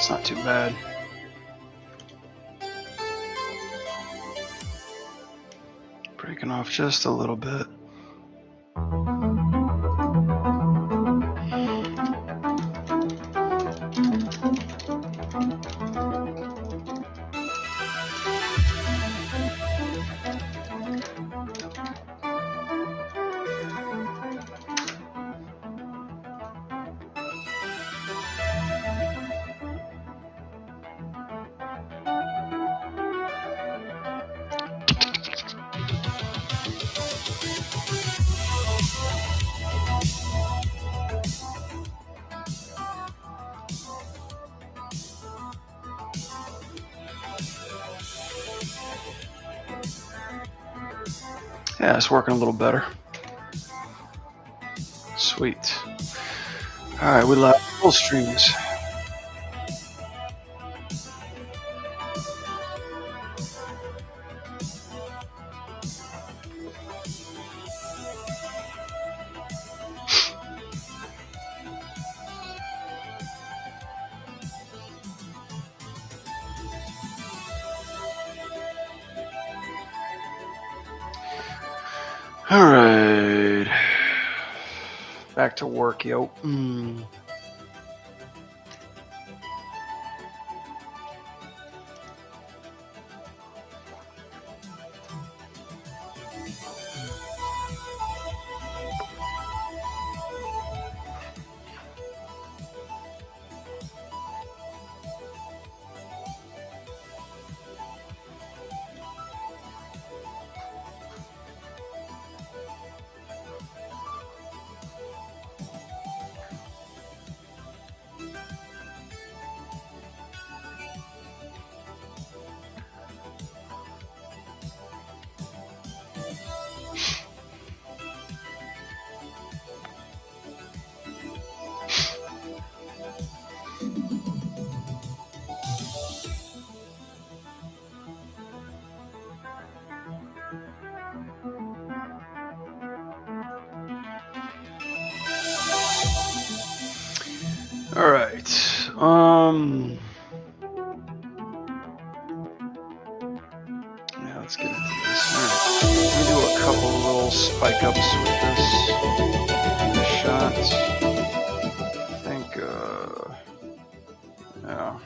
It's not too bad. Breaking off just a little bit. Yeah, it's working a little better. Sweet. All right, we left full streams. All right. Back to work, yo. All right. Yeah, let's get into this. All right. Let me do a couple little spike ups with this shot. I think, yeah.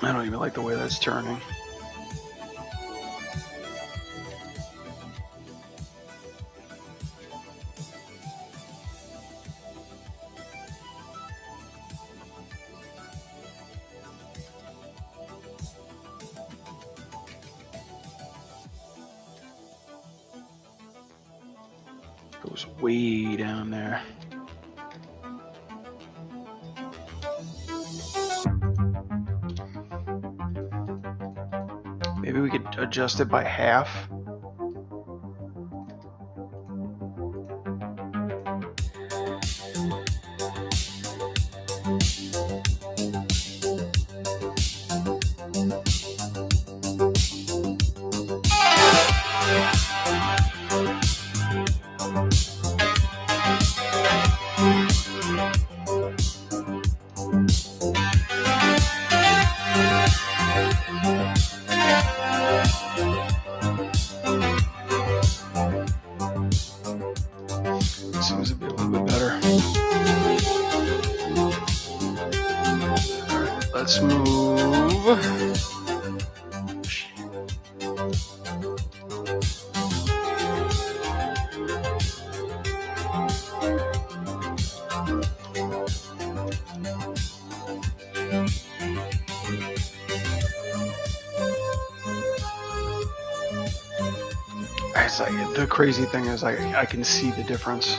I don't even like the way that's turning. Goes way down there. Maybe we could adjust it by half. Seems to be a little bit better. All right, let's move. It's like, the crazy thing is I can see the difference.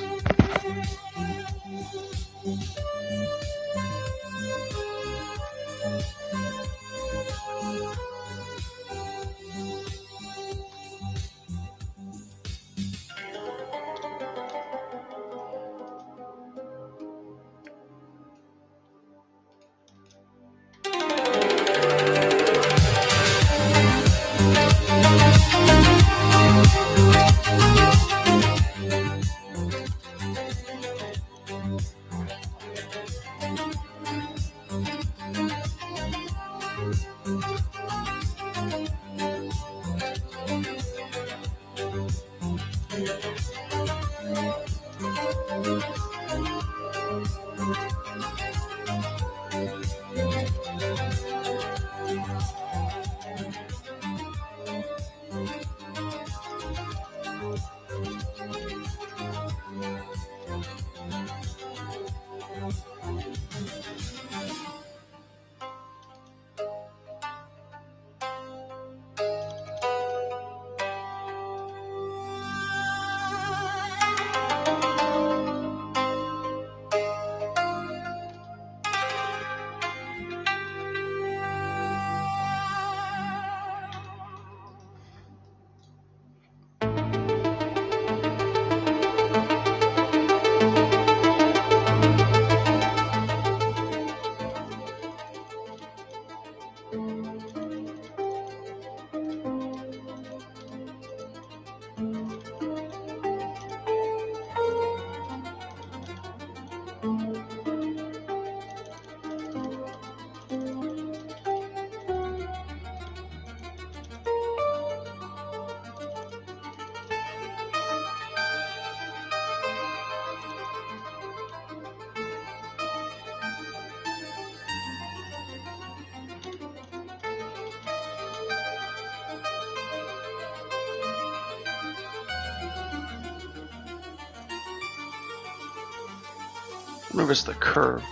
Remember, it's the curve.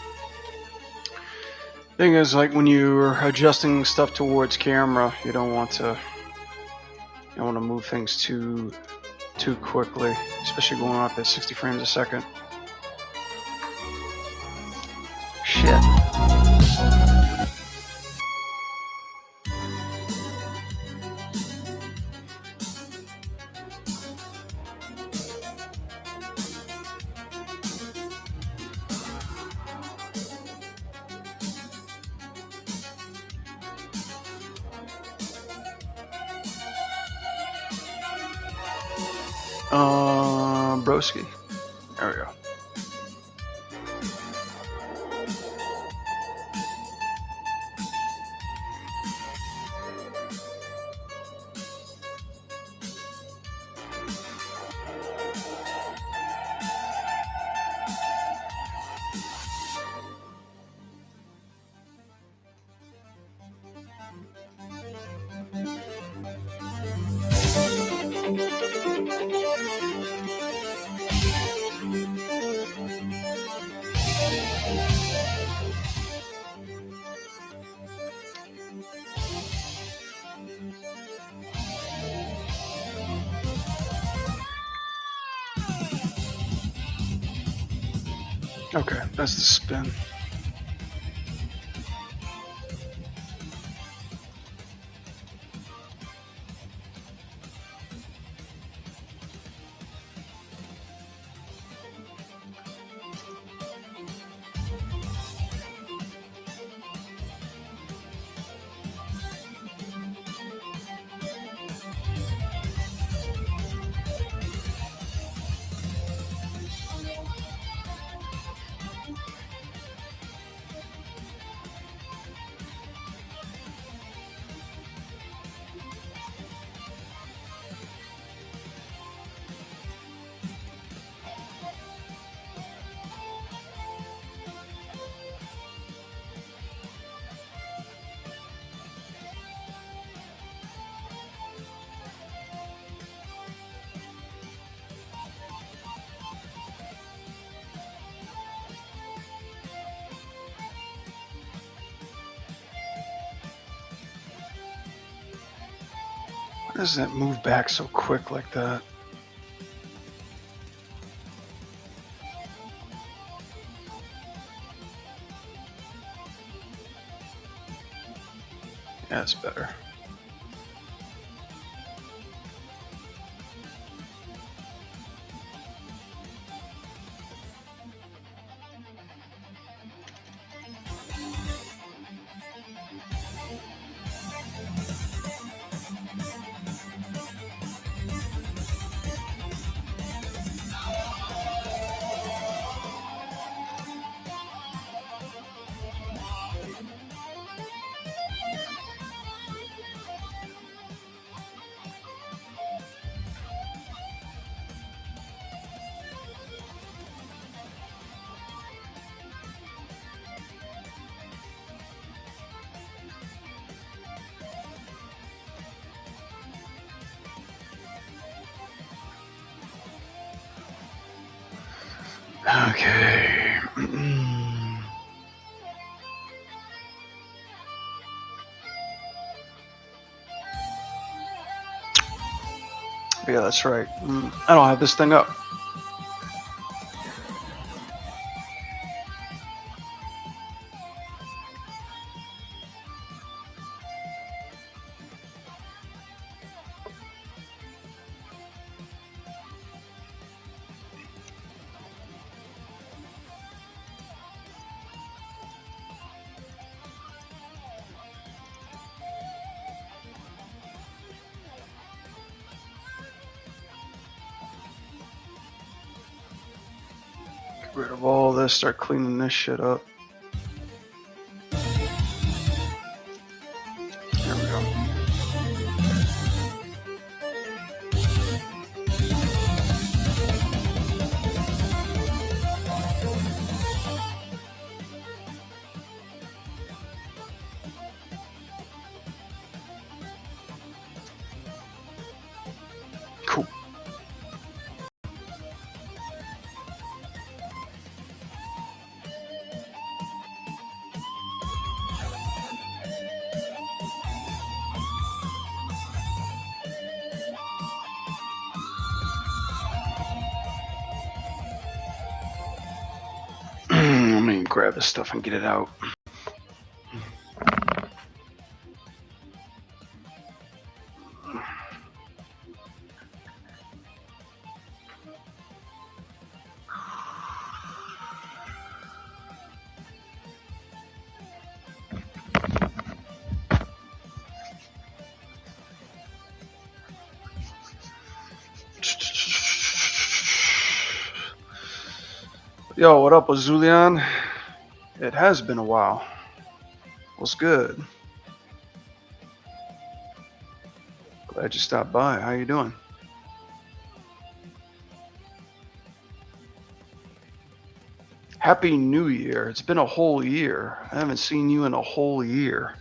Thing is, like when you're adjusting stuff towards camera, you don't want to move things too quickly, especially going up at 60 frames a second. Shit. Broski. There we go. Okay, that's the spin. Why does that move back so quick like that? That's better. Okay. Yeah, that's right. I don't have this thing up. Get rid of all this, start cleaning this shit up. There we go. Cool. Let me grab this stuff and get it out. Yo, what up, Azulian? It has been a while. What's good? Glad you stopped by. How you doing? Happy New Year. It's been a whole year. I haven't seen you in a whole year.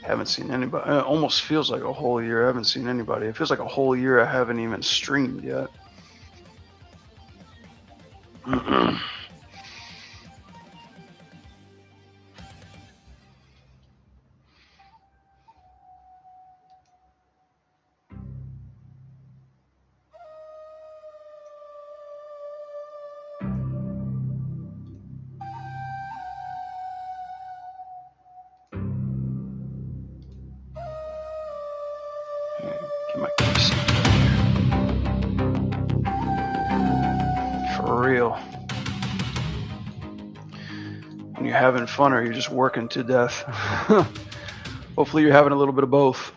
Haven't seen anybody. It almost feels like a whole year I haven't seen anybody. It feels like a whole year I haven't even streamed yet. Get my keys. For real. When you're having fun or you're just working to death. Hopefully you're having a little bit of both.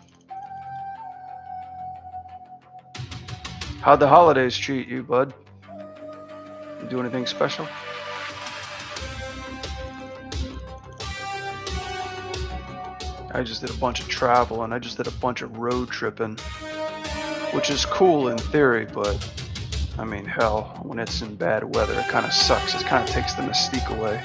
How'd the holidays treat you, bud? You do anything special? I just did a bunch of travel and I just did a bunch of road tripping, which is cool in theory, but I mean, hell, when it's in bad weather, it kind of sucks. It kind of takes the mystique away.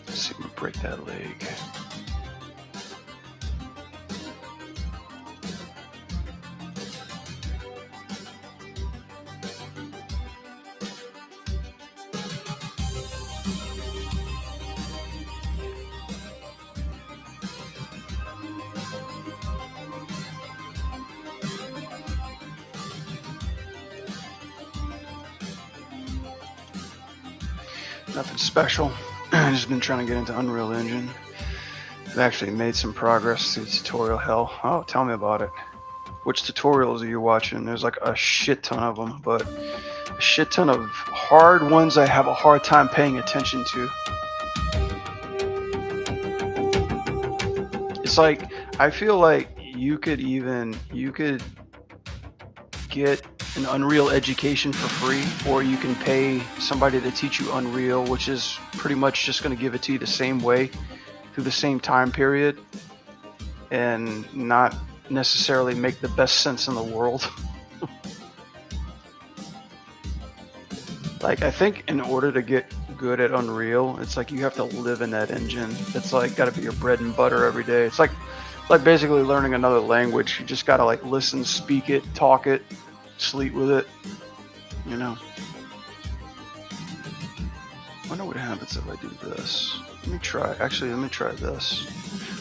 Let's see if we can break that leg. Nothing special. I've just been trying to get into Unreal Engine. I've actually made some progress through tutorial hell. Oh, tell me about it. Which tutorials are you watching? There's like a shit ton of them, but a shit ton of hard ones I have a hard time paying attention to. It's like, I feel like you could get an Unreal education for free, or you can pay somebody to teach you Unreal, which is pretty much just going to give it to you the same way through the same time period and not necessarily make the best sense in the world. Like, I think in order to get good at Unreal, it's like you have to live in that engine. It's like got to be your bread and butter every day. It's like basically learning another language. You just got to like listen, speak it, talk it, sleep with it, you know. I wonder what happens if I do this. Let me try this.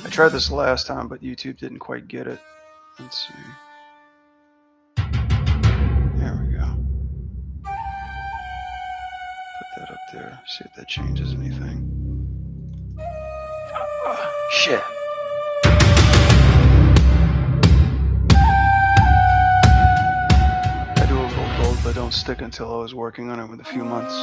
I tried this last time, but YouTube didn't quite get it. Let's see. There we go. Put that up there. See if that changes anything. Shit. I do a little gold, but don't stick until I was working on it with a few months.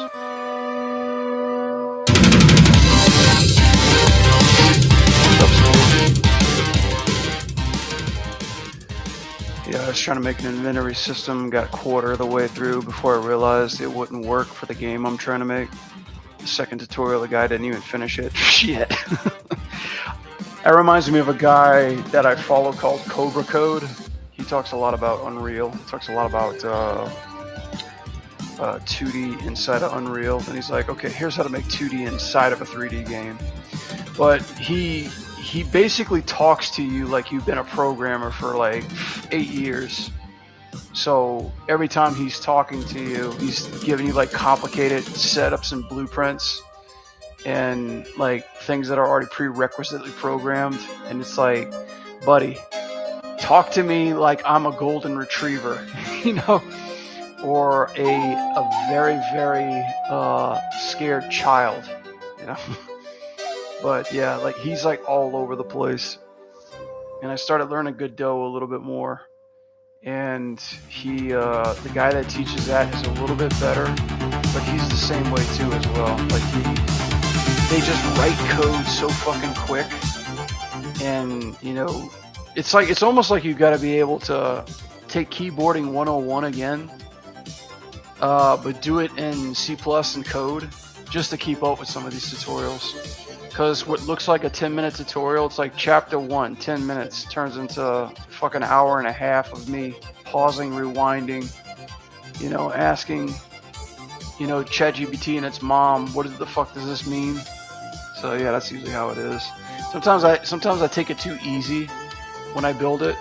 Yeah, I was trying to make an inventory system, got a quarter of the way through before I realized it wouldn't work for the game I'm trying to make. The second tutorial, the guy didn't even finish it. Shit. That reminds me of a guy that I follow called Cobra Code. He talks a lot about Unreal. He talks a lot about 2D inside of Unreal. And he's like, okay, here's how to make 2D inside of a 3D game. But he basically talks to you like you've been a programmer for like 8 years. So every time he's talking to you, he's giving you like complicated setups and blueprints and like things that are already prerequisitely programmed. And it's like, buddy, talk to me like I'm a golden retriever, you know, or a very, very scared child, you know. But yeah, like he's like all over the place. And I started learning Godot a little bit more. And he, the guy that teaches that is a little bit better, but he's the same way too as well. Like they just write code so fucking quick. And you know, it's almost like you got to be able to take keyboarding 101 again, but do it in C+ and code just to keep up with some of these tutorials. Because what looks like a 10-minute tutorial, it's like chapter 1, 10 minutes, turns into a fucking hour and a half of me pausing, rewinding, you know, asking, you know, ChatGPT and its mom, what the fuck does this mean? So yeah, that's usually how it is. Sometimes I take it too easy when I build it,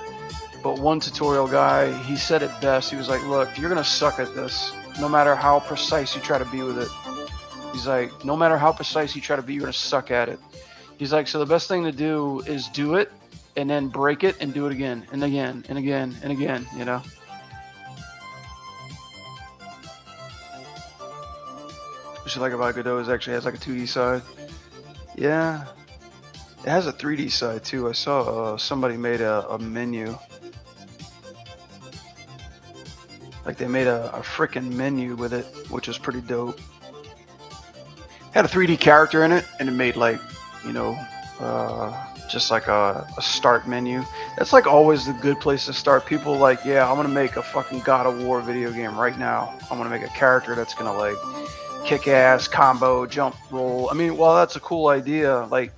but one tutorial guy, he said it best. He was like, look, you're gonna suck at this, no matter how precise you try to be with it. He's like, no matter how precise you try to be, you're going to suck at it. He's like, so the best thing to do is do it and then break it and do it again and again and again and again, you know? What you like about Godot is actually has like a 2D side. Yeah. It has a 3D side too. I saw somebody made a menu. Like they made a frickin' menu with it, which is pretty dope. Had a 3D character in it, and it made like, you know, just like a start menu. That's like always the good place to start. People like, yeah, I'm gonna make a fucking God of War video game right now. I'm gonna make a character that's gonna like kick ass, combo, jump, roll. I mean, while that's a cool idea, like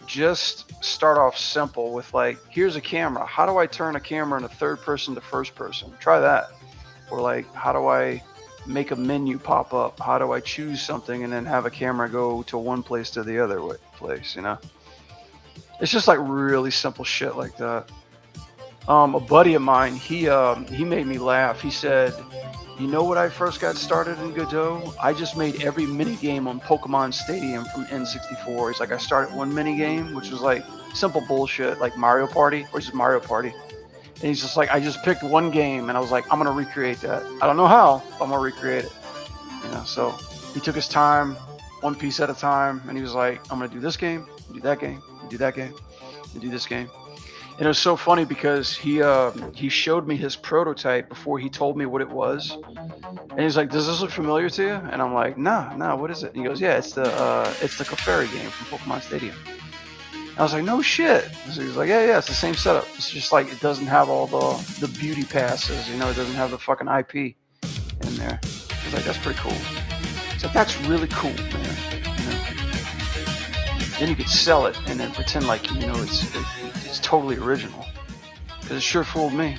just start off simple with like, here's a camera. How do I turn a camera into third person to first person? Try that. Or like, how do I make a menu pop up? How do I choose something and then have a camera go to one place to the other place, you know? It's just like really simple shit like that. A buddy of mine, he made me laugh. He said, you know what I first got started in Godot? I just made every mini game on Pokemon Stadium from N64. He's like, I started one mini game, which was like simple bullshit, like Mario Party, or just Mario Party. And he's just like, I just picked one game, and I was like, I'm gonna recreate that. I don't know how, but I'm gonna recreate it. You know, so he took his time, one piece at a time. And he was like, I'm going to do this game, do that game, do that game, and do this game. And it was so funny because he showed me his prototype before he told me what it was. And he's like, does this look familiar to you? And I'm like, nah, what is it? And he goes, yeah, it's the Clefairy game from Pokemon Stadium. I was like, no shit. So he's like, yeah, it's the same setup. It's just like it doesn't have all the beauty passes, you know, it doesn't have the fucking IP in there. I was like, that's pretty cool. So that's really cool, man. You know? Then you could sell it and then pretend like, you know, it's totally original. Because it sure fooled me.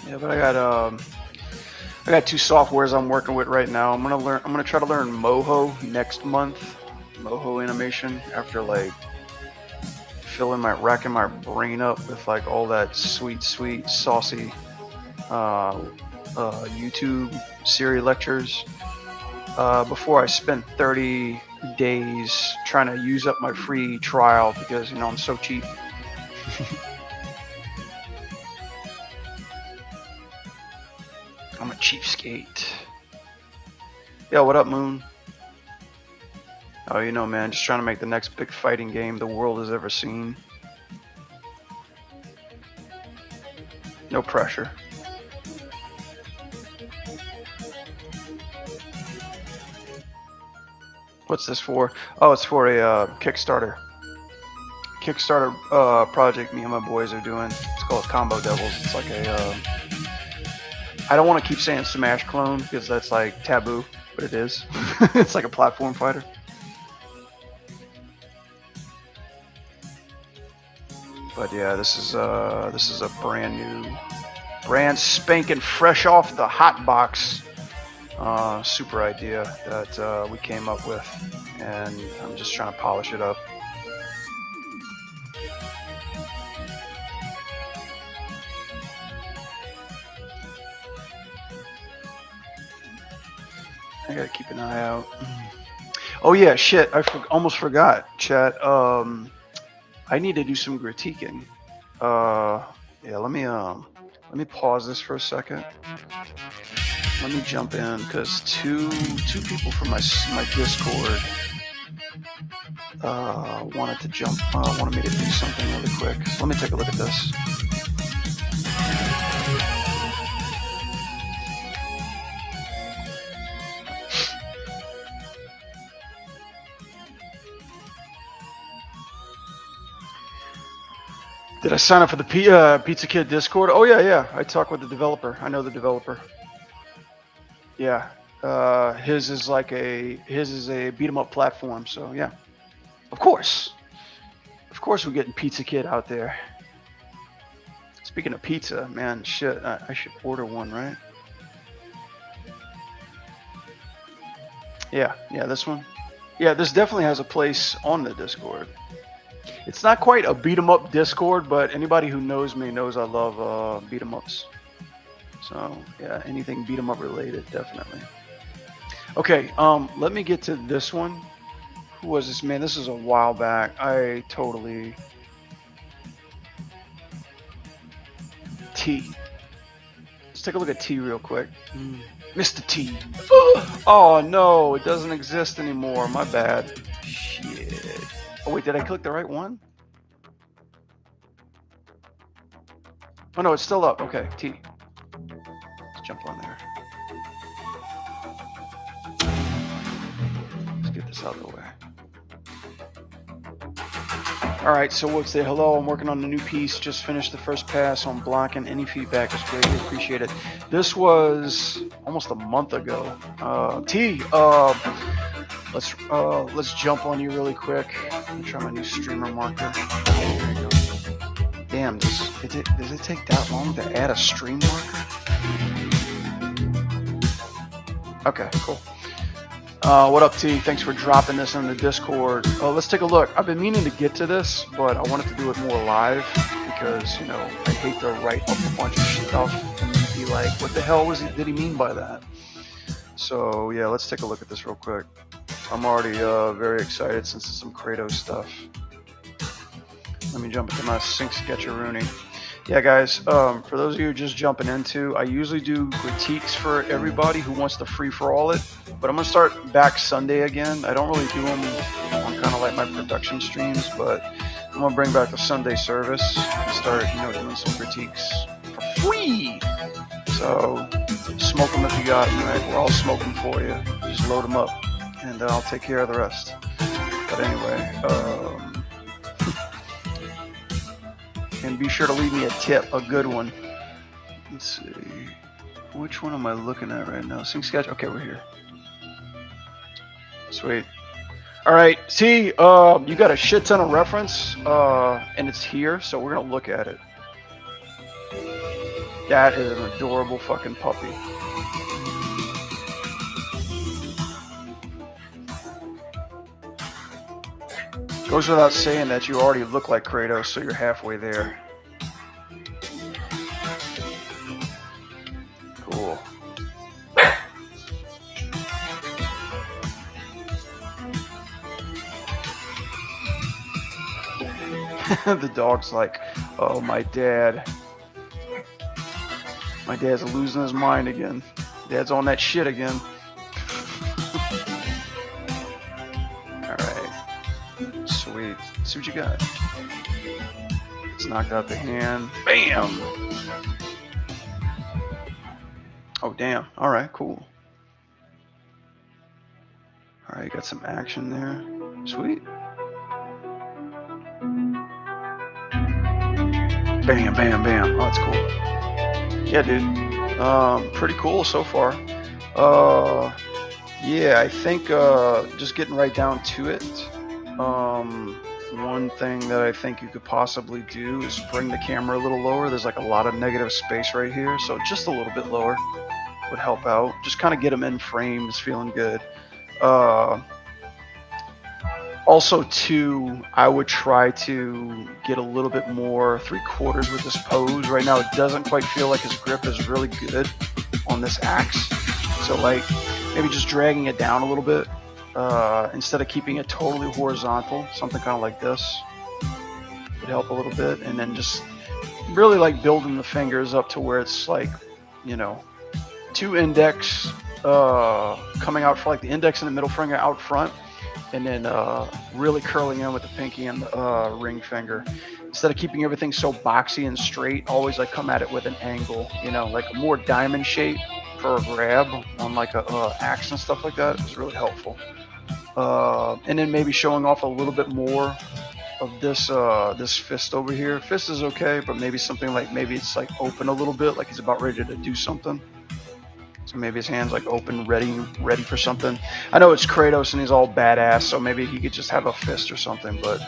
Yeah, but I got two softwares I'm working with right now. I'm gonna try to learn Moho next month. Moho animation after like racking my brain up with like all that sweet saucy YouTube Siri lectures before I spent 30 days trying to use up my free trial because, you know, I'm so cheap. I'm a cheapskate. Yo, what up, Moon? Oh, you know, man, just trying to make the next big fighting game the world has ever seen. No pressure. What's this for? Oh, it's for a Kickstarter project me and my boys are doing. It's called Combo Devils. It's like a I don't want to keep saying Smash clone because that's like taboo, but it is. It's like a platform fighter. But yeah, this is a brand spanking fresh off the hot box super idea that we came up with, and I'm just trying to polish it up. I gotta keep an eye out. Oh yeah, shit! I almost forgot, chat. I need to do some critiquing. Yeah, let me pause this for a second. Let me jump in because two people from my Discord wanted me to do something really quick. So let me take a look at this. Did I sign up for the Pizza Kid Discord? Oh yeah. I talked with the developer. I know the developer. Yeah, his is a beat 'em up platform. So yeah, of course we're getting Pizza Kid out there. Speaking of pizza, man, shit, I should order one, right? Yeah, this one. Yeah, this definitely has a place on the Discord. It's not quite a beat 'em up Discord, but anybody who knows me knows I love beat 'em ups. So yeah, anything beat 'em up related, definitely. Okay, let me get to this one. Who was this, man? This is a while back. T. Let's take a look at T real quick. Mr. T. Oh no, it doesn't exist anymore. My bad. Shit. Oh wait, did I click the right one? Oh no, it's still up. Okay, T. Let's jump on there. Let's get this out of the way. Alright, so we'll say hello. I'm working on a new piece. Just finished the first pass on blocking. Any feedback is greatly appreciated. This was almost a month ago. T, let's jump on you really quick. Let me try my new streamer marker. There you go. Damn, does it take that long to add a stream marker? Okay, cool. What up, T? Thanks for dropping this in the Discord. Let's take a look. I've been meaning to get to this, but I wanted to do it more live because, you know, I hate to write up a bunch of stuff and be like, what the hell did he mean by that? So yeah, let's take a look at this real quick. I'm already very excited since it's some Kratos stuff. Let me jump into my Sync Sketcheroonie. Yeah, guys, for those of you just jumping into, I usually do critiques for everybody who wants to free-for-all it, but I'm going to start back Sunday again. I don't really do them on kind of like my production streams, but I'm going to bring back the Sunday service and start, doing some critiques for free. So, smoke them if you got them, right? We're all smoking for you. Just load them up, and I'll take care of the rest. But anyway, and be sure to leave me a tip, a good one. Let's see. Which one am I looking at right now? Sync Sketch? Okay, we're here. Sweet. Alright, see, you got a shit ton of reference, and it's here, so we're gonna look at it. That is an adorable fucking puppy. Goes without saying that you already look like Kratos, so you're halfway there. Cool. The dog's like, oh, my dad. My dad's losing his mind again. Dad's on that shit again. Sweet. See what you got. It's knocked out the hand. Bam! Oh, damn. Alright, cool. Alright, got some action there. Sweet. Bam, bam, bam. Oh, that's cool. Yeah, dude. Pretty cool so far. Yeah, I think just getting right down to it. One thing that I think you could possibly do is bring the camera a little lower. There's like a lot of negative space right here, so just a little bit lower would help out. Just kind of get them in frame. It's feeling good. Also, too, I would try to get a little bit more 3/4 with this pose. Right now, it doesn't quite feel like his grip is really good on this axe. So, like, maybe just dragging it down a little bit. Instead of keeping it totally horizontal, something kind of like this would help a little bit, and then just really like building the fingers up to where it's like, 2 index coming out for like the index and the middle finger out front, and then really curling in with the pinky and the ring finger. Instead of keeping everything so boxy and straight, always like come at it with an angle, like a more diamond shape for a grab on like a axe and stuff like that is really helpful. And then maybe showing off a little bit more of this this fist over here. Fist is okay, but maybe something like, maybe it's like open a little bit, like he's about ready to do something. So maybe his hand's like open, ready for something. I know it's Kratos and he's all badass, so maybe he could just have a fist or something, but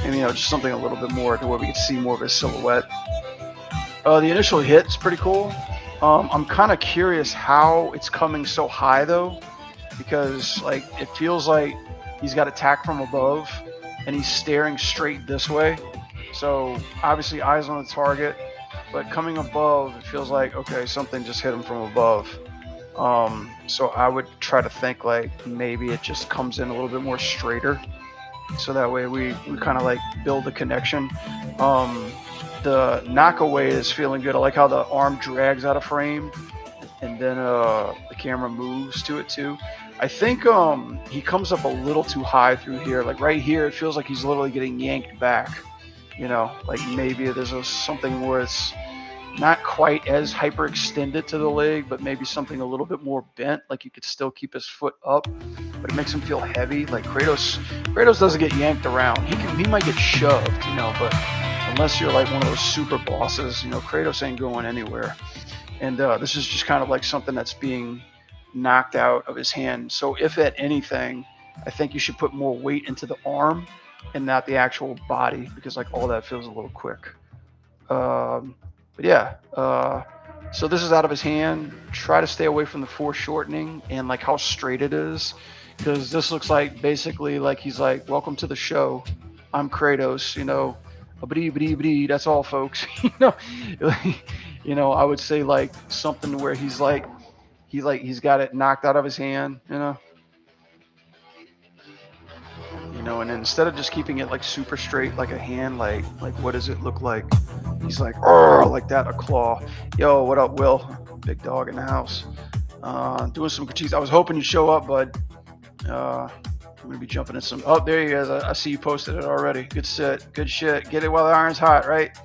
maybe, just something a little bit more to where we could see more of his silhouette. The initial hit's pretty cool. I'm kind of curious how it's coming so high though, because like it feels like he's got attack from above and he's staring straight this way. So obviously eyes on the target, but coming above, it feels like, okay, something just hit him from above. So I would try to think like maybe it just comes in a little bit more straighter, so that way we kind of like build a connection. The knockaway is feeling good. I like how the arm drags out of frame, and then the camera moves to it too. I think he comes up a little too high through here. Like right here, it feels like he's literally getting yanked back. Like maybe there's something where it's not quite as hyperextended to the leg, but maybe something a little bit more bent. Like you could still keep his foot up, but it makes him feel heavy. Like Kratos doesn't get yanked around. He might get shoved, but unless you're like one of those super bosses, Kratos ain't going anywhere. And this is just kind of like something that's being knocked out of his hand. So if at anything, I think you should put more weight into the arm and not the actual body, because like all that feels a little quick. But yeah, so this is out of his hand. Try to stay away from the foreshortening and like how straight it is, because this looks like basically like he's like, welcome to the show, I'm Kratos, that's all, folks. I would say like something where he's like he's got it knocked out of his hand, and then instead of just keeping it like super straight like a hand, like what does it look like? He's like, "Arr," like that, a claw. Yo, what up, Will? Big dog in the house. Doing some critiques. I was hoping you'd show up, bud. I'm gonna be jumping in some. Oh, there he is. I see you posted it already. Good sit, good shit. Get it while the iron's hot, right?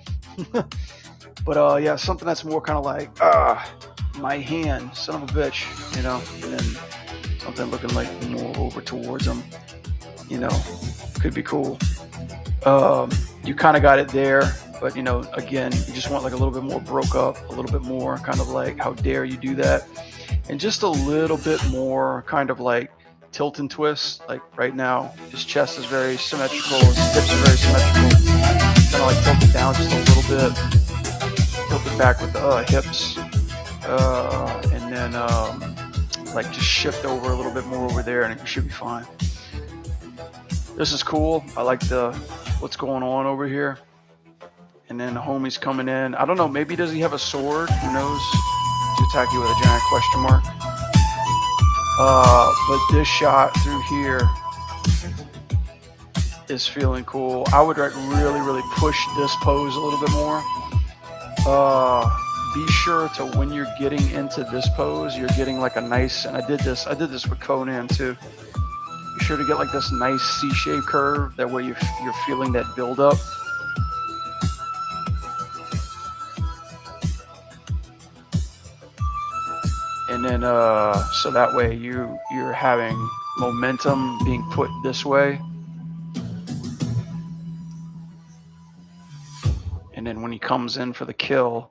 But yeah, something that's more kind of like my hand, son of a bitch, and then something looking like more over towards him, could be cool. You kind of got it there, but again, you just want like a little bit more broke up, a little bit more kind of like, how dare you do that, and just a little bit more kind of like tilt and twist. Like right now, his chest is very symmetrical, his hips are very symmetrical. Kind of like tilt it down just a little bit, tilt it back with the hips, and then like just shift over a little bit more over there, and it should be fine. This is cool. I like what's going on over here. And then the homie's coming in. I don't know, maybe does he have a sword? Who knows? To attack you with a giant question mark. But this shot through here is feeling cool. I would like really push this pose a little bit more. Be sure to, when you're getting into this pose, you're getting like a nice, and I did this with Conan too. Be sure to get like this nice C-shaped curve. That way you're feeling that build up. And then so that way you're having momentum being put this way. And then when he comes in for the kill,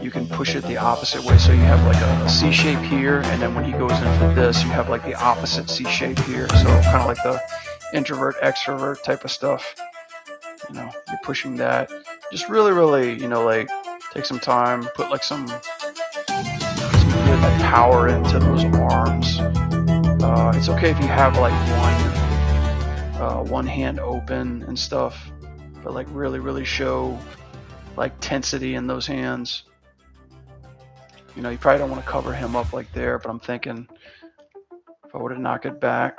you can push it the opposite way. So you have like a C shape here, and then when he goes in for this, you have like the opposite C shape here. So kind of like the introvert, extrovert type of stuff. You're pushing that. Just really, like take some time, put like some good like power into those arms. It's okay if you have like one hand open and stuff, but like really show like tensity in those hands. You probably don't want to cover him up like there, but I'm thinking if I were to knock it back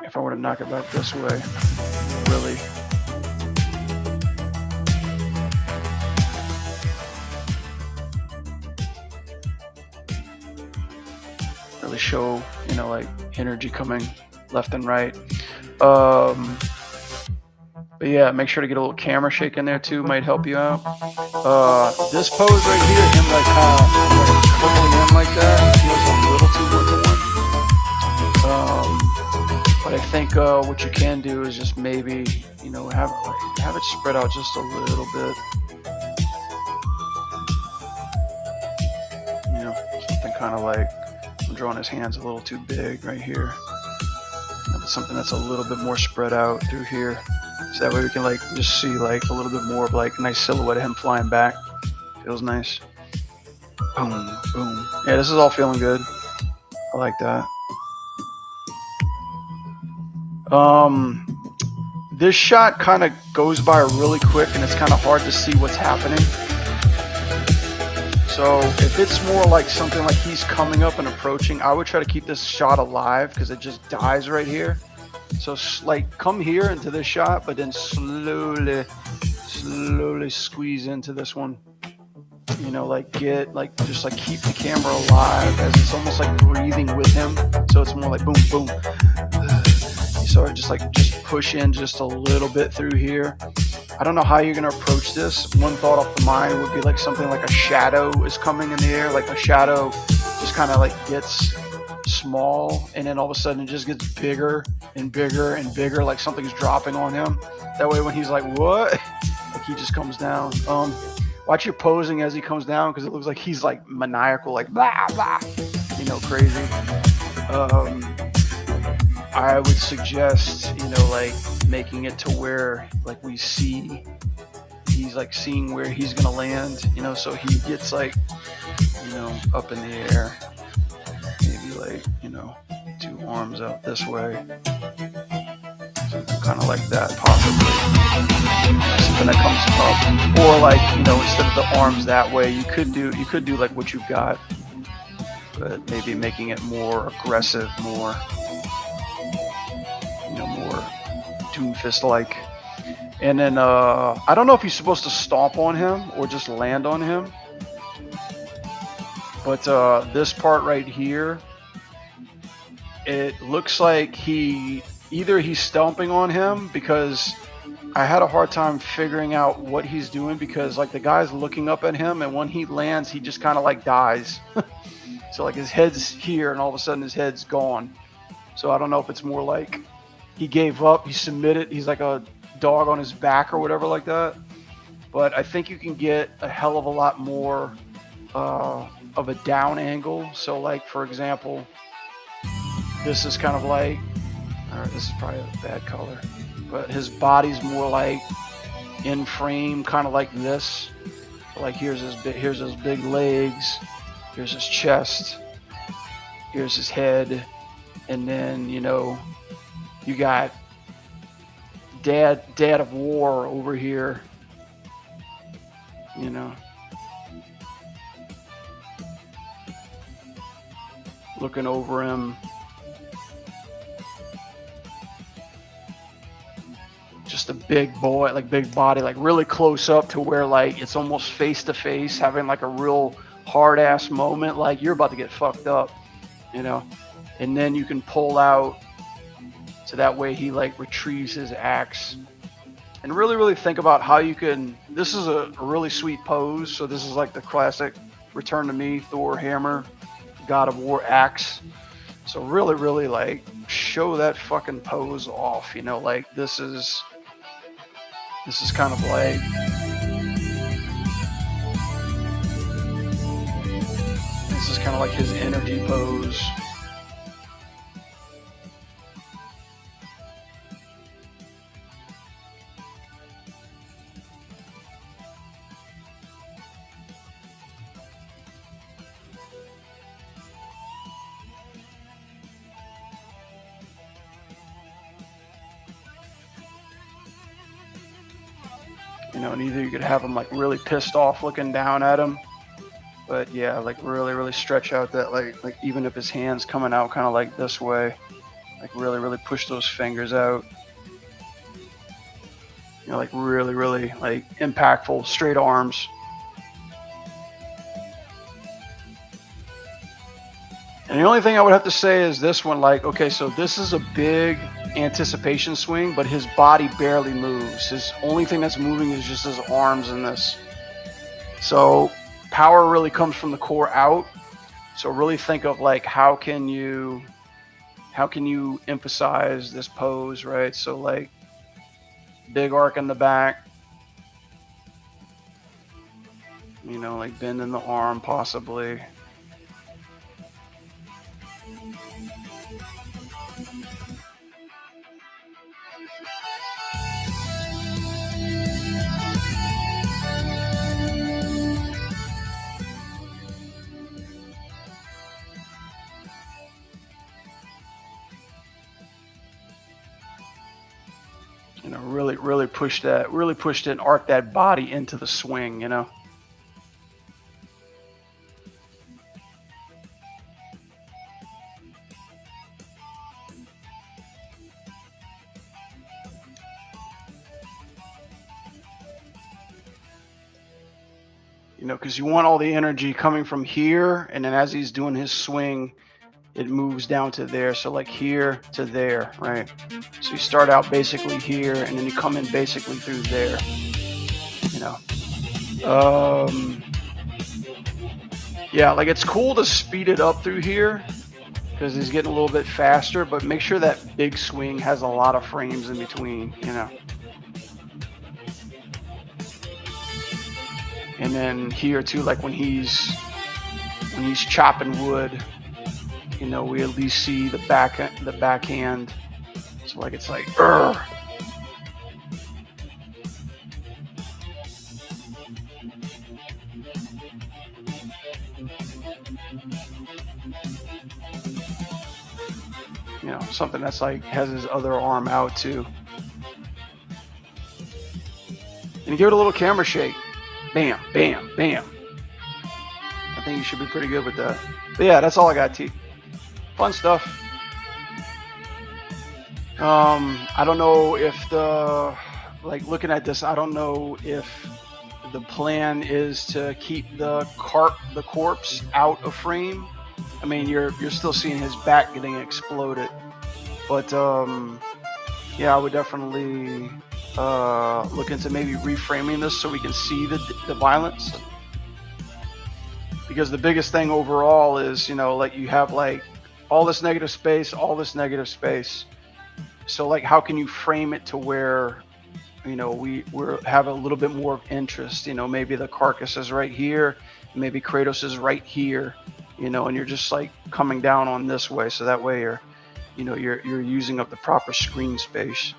this way, really show, like energy coming left and right. But yeah, make sure to get a little camera shake in there too, might help you out. This pose right here, him like curling in like that, feels a little too 1-to-1. But I think what you can do is just maybe, have it spread out just a little bit. Something kind of like, I'm drawing his hands a little too big right here. Something that's a little bit more spread out through here. So that way we can like just see like a little bit more of like a nice silhouette of him flying back. Feels nice. Boom, boom. Yeah, this is all feeling good. I like that. This shot kind of goes by really quick, and it's kind of hard to see what's happening. So if it's more like something like he's coming up and approaching, I would try to keep this shot alive because it just dies right here. So like come here into this shot, but then slowly squeeze into this one. Like just like keep the camera alive as it's almost like breathing with him. So it's more like boom, boom. So just push in just a little bit through here. I don't know how you're gonna approach this. One thought off the mind would be like something like a shadow is coming in the air, like a shadow just kind of like gets small, and then all of a sudden it just gets bigger and bigger and bigger, like something's dropping on him. That way when he's like, what? Like he just comes down. Watch your posing as he comes down, because it looks like he's like maniacal, like blah blah, crazy. I would suggest, like making it to where like we see he's like seeing where he's gonna land, so he gets like, up in the air, maybe like, 2 arms out this way, something kind of like that, possibly something that comes up, or like, instead of the arms that way, you could do like what you've got. but maybe making it more aggressive, more, more Doomfist-like. And then I don't know if he's supposed to stomp on him or just land on him. But this part right here, it looks like either he's stomping on him, because I had a hard time figuring out what he's doing, because like the guy's looking up at him, and when he lands, he just kind of like dies. So like his head's here and all of a sudden his head's gone. So I don't know if it's more like he gave up, he submitted, he's like a dog on his back or whatever like that. But I think you can get a hell of a lot more of a down angle. So like, for example, this is kind of like, all right, this is probably a bad color, but his body's more like in frame, kind of like this. Like here's his big legs, here's his chest, here's his head, and then you got Dad of War over here, looking over him. Just a big boy, like big body, like really close up to where like it's almost face to face, having like a real hard ass moment, like you're about to get fucked up, and then you can pull out so that way he like retrieves his axe. And really think about how you can, this is a really sweet pose. So this is like the classic Return to Me, Thor hammer, God of War axe. So really like show that fucking pose off, like this is kind of like, this is kind of like his energy pose. And either you could have him like really pissed off looking down at him, but yeah, like really stretch out that like even if his hand's coming out kind of like this way, like really push those fingers out, like really like impactful straight arms. And the only thing I would have to say is this one, like, okay, so this is a big anticipation swing, but his body barely moves. His only thing that's moving is just his arms in this. So power really comes from the core out. So really think of like, how can you emphasize this pose, right? So like big arc in the back, like bending the arm possibly. Really push it and arc that body into the swing, because you want all the energy coming from here, and then as he's doing his swing, it moves down to there. So like here to there, right? So you start out basically here, and then you come in basically through there, yeah, like it's cool to speed it up through here because he's getting a little bit faster, but make sure that big swing has a lot of frames in between, And then here too, like when he's chopping wood, we at least see the backhand. So like it's like, Urgh. Something that's like has his other arm out too. And you give it a little camera shake. Bam, bam, bam. think you should be pretty good with that. But yeah, that's all I got, T. Fun stuff. I don't know if looking at this, I don't know if the plan is to keep the corpse out of frame. I mean, you're still seeing his back getting exploded, but yeah, I would definitely look into maybe reframing this so we can see the violence. Because the biggest thing overall is, you know, like you have like all this negative space, all this negative space. So like, how can you frame it to where, you know, we have a little bit more of interest? You know, maybe the carcass is right here, maybe Kratos is right here, you know, and you're just like coming down on this way, so that way you're using up the proper screen space.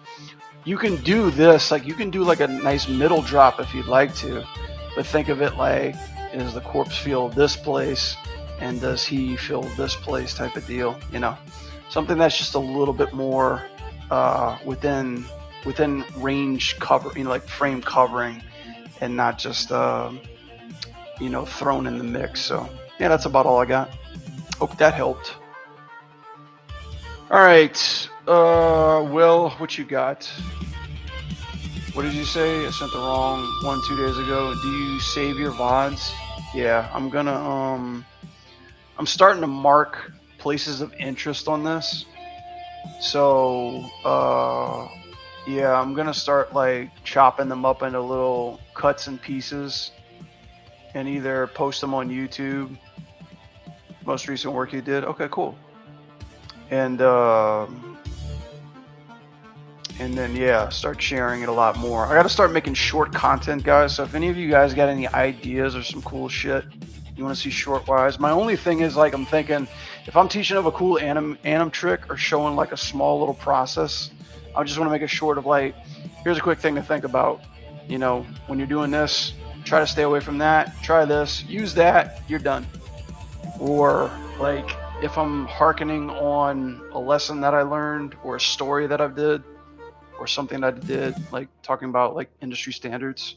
You can do this, like you can do like a nice middle drop if you'd like to, but think of it like, does the corpse feel this place and does he feel this place type of deal, you know, something that's just a little bit more within range cover, you know, like frame covering, and not just you know, thrown in the mix. So yeah, that's about all I got. Hope that helped. All right, Will, what you got? What did you say? I sent the wrong one 2 days ago. Do you save your VODs? Yeah, I'm gonna I'm starting to mark places of interest on this. So yeah, I'm gonna start like chopping them up into little cuts and pieces and either post them on YouTube. Most recent work you did. Okay, cool. And then yeah, start sharing it a lot more. I gotta start making short content, guys. So if any of you guys got any ideas or some cool shit you want to see short wise, my only thing is like, I'm thinking if I'm teaching of a cool anim trick or showing like a small little process, I just want to make it short of like, here's a quick thing to think about. You know, when you're doing this, try to stay away from that. Try this, use that, you're done. Or like if I'm hearkening on a lesson that I learned or a story that I've did, or something that I did, like talking about like industry standards,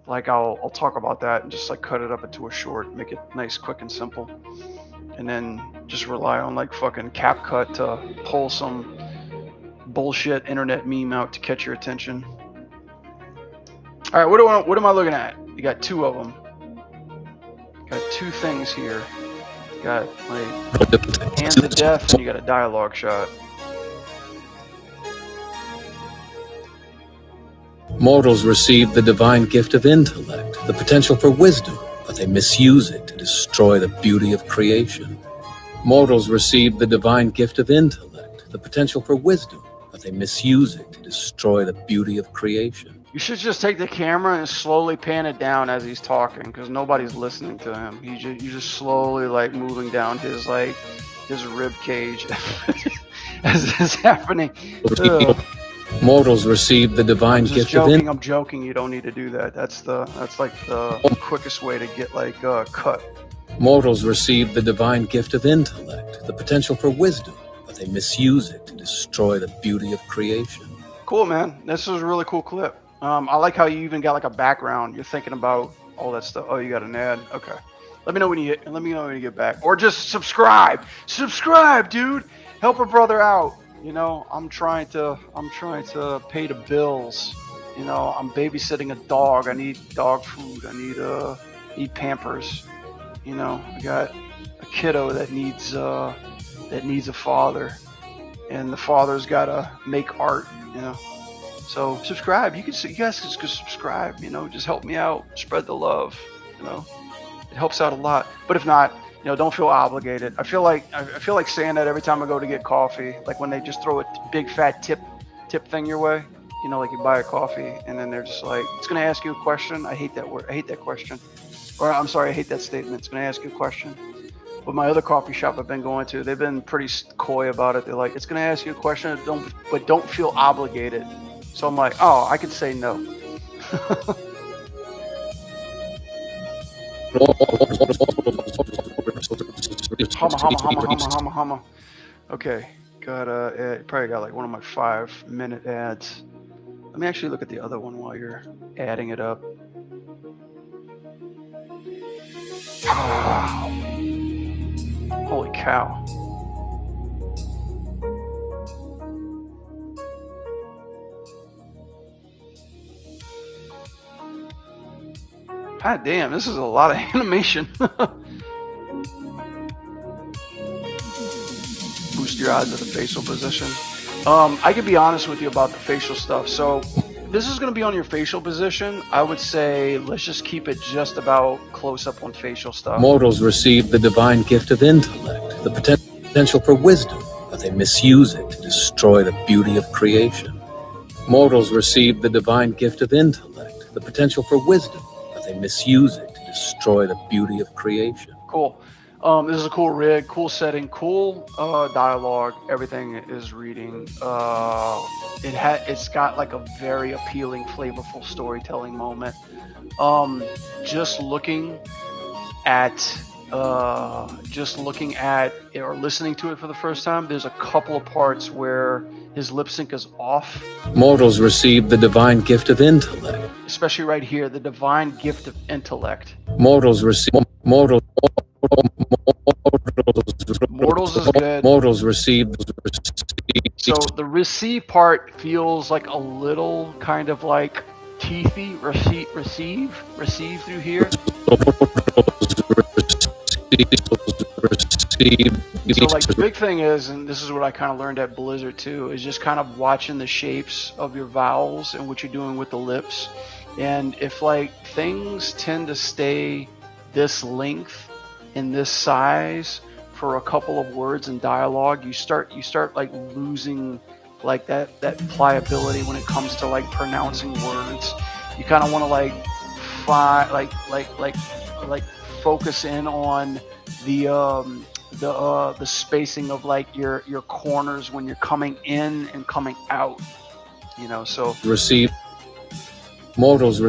like I'll talk about that and just like cut it up into a short, make it nice, quick, and simple, and then just rely on like fucking CapCut to pull some bullshit internet meme out to catch your attention. All right, what am I looking at? You got two of them. Got two things here. You got like Hands of Death, and you got a dialogue shot. Mortals receive the divine gift of intellect, the potential for wisdom, but they misuse it to destroy the beauty of creation. Mortals receive the divine gift of intellect, the potential for wisdom, but they misuse it to destroy the beauty of creation. You should just take the camera and slowly pan it down as he's talking, because nobody's listening to him. You're just slowly like moving down his rib cage as this is happening. Ugh. Mortals receive the divine gift of intellect. I'm joking. You don't need to do that. That's like the quickest way to get like cut. Mortals receive the divine gift of intellect, the potential for wisdom, but they misuse it to destroy the beauty of creation. Cool, man. This was a really cool clip. I like how you even got like a background. You're thinking about all that stuff. Oh, you got an ad. Okay. Let me know when you get back, or just subscribe. Subscribe, dude. Help a brother out. You know, I'm trying to pay the bills. You know, I'm babysitting a dog. I need dog food. I need Pampers. You know, I got a kiddo that needs a father, and the father's gotta make art. You know, so subscribe. You guys can subscribe. You know, just help me out. Spread the love. You know, it helps out a lot. But if not, you know, don't feel obligated. I feel like saying that every time I go to get coffee, like when they just throw a big fat tip thing your way, you know, like you buy a coffee and then they're just like, it's gonna ask you a question. I hate that word. I hate that question. Or I'm sorry, I hate that statement. It's gonna ask you a question. But my other coffee shop I've been going to, they've been pretty coy about it. They're like, it's gonna ask you a question, but don't feel obligated. So I'm like, oh, I could say no. Humma. Okay, probably got like one of my 5-minute ads. Let me actually look at the other one while you're adding it up. Holy cow. God damn, this is a lot of animation. Boost your eyes to the facial position. I can be honest with you about the facial stuff. So this is going to be on your facial position. I would say let's just keep it just about close up on facial stuff. Mortals receive the divine gift of intellect, the potential for wisdom, but they misuse it to destroy the beauty of creation. Mortals receive the divine gift of intellect, the potential for wisdom, but they misuse it to destroy the beauty of creation. Cool. This is a cool rig, cool setting, cool dialogue. Everything is reading. It's got like a very appealing, flavorful storytelling moment. Just looking at or listening to it for the first time, there's a couple of parts where his lip sync is off. Mortals receive the divine gift of intellect. Especially right here, the divine gift of intellect. Mortals receive Mortals is good. Mortals receive. So the receive part feels like a little kind of like teethy. Receive through here. So like the big thing is, and this is what I kind of learned at Blizzard too, is just kind of watching the shapes of your vowels and what you're doing with the lips. And if like things tend to stay this length in this size for a couple of words in dialogue, you start like losing like that pliability when it comes to like pronouncing words. You kind of want to like focus in on the spacing of like your corners when you're coming in and coming out, you know. So mortals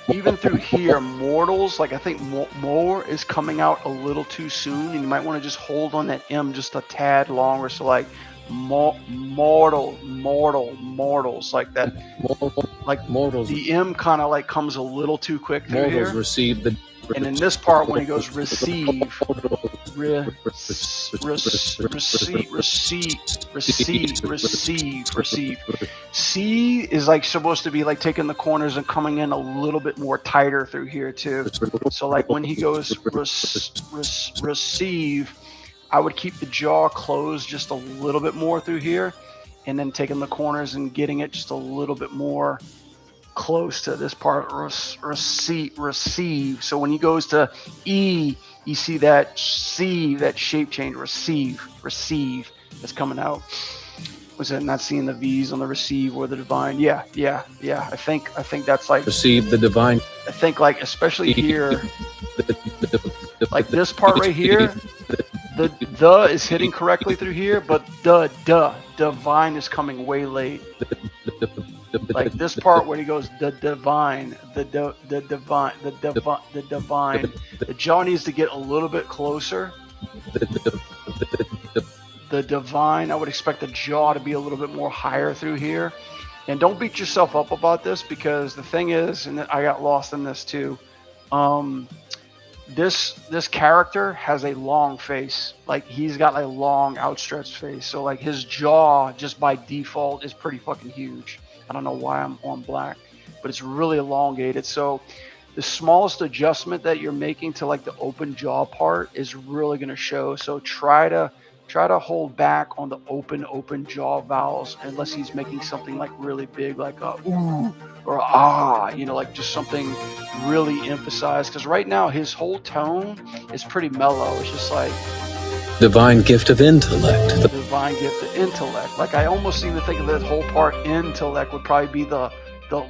even through here, mortals, like I think more is coming out a little too soon, and you might want to just hold on that M just a tad longer. So like mortals like that, like mortals. The M kind of like comes a little too quick through Mortals here. receive the. And in this part, when he goes receive, receive. C is like supposed to be like taking the corners and coming in a little bit more tighter through here too. So like when he goes receive, I would keep the jaw closed just a little bit more through here, and then taking the corners and getting it just a little bit more close to this part. Receive. So when he goes to E, you see that C, that shape change. Receive that's coming out. Was it not seeing the V's on the receive or the divine? Yeah. I think that's like receive the divine. I think like especially here, like this part right here, the is hitting correctly through here, but the divine is coming way late. Like this part where he goes the divine, the jaw needs to get a little bit closer. The divine, I would expect the jaw to be a little bit more higher through here. And don't beat yourself up about this, because the thing is, and I got lost in this too, this character has a long face. Like he's got a long outstretched face, so like his jaw just by default is pretty fucking huge. I don't know why I'm on black, but it's really elongated. So the smallest adjustment that you're making to like the open jaw part is really going to show. So try to hold back on the open jaw vowels, unless he's making something like really big, like a ooh or a ah, you know, like just something really emphasized. Because right now his whole tone is pretty mellow. It's just like divine gift of intellect. The divine gift of intellect. Like I almost seem to think of that whole part, intellect, would probably be the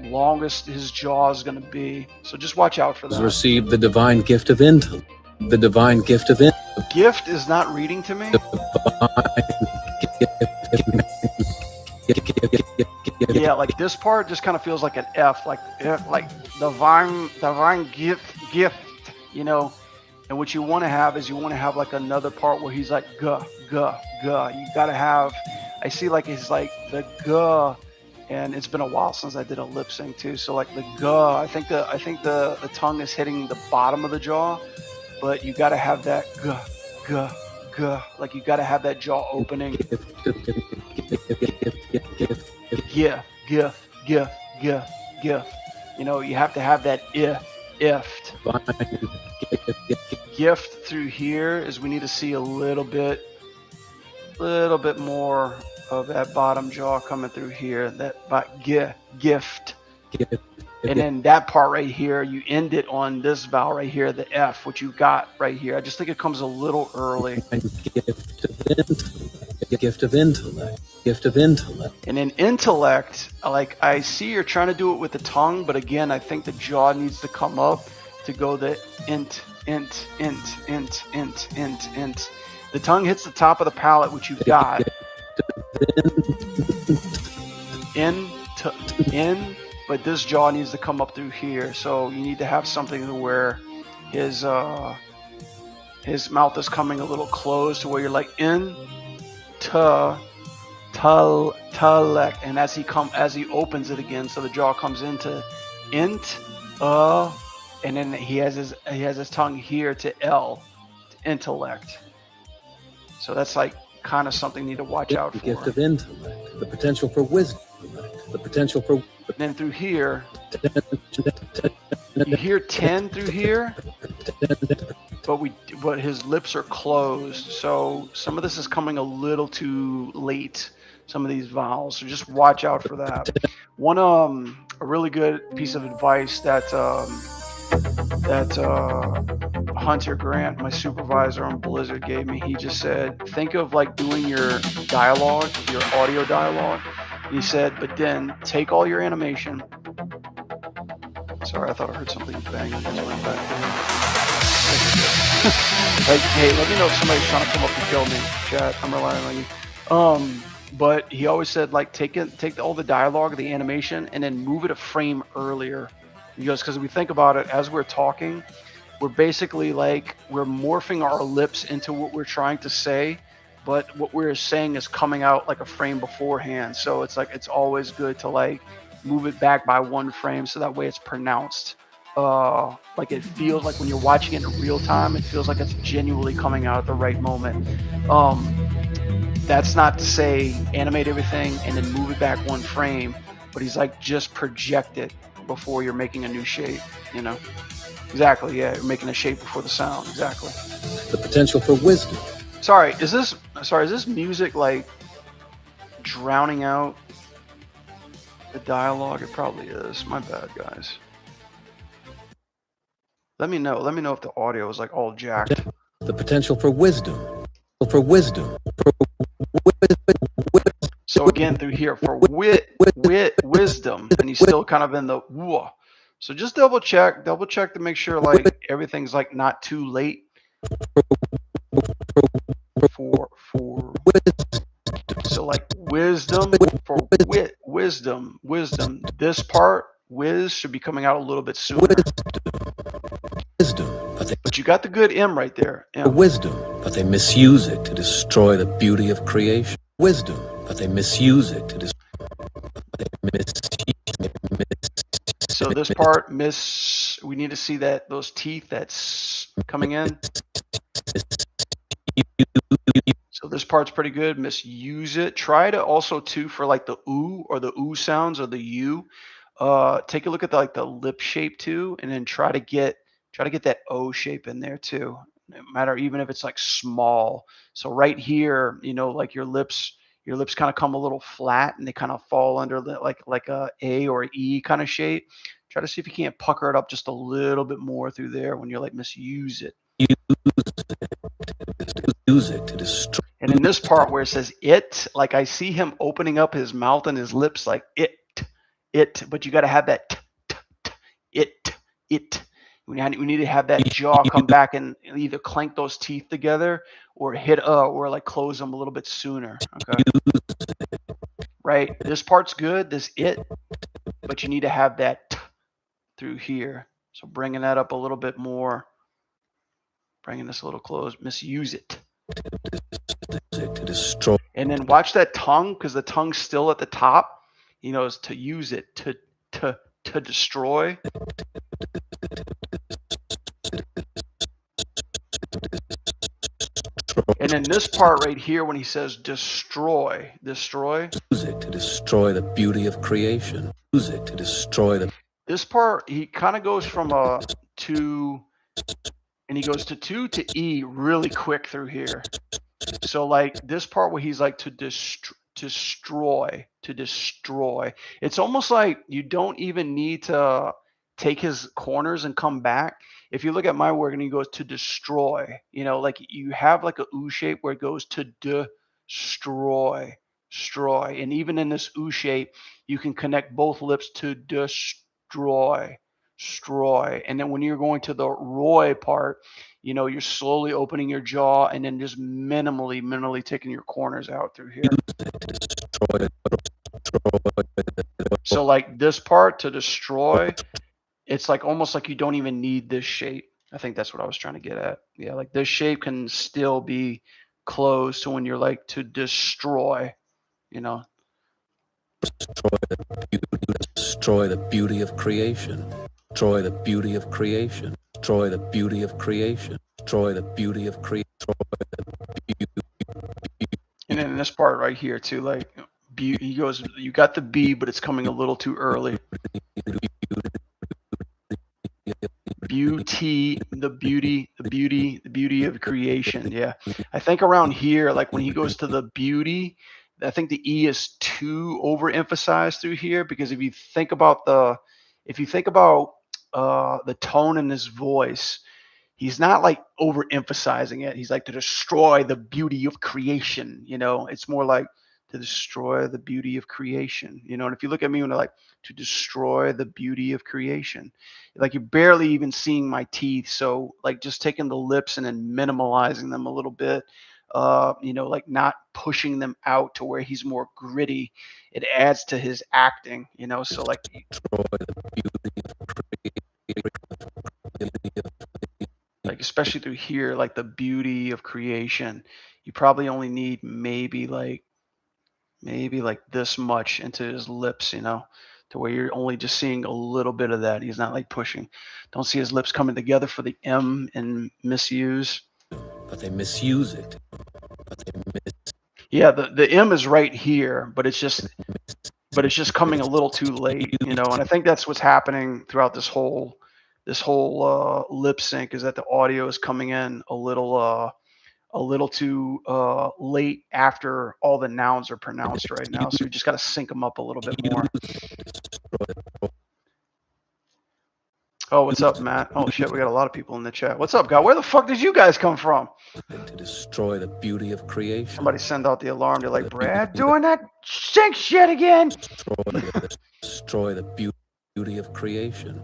longest his jaw is going to be. So just watch out for that. Receive the divine gift of intellect. The divine gift of intellect. Gift is not reading to me. Yeah, like this part just kind of feels like an F, like divine gift, you know. And what you want to have is like another part where he's like guh. You gotta have. I see like it's like the guh and it's been a while since I did a lip sync too. So like the guh, I think the tongue is hitting the bottom of the jaw, but you got to have that guh, guh, guh. Like you got to have that jaw opening. Yeah, yeah, yeah, yeah, yeah. You know, you have to have that ift. Gift through here is we need to see a little bit more of that bottom jaw coming through here. That gift. And then that part right here, you end it on this vowel right here, the F, which you got right here. I just think it comes a little early. Gift of intellect. Gift of intellect. And then intellect, like I see you're trying to do it with the tongue, but again, I think the jaw needs to come up to go the int. The tongue hits the top of the palate, which you've got. In, but this jaw needs to come up through here. So you need to have something to where his mouth is coming a little closed to where you're like in talek, and as he opens it again, so the jaw comes into int and then he has his tongue here to L, to intellect. So that's like kind of something you need to watch out for. The gift of intellect, the potential for wisdom, the potential for. And then through here, you hear 10 through here, but his lips are closed. So some of this is coming a little too late. Some of these vowels, so just watch out for that. One a really good piece of advice that Hunter Grant, my supervisor on Blizzard, gave me. He just said, think of like doing your dialogue, your audio dialogue. He said, but then take all your animation. Sorry, I thought I heard something bang. I just went back there. Like, hey, let me know if somebody's trying to come up and kill me, chat. I'm relying on you. But he always said, like, take all the dialogue, the animation, and then move it a frame earlier. Because we think about it as we're talking, we're basically like we're morphing our lips into what we're trying to say, but what we're saying is coming out like a frame beforehand. So it's like it's always good to like move it back by one frame so that way it's pronounced. Like it feels like when you're watching it in real time, it feels like it's genuinely coming out at the right moment. That's not to say animate everything and then move it back one frame, but he's like just project it before you're making a new shape, you know? Exactly, yeah, you're making a shape before the sound, exactly. The potential for wisdom. Sorry, is this music like drowning out the dialogue? It probably is. My bad, guys. Let me know if the audio is like all jacked. The potential for wisdom. For wisdom. So again, through here for wisdom, and he's still kind of in the whoa. So just double check to make sure like everything's like not too late. For so like wisdom for wisdom. This part whiz should be coming out a little bit sooner. Wisdom, but you got the good M right there. M. Wisdom, but they misuse it to destroy the beauty of creation. Wisdom, but they misuse it to destroy. So this part we need to see that those teeth that's coming in. So this part's pretty good. Misuse it. Try to also too for like the ooh or the ooh sounds or the u. Take a look at the lip shape too, and then try to get that O shape in there too. No matter even if it's like small. So right here, you know, like your lips kind of come a little flat and they kind of fall under like a or E kind of shape. Try to see if you can't pucker it up just a little bit more through there when you're like misuse it. Use it to destroy. And in this part where it says it, like I see him opening up his mouth and his lips like it, but you got to have that it. We need to have that jaw come back and either clank those teeth together or hit or like close them a little bit sooner. Okay. Right. This part's good. This it, but you need to have that through here. So bringing that up a little bit more, bringing this a little close. Misuse it. To destroy. And then watch that tongue because the tongue's still at the top. he knows to use it to destroy. And then this part right here, when he says destroy, Use it to destroy the beauty of creation. Use it to destroy the. This part, he kind of goes from a to, and he goes to 2 to E really quick through here. So like this part where he's like to destroy. It's almost like you don't even need to take his corners and come back. If you look at my work and he goes to destroy, you know, like you have like a U shape where it goes to destroy, and even in this U shape, you can connect both lips to destroy, and then when you're going to the Roy part, you know, you're slowly opening your jaw and then just minimally taking your corners out through here. So like this part to destroy, it's like almost like you don't even need this shape. I think that's what I was trying to get at. Yeah, like this shape can still be closed to when you're like to destroy, you know. Destroy the beauty of creation. Destroy the beauty of creation. Destroy the beauty of creation. Destroy the beauty of creation. And then this part right here too, like he goes, you got the B, but it's coming a little too early. Beauty, the beauty of creation. Yeah, I think around here, like when he goes to the beauty, I think the E is too overemphasized through here, because if you think about the tone in his voice, he's not like overemphasizing it. He's like to destroy the beauty of creation. You know, it's more like to destroy the beauty of creation. You know, and if you look at me when they're like to destroy the beauty of creation, like you're barely even seeing my teeth. So like just taking the lips and then minimalizing them a little bit. You know, like not pushing them out to where he's more gritty. It adds to his acting, you know. So like especially through here, like the beauty of creation, you probably only need maybe like this much into his lips, you know, to where you're only just seeing a little bit of that. He's not like pushing. Don't see his lips coming together for the M in misuse. But they misuse it. Yeah, the M is right here, but it's just coming a little too late, you know. And I think that's what's happening throughout this whole lip sync, is that the audio is coming in a little too late after all the nouns are pronounced right now. So you just got to sync them up a little bit more. Oh, what's up, Matt? Oh shit, we got a lot of people in the chat. What's up, guy? Where the fuck did you guys come from? To destroy the beauty of creation. Somebody send out the alarm. They're like, Brad, doing that sync shit again. Destroy the beauty of creation.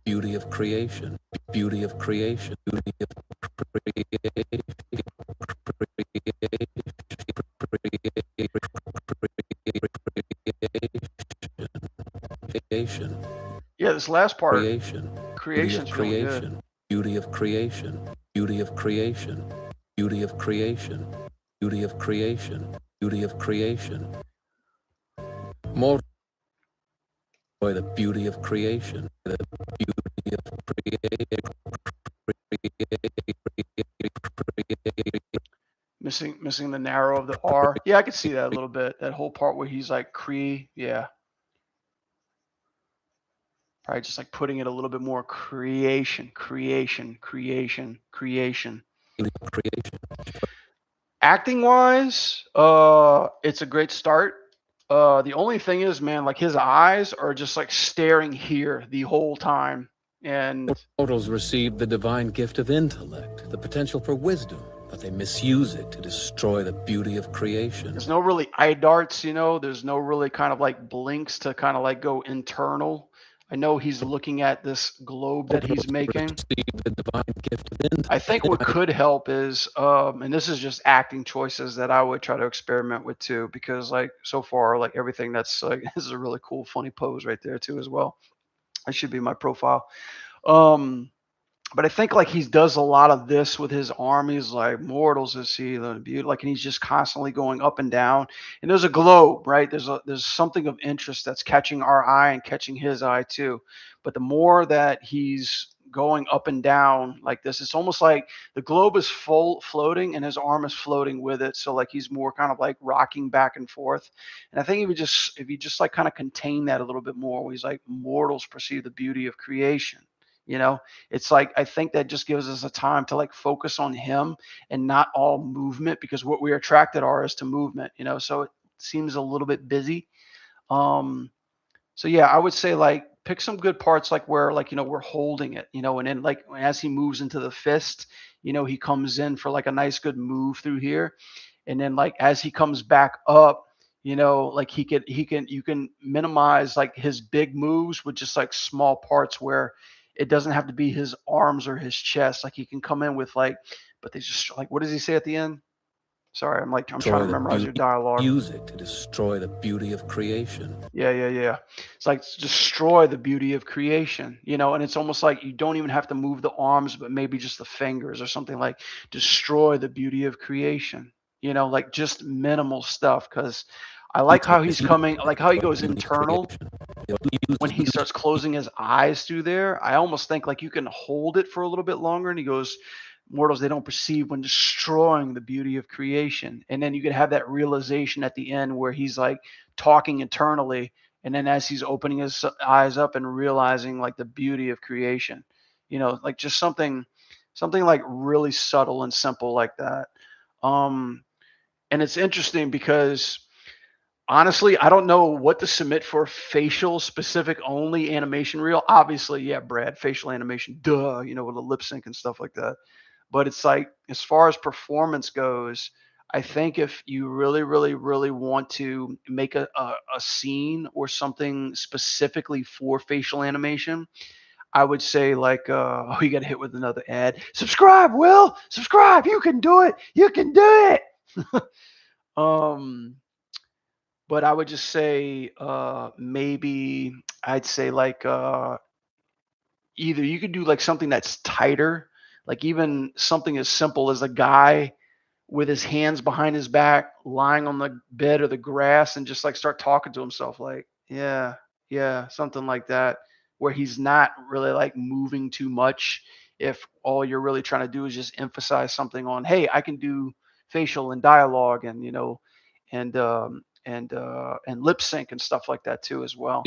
Beauty of creation. Beauty of creation. Beauty of creation. Yeah, this last part. Creation's really good. Beauty of creation. Beauty of creation. Beauty of creation. Beauty of creation. Beauty of creation. More. The beauty of creation. The beauty of creation. Missing the narrow of the R. Yeah, I could see that a little bit. That whole part where he's like yeah. Probably just like putting it a little bit more creation. Acting wise, it's a great start. The only thing is, man, like his eyes are just like staring here the whole time. And mortals receive the divine gift of intellect, the potential for wisdom, but they misuse it to destroy the beauty of creation. There's no really eye darts, you know. There's no really kind of like blinks to kind of like go internal. I know he's looking at this globe that he's making. I think what could help is, and this is just acting choices that I would try to experiment with too, because like so far, like everything that's like, this is a really cool, funny pose right there too as well. That should be my profile. But I think like he does a lot of this with his armies, like mortals is he the beauty, like, and he's just constantly going up and down. And there's a globe, right? There's something of interest that's catching our eye and catching his eye too. But the more that he's going up and down like this, it's almost like the globe is full floating and his arm is floating with it. So like he's more kind of like rocking back and forth. And I think if you just like kind of contain that a little bit more, where he's like mortals perceive the beauty of creation. You know, it's like I think that just gives us a time to like focus on him and not all movement, because what we're attracted are is to movement, you know. So it seems a little bit busy. Um, so yeah, I would say like pick some good parts like where like we're holding it, and then like as he moves into the fist, he comes in for like a nice good move through here, and then like as he comes back up, like he can you can minimize like his big moves with just like small parts where it doesn't have to be his arms or his chest. Like he can come in with like, but they just like, what does he say at the end? Sorry, I'm trying to Destroy the memorize your beauty. dialogue. Use it to destroy the beauty of creation. Yeah. It's like destroy the beauty of creation, and it's almost like you don't even have to move the arms, but maybe just the fingers or something, like destroy the beauty of creation, like just minimal stuff. Because I like how he's coming, like how he goes internal when he starts closing his eyes through there. I almost think like you can hold it for a little bit longer. And he goes, mortals, they don't perceive when destroying the beauty of creation. And then you can have that realization at the end where he's like talking internally. And then as he's opening his eyes up and realizing like the beauty of creation, like just something like really subtle and simple like that. Um, and it's interesting because honestly, I don't know what to submit for facial specific only animation reel. Obviously, yeah, Brad, facial animation, duh, with the lip sync and stuff like that. But it's like, as far as performance goes, I think if you really, really, really want to make a scene or something specifically for facial animation, I would say like, oh, you got hit with another ad. Subscribe, Will. Subscribe. You can do it. You can do it. um, but I would just say maybe I'd say like either you could do like something that's tighter, like even something as simple as a guy with his hands behind his back lying on the bed or the grass and just like start talking to himself like, yeah, something like that, where he's not really like moving too much. If all you're really trying to do is just emphasize something on, hey, I can do facial and dialogue and and lip sync and stuff like that too as well.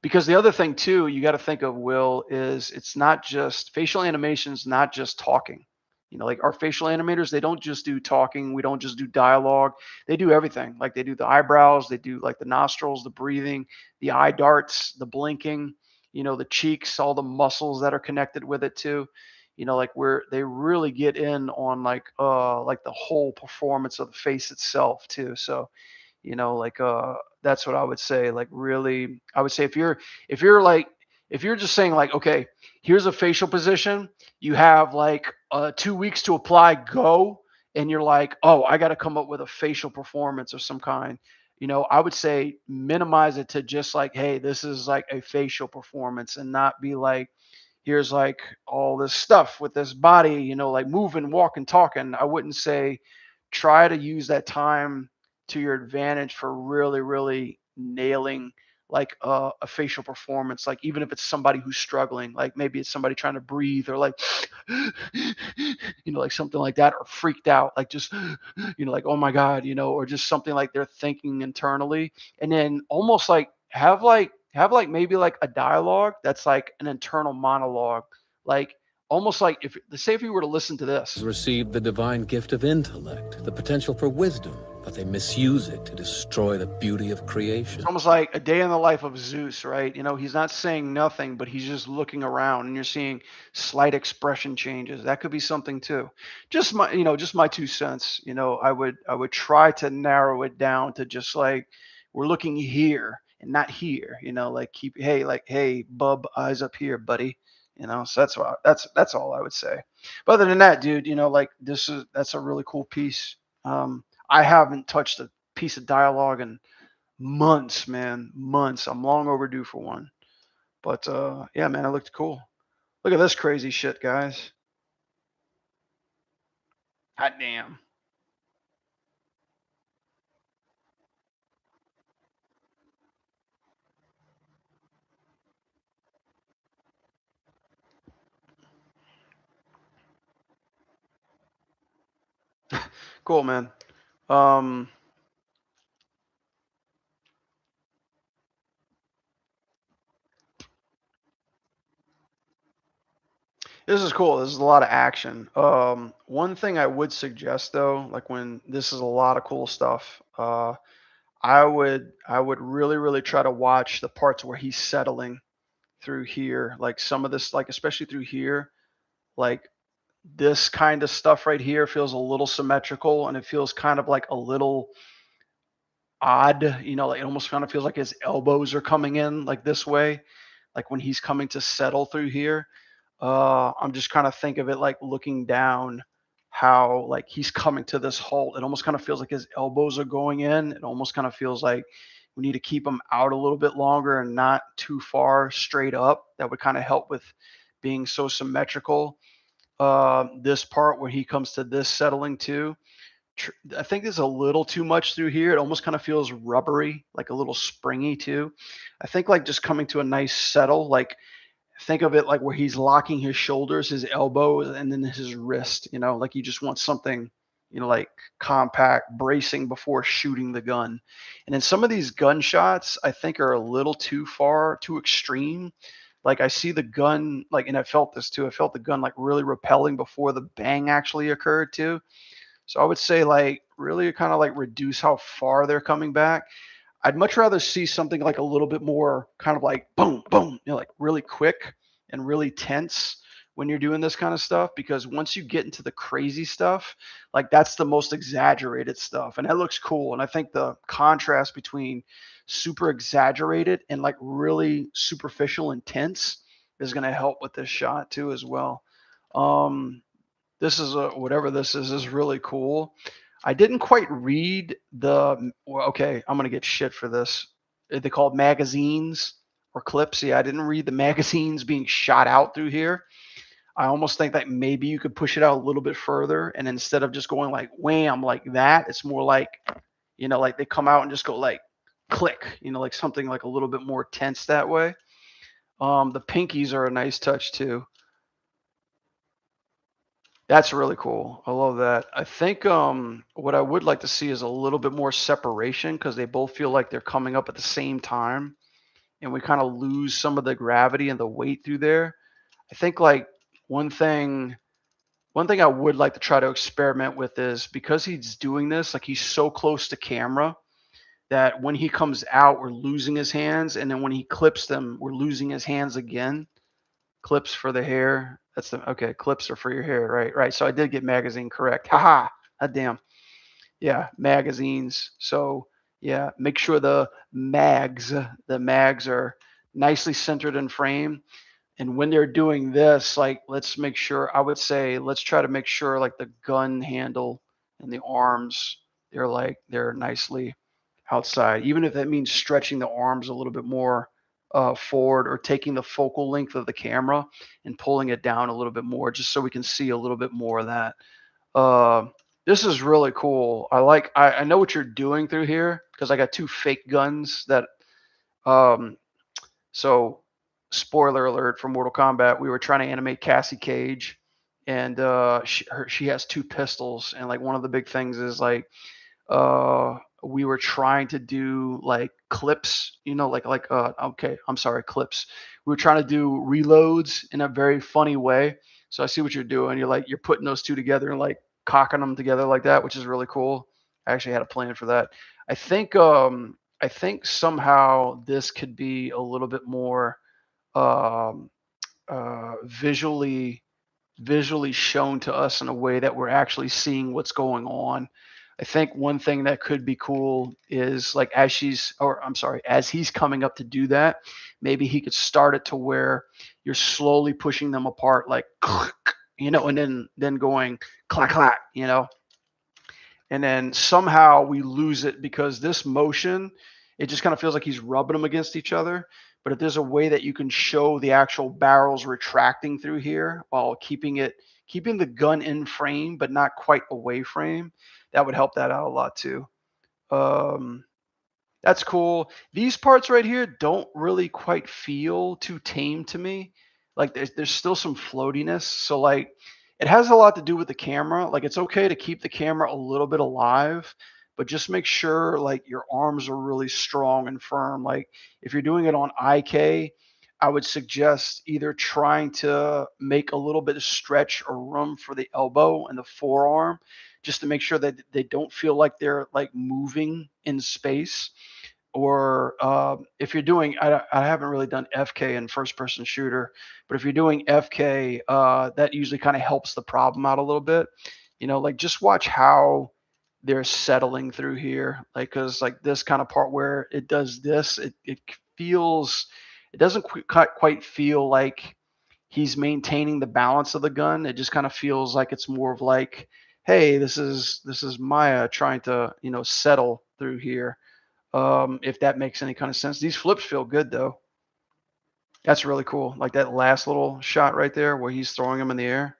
Because the other thing too, you got to think of, Will, is it's not just facial animations, not just talking. Like our facial animators, they don't just do talking. We don't just do dialogue. They do everything. Like they do the eyebrows, they do like the nostrils, the breathing, the eye darts, the blinking, the cheeks, all the muscles that are connected with it too. Like where they really get in on like the whole performance of the face itself too. So like that's what I would say. Like really, I would say if you're just saying like, okay, here's a facial position, you have like 2 weeks to apply, go, and you're like, oh, I got to come up with a facial performance of some kind. I would say minimize it to just like, hey, this is like a facial performance, and not be like, here's like all this stuff with this body, like moving, walking, talking. I wouldn't say try to use that time to your advantage for really, really nailing like a facial performance. Like even if it's somebody who's struggling, like maybe it's somebody trying to breathe or like, like something like that, or freaked out, like just, like, oh my God, or just something like they're thinking internally. And then almost like have like maybe like a dialogue that's like an internal monologue, like almost like if say if you were to listen to this. Received the divine gift of intellect, the potential for wisdom, but they misuse it to destroy the beauty of creation. It's almost like a day in the life of Zeus, right? He's not saying nothing, but he's just looking around, and you're seeing slight expression changes. That could be something too. Just my 2 cents. I would try to narrow it down to just like, we're looking here and not here. Like hey, bub, eyes up here, buddy. So that's all I would say. But other than that, dude, like that's a really cool piece. I haven't touched a piece of dialogue in months, man, months. I'm long overdue for one. But yeah, man, it looked cool. Look at this crazy shit, guys. Hot damn. Cool, man. Um, this is cool. This is a lot of action. One thing I would suggest though, like when this is a lot of cool stuff, I would really try to watch the parts where he's settling through here. Like some of this, like especially through here, like this kind of stuff right here feels a little symmetrical and it feels kind of like a little odd, like it almost kind of feels like his elbows are coming in like this way, like when he's coming to settle through here. I'm just kind of think of it like looking down how like he's coming to this halt. It almost kind of feels like his elbows are going in. It almost kind of feels like we need to keep him out a little bit longer and not too far straight up. That would kind of help with being so symmetrical. This part where he comes to this settling too, I think there's a little too much through here. It almost kind of feels rubbery, like a little springy too. I think like just coming to a nice settle, like think of it like where he's locking his shoulders, his elbow, and then his wrist, like you just want something, like compact, bracing before shooting the gun. And then some of these gunshots, I think, are a little too far, too extreme. Like I see the gun, like, and I felt this too. I felt the gun like really repelling before the bang actually occurred too. So I would say like really kind of like reduce how far they're coming back. I'd much rather see something like a little bit more kind of like boom, boom, like really quick and really tense when you're doing this kind of stuff. Because once you get into the crazy stuff, like that's the most exaggerated stuff. And that looks cool. And I think the contrast between super exaggerated and like really superficial intense is going to help with this shot too, as well. Um, this is a whatever this is really cool. I didn't quite read the. Well, okay, I'm gonna get shit for this. They called magazines or clips. Yeah, I didn't read the magazines being shot out through here. I almost think that maybe you could push it out a little bit further, and instead of just going like wham like that, it's more like, like they come out and just go like click, like something like a little bit more tense that way. The pinkies are a nice touch too. That's really cool. I love that. I think what I would like to see is a little bit more separation because they both feel like they're coming up at the same time and we kind of lose some of the gravity and the weight through there. I think like one thing one thing I would like to try to experiment with is because he's doing this, like he's so close to camera that when he comes out, we're losing his hands, and then when he clips them, we're losing his hands again. Clips for the hair. That's the okay. Clips are for your hair, right? Right. So I did get magazine correct. Haha. God damn. Yeah, magazines. So yeah, make sure the mags are nicely centered in frame. And when they're doing this, like let's make sure. I would say let's try to make sure like the gun handle and the arms they're nicely outside, even if that means stretching the arms a little bit more forward or taking the focal length of the camera and pulling it down a little bit more just so we can see a little bit more of that. Uh, this is really cool. I know what you're doing through here because I got two fake guns that um, so spoiler alert for Mortal Kombat, we were trying to animate Cassie Cage and she has two pistols and like one of the big things is like we were trying to do like clips, okay, I'm sorry, clips. We were trying to do reloads in a very funny way. So I see what you're doing. You're putting those two together and like cocking them together like that, which is really cool. I actually had a plan for that. I think somehow this could be a little bit more um, visually shown to us in a way that we're actually seeing what's going on. I think one thing that could be cool is like as he's coming up to do that, maybe he could start it to where you're slowly pushing them apart, like and then going clack clack, and then somehow we lose it because this motion it just kind of feels like he's rubbing them against each other. But if there's a way that you can show the actual barrels retracting through here while keeping the gun in frame but not quite away frame, that would help that out a lot too. Um, that's cool. These parts right here don't really quite feel too tame to me. Like there's still some floatiness. So like it has a lot to do with the camera. Like it's okay to keep the camera a little bit alive, but just make sure like your arms are really strong and firm. Like if you're doing it on IK, I would suggest either trying to make a little bit of stretch or room for the elbow and the forearm just to make sure that they don't feel like they're like moving in space. Or if you're doing, I haven't really done FK in first person shooter, but if you're doing FK, that usually kind of helps the problem out a little bit. Like just watch how they're settling through here. Like, cause like this kind of part where it does this, it feels, it doesn't quite feel like he's maintaining the balance of the gun. It just kind of feels like it's more of like, hey, this is Maya trying to, settle through here. If that makes any kind of sense. These flips feel good though. That's really cool. Like that last little shot right there where he's throwing them in the air.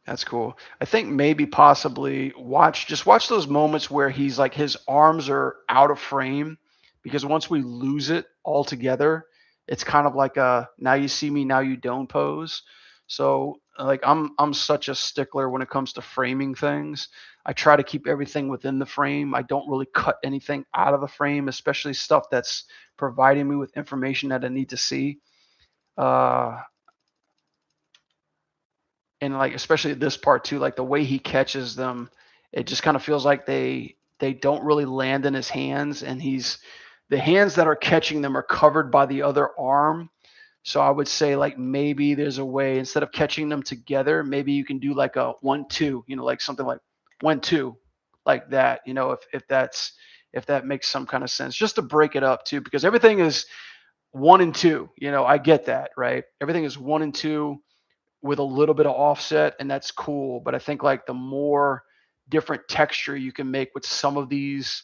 That's cool. I think maybe possibly just watch those moments where he's like his arms are out of frame, because once we lose it altogether, it's kind of like a now you see me, now you don't pose. So like I'm such a stickler when it comes to framing things. I try to keep everything within the frame. I don't really cut anything out of the frame, especially stuff that's providing me with information that I need to see. Uh, and like especially this part too, like the way he catches them, it just kind of feels like they don't really land in his hands, and the hands that are catching them are covered by the other arm. So I would say like maybe there's a way, instead of catching them together, maybe you can do like a 1-2, like something like 1-2, like that, if that makes some kind of sense, just to break it up too, because everything is 1 and 2. I get that, right? Everything is 1 and 2 with a little bit of offset, and that's cool. But I think like the more different texture you can make with some of these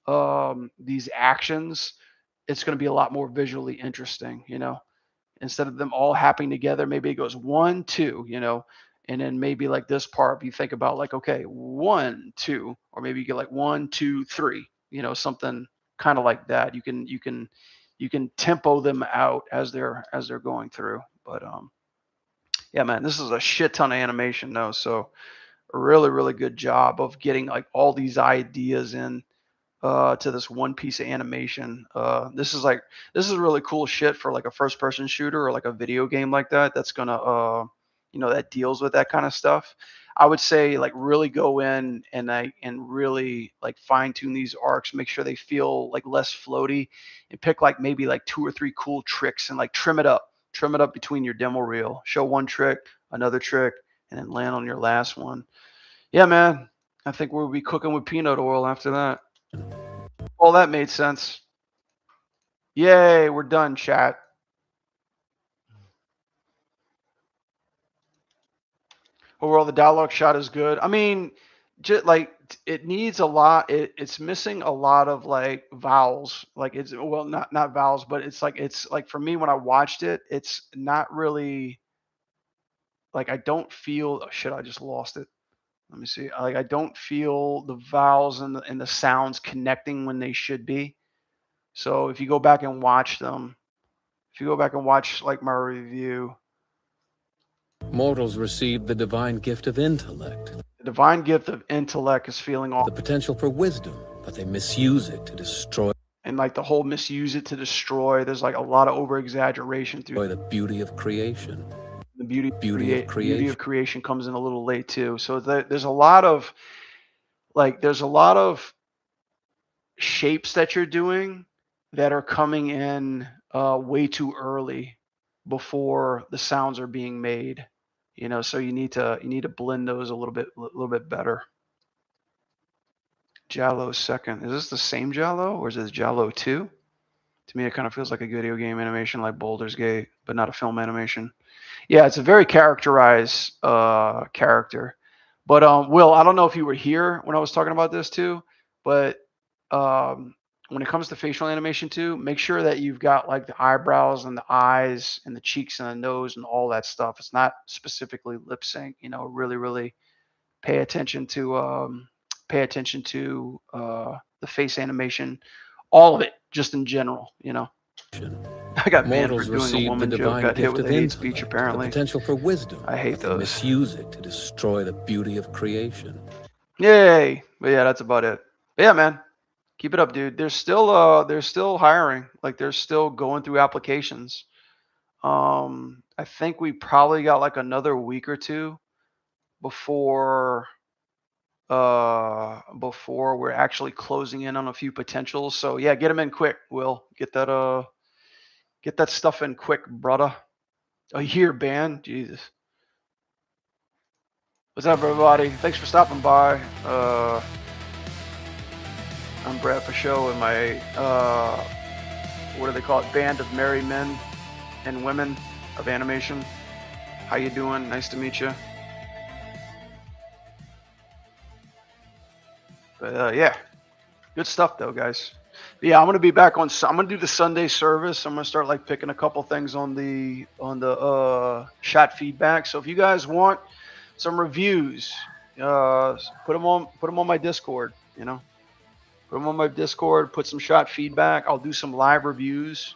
actions, it's going to be a lot more visually interesting. Instead of them all happening together, maybe it goes 1-2, and then maybe like this part, if you think about like, okay, 1-2, or maybe you get like 1-2-3, something kind of like that. You can tempo them out as they're going through. But yeah, man, this is a shit ton of animation though. So a really, really good job of getting like all these ideas in to this one piece of animation. This is really cool shit for like a first person shooter or like a video game like that. That's gonna that deals with that kind of stuff. I would say like really go in and really like fine tune these arcs, make sure they feel like less floaty, and pick like maybe like 2 or 3 cool tricks and like trim it up between your demo reel. Show one trick, another trick, and then land on your last one. Yeah, man. I think we'll be cooking with peanut oil after that. Well, that made sense. Yay, we're done, chat. Overall, the dialogue shot is good. I mean, just like it needs a lot. It's missing a lot of like vowels. Like it's well, not vowels, but it's like for me when I watched it, it's not really like I don't feel. Oh shit, I just lost it. Let me see. Like I don't feel the vowels and the sounds connecting when they should be. So if you go back and watch them, if you go back and watch like my review, Mortals receive the divine gift of intellect, the divine gift of intellect is feeling all the potential for wisdom, but they misuse it to destroy and like the whole misuse it to destroy. There's like a lot of over exaggeration through the beauty of creation. the beauty of beauty of creation comes in a little late too. So there's a lot of shapes that you're doing that are coming in way too early before the sounds are being made. So you need to blend those a little bit better. Jallo second. Is this the same Jallo or is this Jallo 2? To me, it kind of feels like a video game animation like Baldur's Gate, but not a film animation. Yeah, it's a very characterized character. But Will, I don't know if you were here when I was talking about this too, but when it comes to facial animation too, make sure that you've got like the eyebrows and the eyes and the cheeks and the nose and all that stuff. It's not specifically lip sync. You know, really, really pay attention to the face animation, all of it, just in general. You know, I got banned for Mortals doing a receive the woman joke. divine Got hit gift with of a hate speech intellect, the apparently. potential for wisdom, I hate but they those. misuse it to destroy the beauty of creation. Yay! But yeah, that's about it. But yeah, man, keep it up, dude. They're still hiring. Like they're still going through applications. I think we probably got like another week or two before before we're actually closing in on a few potentials. So yeah, get them in quick. Will get that stuff in quick, brother. A year ban, Jesus. What's up, everybody? Thanks for stopping by. I'm Brad Pashot and my what do they call it? Band of merry men and women of animation. How you doing? Nice to meet you. But yeah, good stuff though, guys. But yeah, I'm gonna be back on. I'm gonna do the Sunday service. I'm gonna start like picking a couple things on the shot feedback. So if you guys want some reviews, put them on my Discord. You know, put them on my Discord. Put some shot feedback. I'll do some live reviews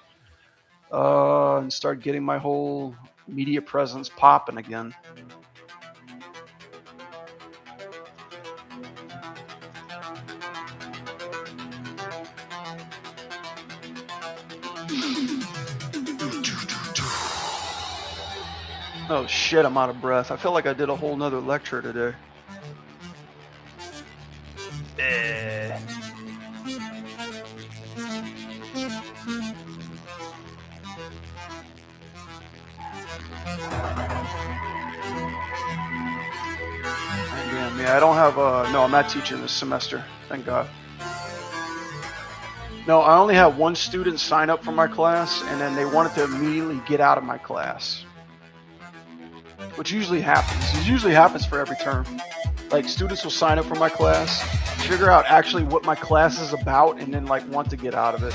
and start getting my whole media presence popping again. Oh shit, I'm out of breath. I feel like I did a whole nother lecture today. Yeah, I don't have no, I'm not teaching this semester. Thank God. No, I only have one student sign up for my class, and then they wanted to immediately get out of my class. Which usually happens. It usually happens for every term. Like students will sign up for my class, figure out actually what my class is about, and then like want to get out of it.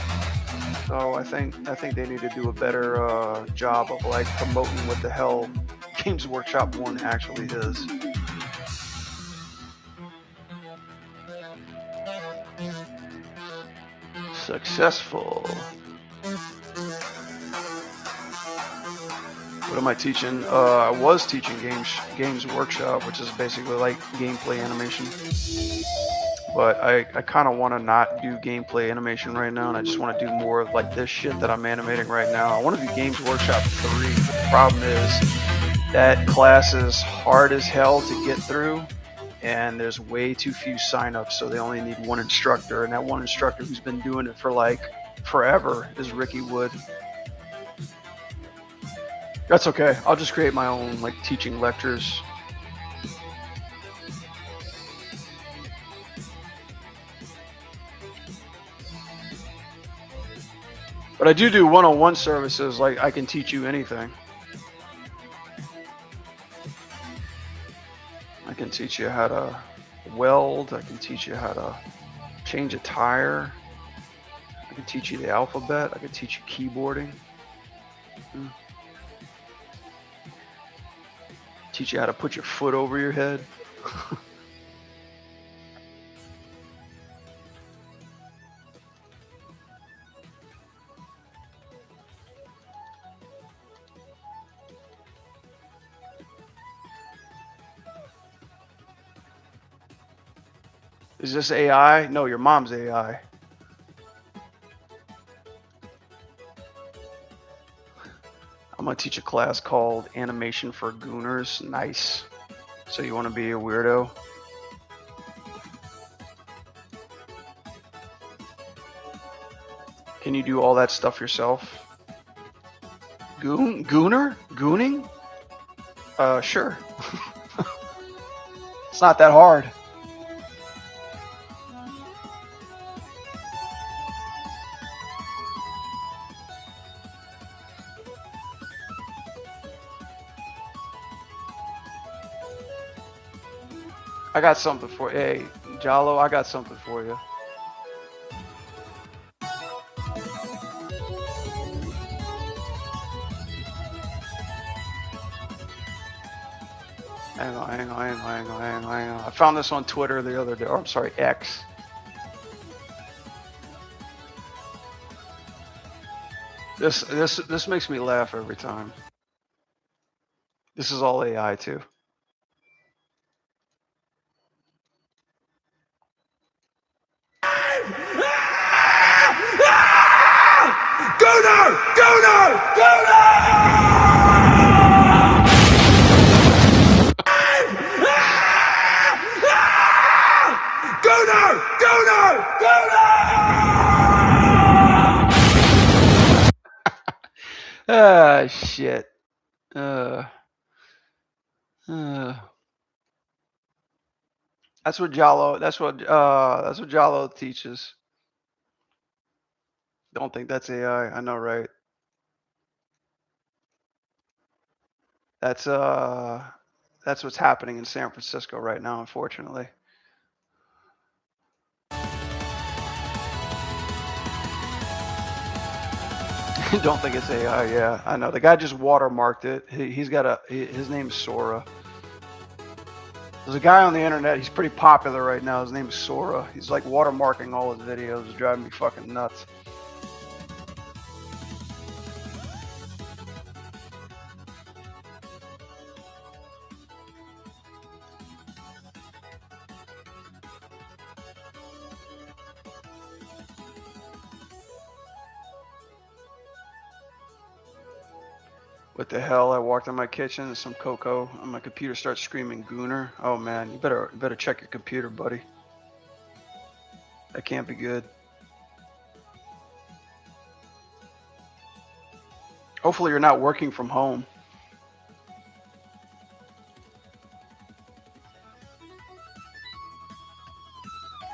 So I think they need to do a better job of like promoting what the hell Games Workshop 1 actually is. Successful. What am I teaching? I was teaching Games Workshop, which is basically like gameplay animation. But I kind of want to not do gameplay animation right now, and I just want to do more of like this shit that I'm animating right now. I want to do Games Workshop 3, but the problem is that class is hard as hell to get through, and there's way too few signups, so they only need one instructor, and that one instructor who's been doing it for like forever is Ricky Wood. That's okay. I'll just create my own like teaching lectures. But I do one-on-one services, like I can teach you anything. I can teach you how to weld. I can teach you how to change a tire. I can teach you the alphabet. I can teach you keyboarding. Teach you how to put your foot over your head. Is this AI? No, your mom's AI. I'm gonna teach a class called Animation for Gooners. Nice. So you want to be a weirdo? Can you do all that stuff yourself? Gooner? Gooning? Sure. It's not that hard. I got something for you. Hey, Jalo, I got something for you. Hang on. I found this on Twitter the other day. Or I'm sorry, X. This makes me laugh every time. This is all AI too. Ah, shit. That's what Jalo. That's what Jalo teaches. Don't think that's AI. I know, right? That's what's happening in San Francisco right now, unfortunately. Don't think it's AI. Yeah, I know. The guy just watermarked it. He's got his name's Sora. There's a guy on the internet. He's pretty popular right now. His name is Sora. He's like watermarking all his videos. It's driving me fucking nuts. What the hell? I walked in my kitchen and some cocoa, and my computer starts screaming Gooner. Oh man, you better check your computer, buddy. That can't be good. Hopefully you're not working from home.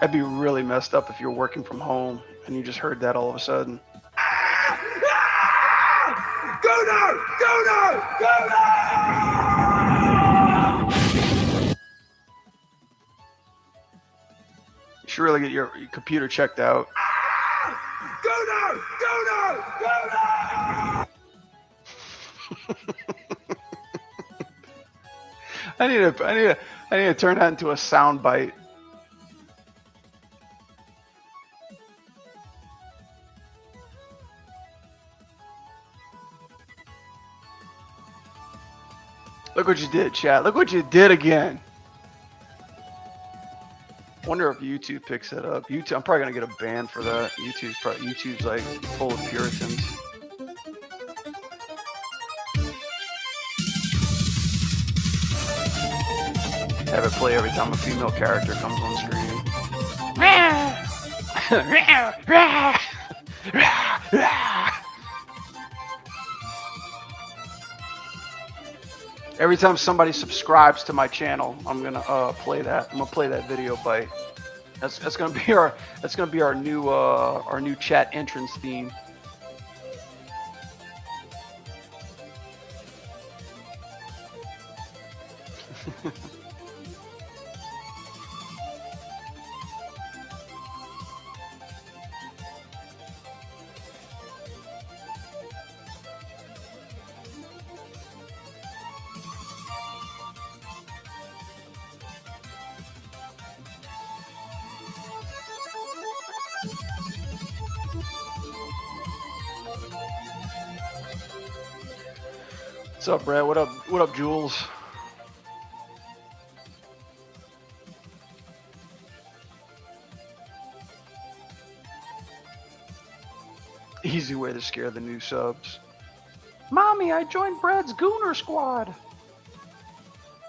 That'd be really messed up if you're working from home and you just heard that all of a sudden. You should really get your computer checked out. I need to turn that into a sound bite. Look what you did, chat. Look what you did again. Wonder if YouTube picks it up. YouTube, I'm probably gonna get a ban for that. YouTube's like full of Puritans. Have it play every time a female character comes on screen. Every time somebody subscribes to my channel, I'm gonna play that. I'm gonna play that video bite. That's gonna be our new chat entrance theme. What's up, Brad? What up, Jules? Easy way to scare the new subs. Mommy, I joined Brad's Gooner Squad.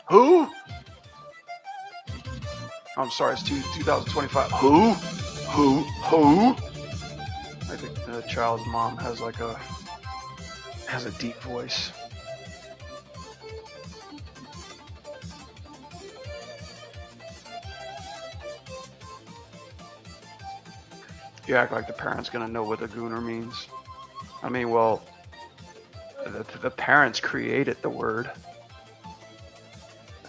Who? I'm sorry, it's 2025. Who? I think the child's mom has a deep voice. You act like the parent's gonna know what the Gooner means. I mean, well, the parents created the word.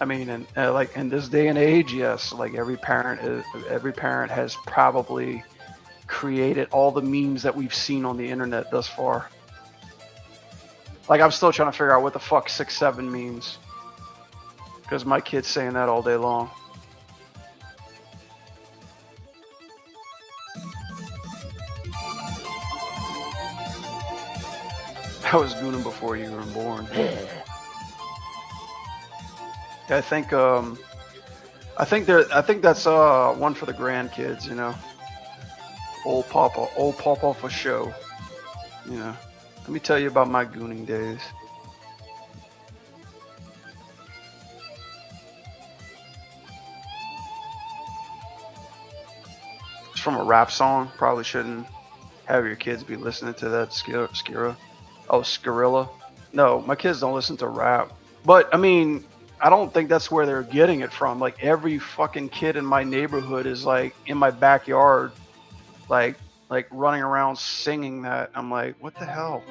I mean, and like in this day and age, yes, like every parent has probably created all the memes that we've seen on the internet thus far. Like I'm still trying to figure out what the fuck 6'7" means, because my kid's saying that all day long. I was gooning before you were born. I think that's one for the grandkids, you know. Old Papa for show. You know. Let me tell you about my gooning days. It's from a rap song. Probably shouldn't have your kids be listening to that Skira. Oh, Skrilla. No, my kids don't listen to rap. But I mean, I don't think that's where they're getting it from. Like every fucking kid in my neighborhood is like in my backyard, like running around singing that. I'm like, what the hell?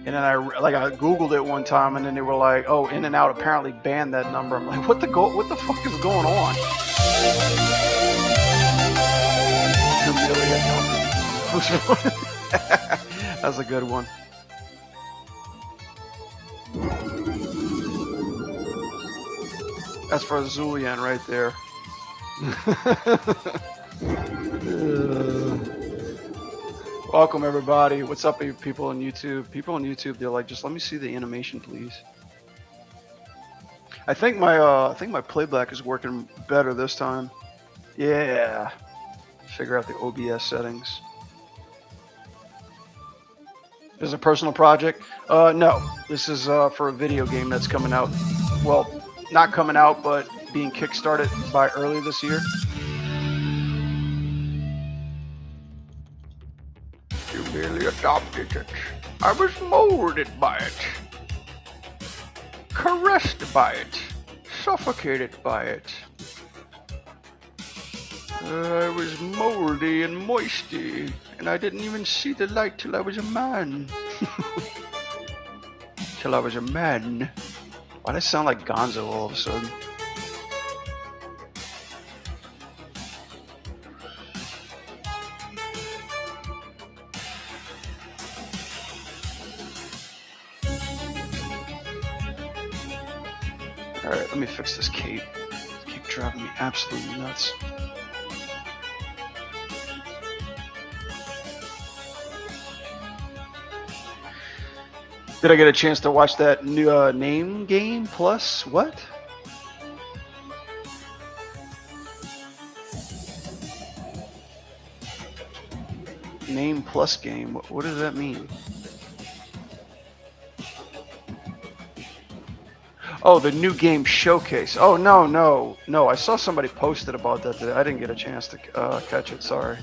And then I googled it one time, and then they were like, oh, In and Out apparently banned that number. I'm like, what the fuck is going on? That's a good one. That's for Zulian right there. Welcome everybody. What's up, people on YouTube? People on YouTube, they're like, just let me see the animation, please. I think my playback is working better this time. Yeah. Figure out the OBS settings. This is a personal project? No. This is for a video game that's coming out. Well, not coming out, but being kickstarted by early this year. You merely adopted it. I was molded by it. Caressed by it. Suffocated by it. I was moldy and moisty, and I didn't even see the light till I was a man. Till I was a man. Why does it sound like Gonzo all of a sudden? Alright, let me fix this cape. This cape driving me absolutely nuts. Did I get a chance to watch that new Name Game Plus? What? Name Plus game. What does that mean? Oh, the new game showcase. Oh, no. I saw somebody posted about that today. I didn't get a chance to catch it. Sorry.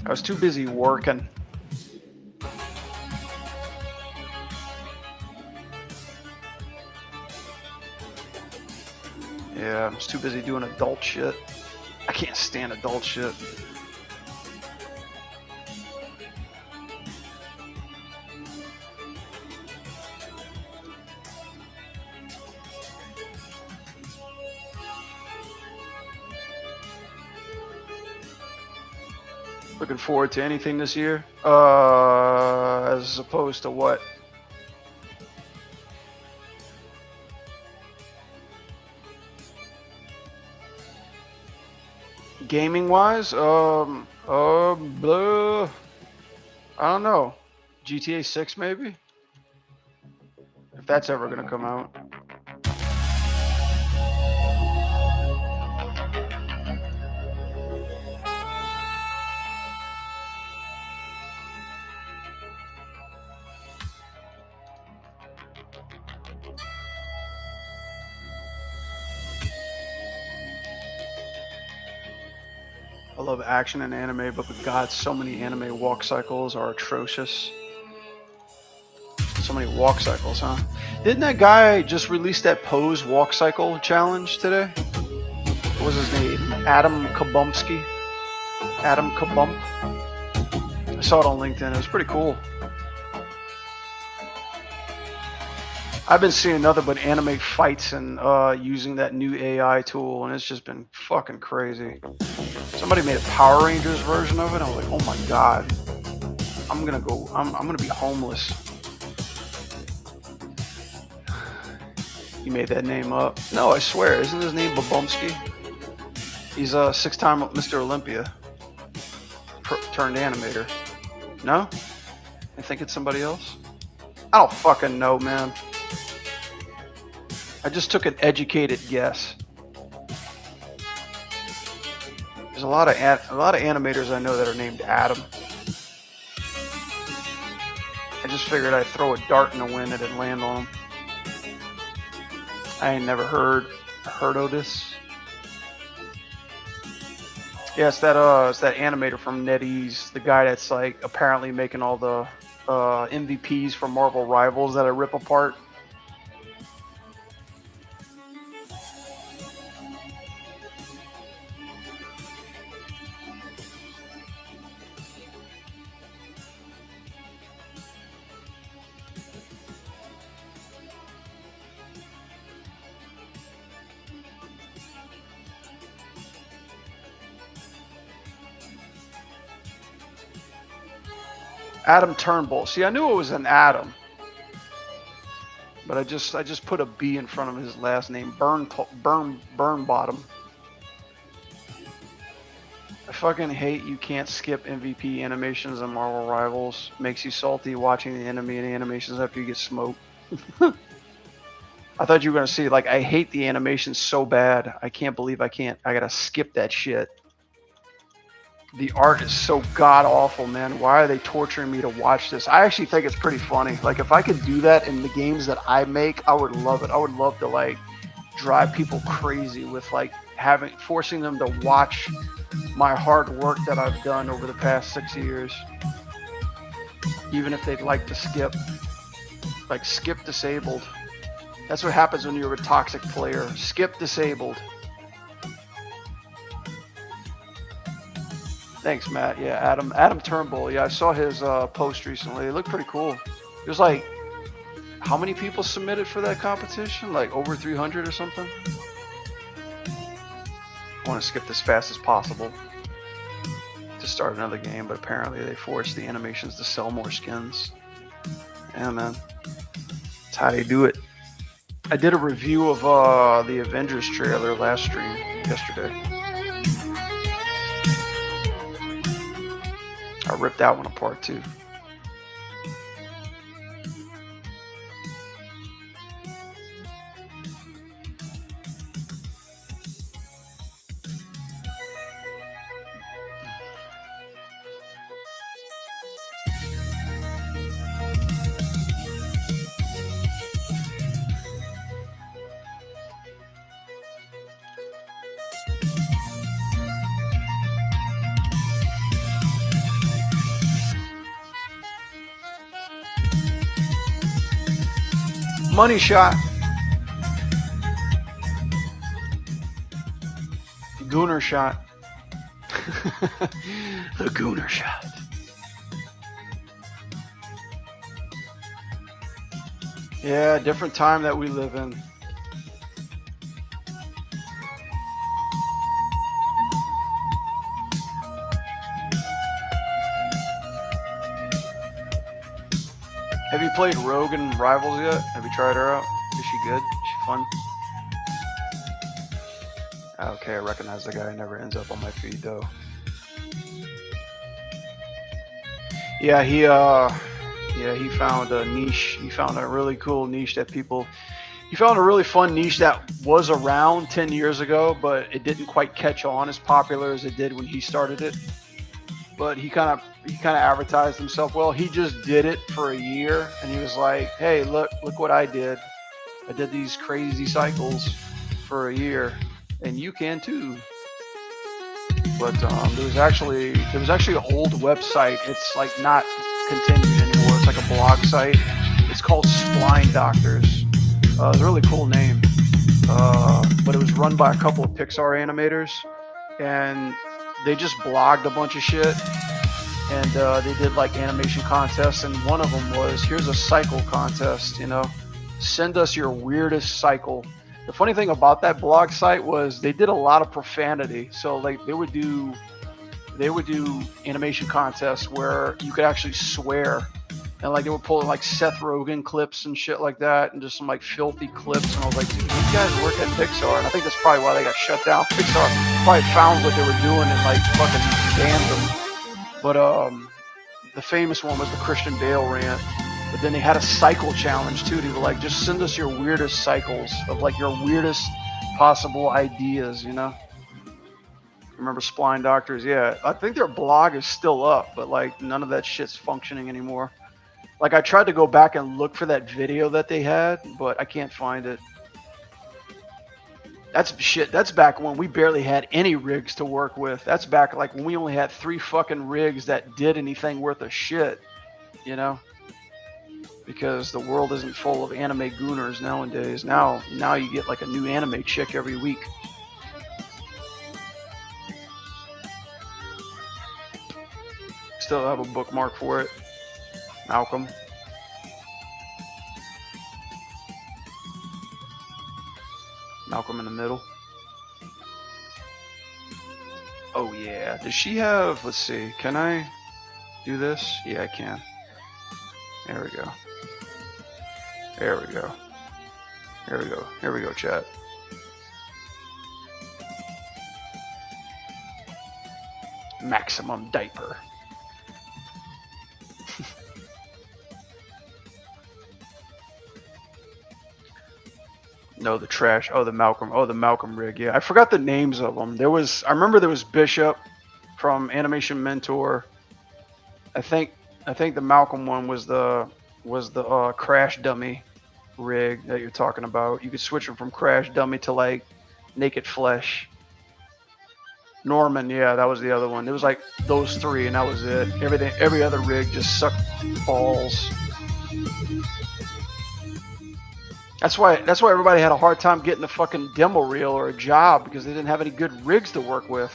I was too busy working. Yeah, I was too busy doing adult shit. I can't stand adult shit. Looking forward to anything this year? As opposed to what? Gaming wise, blah. I don't know. GTA 6 maybe? If that's ever gonna come out. I love action and anime, but God, so many anime walk cycles are atrocious. So many walk cycles, huh? Didn't that guy just release that Pose walk cycle challenge today? What was his name? Adam Kabumsky? Adam Kabump? I saw it on LinkedIn. It was pretty cool. I've been seeing nothing but anime fights and using that new AI tool, and it's just been fucking crazy. Somebody made a Power Rangers version of it. I was like, oh my god, I'm gonna be homeless. You made that name up? No, I swear. Isn't his name Babumsky? He's a 6-time Mr. Olympia turned animator. No? I think it's somebody else. I don't fucking know, man. I just took an educated guess. There's a lot of animators I know that are named Adam. I just figured I'd throw a dart in the wind and it'd land on them. I ain't never heard of this. Yeah, it's that animator from NetEase, the guy that's like apparently making all the MVPs for Marvel Rivals that I rip apart. Adam Turnbull. See, I knew it was an Adam, but I just put a B in front of his last name, Burnbottom. I fucking hate you can't skip MVP animations on Marvel Rivals. Makes you salty watching the enemy and animations after you get smoked. I thought you were gonna see, like, I hate the animations so bad. I can't believe I gotta skip that shit. The art is so god awful, man. Why are they torturing me to watch this? I actually think it's pretty funny. Like, if I could do that in the games that I make, I would love it. I would love to like drive people crazy with like forcing them to watch my hard work that I've done over the past 6 years. Even if they'd like to skip. Like, skip disabled. That's what happens when you're a toxic player. Skip disabled. Thanks, Matt. Yeah, Adam Turnbull. Yeah, I saw his post recently. It looked pretty cool. There's like, how many people submitted for that competition? Like over 300 or something? I want to skip as fast as possible to start another game, but apparently they forced the animations to sell more skins. Yeah, man. That's how they do it. I did a review of the Avengers trailer last stream yesterday. I ripped that one apart too. Money shot. Gooner shot. The Gooner shot. Yeah, different time that we live in. Have you played Rogue and Rivals yet? Have you tried her out? Is she good? Is she fun? Okay, I recognize the guy who never ends up on my feed though. Yeah, he found a niche. He found a really cool niche that he found a really fun niche that was around 10 years ago, but it didn't quite catch on as popular as it did when he started it. But he kind of advertised himself. Well, he just did it for a year, and he was like, "Hey, look what I did. I did these crazy cycles for a year, and you can too." But there was actually an old website. It's like not continued anymore. It's like a blog site. It's called Spline Doctors. It's a really cool name, but it was run by a couple of Pixar animators, and they just blogged a bunch of shit, and they did like animation contests, and one of them was, here's a cycle contest, you know, Send us your weirdest cycle. The funny thing about that blog site was they did a lot of profanity. So like they would do animation contests where you could actually swear, and like they were pulling like Seth Rogen clips and shit like that, and just some like filthy clips. And I was like, dude, these guys work at Pixar, and I think that's probably why they got shut down. Pixar probably found what they were doing and like fucking banned them. But the famous one was the Christian Bale rant. But then they had a cycle challenge too. They were like, just send us your weirdest cycles of like your weirdest possible ideas, you know? Remember Spline Doctors? Yeah, I think their blog is still up, but like none of that shit's functioning anymore. Like I tried to go back and look for that video that they had, but I can't find it. That's shit. That's back when we barely had any rigs to work with. That's back like when we only had 3 fucking rigs that did anything worth a shit, you know? Because the world isn't full of anime gooners nowadays. Now you get like a new anime chick every week. Still have a bookmark for it. Malcolm. Malcolm in the Middle. Oh yeah. Does she have, let's see, can I do this? Yeah, I can. There we go. There we go. Here we go. Here we go, chat. Maximum diaper. No, the trash. Oh, the Malcolm. Oh, the Malcolm rig. Yeah, I forgot the names of them. I remember there was Bishop from Animation Mentor. I think the Malcolm one was the Crash Dummy rig that you're talking about. You could switch them from Crash Dummy to like Naked Flesh. Norman, yeah, that was the other one. It was like those 3, and that was it. Every other rig just sucked balls. That's why everybody had a hard time getting a fucking demo reel or a job, because they didn't have any good rigs to work with.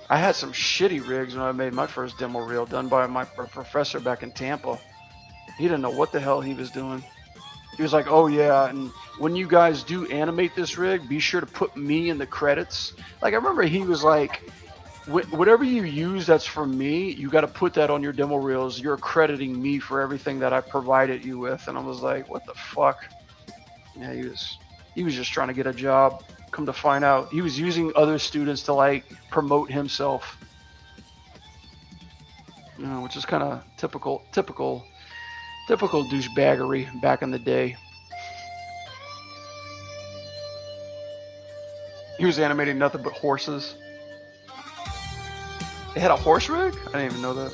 I had some shitty rigs when I made my first demo reel done by my professor back in Tampa. He didn't know what the hell he was doing. He was like, oh yeah, and when you guys do animate this rig, be sure to put me in the credits. Like I remember he was like, whatever you use that's from me, you got to put that on your demo reels. You're crediting me for everything that I provided you with. And I was like, what the fuck? Yeah, he was just trying to get a job. Come to find out, he was using other students to like promote himself. You know, which is kind of typical douchebaggery back in the day. He was animating nothing but horses. They had a horse rig? I didn't even know that.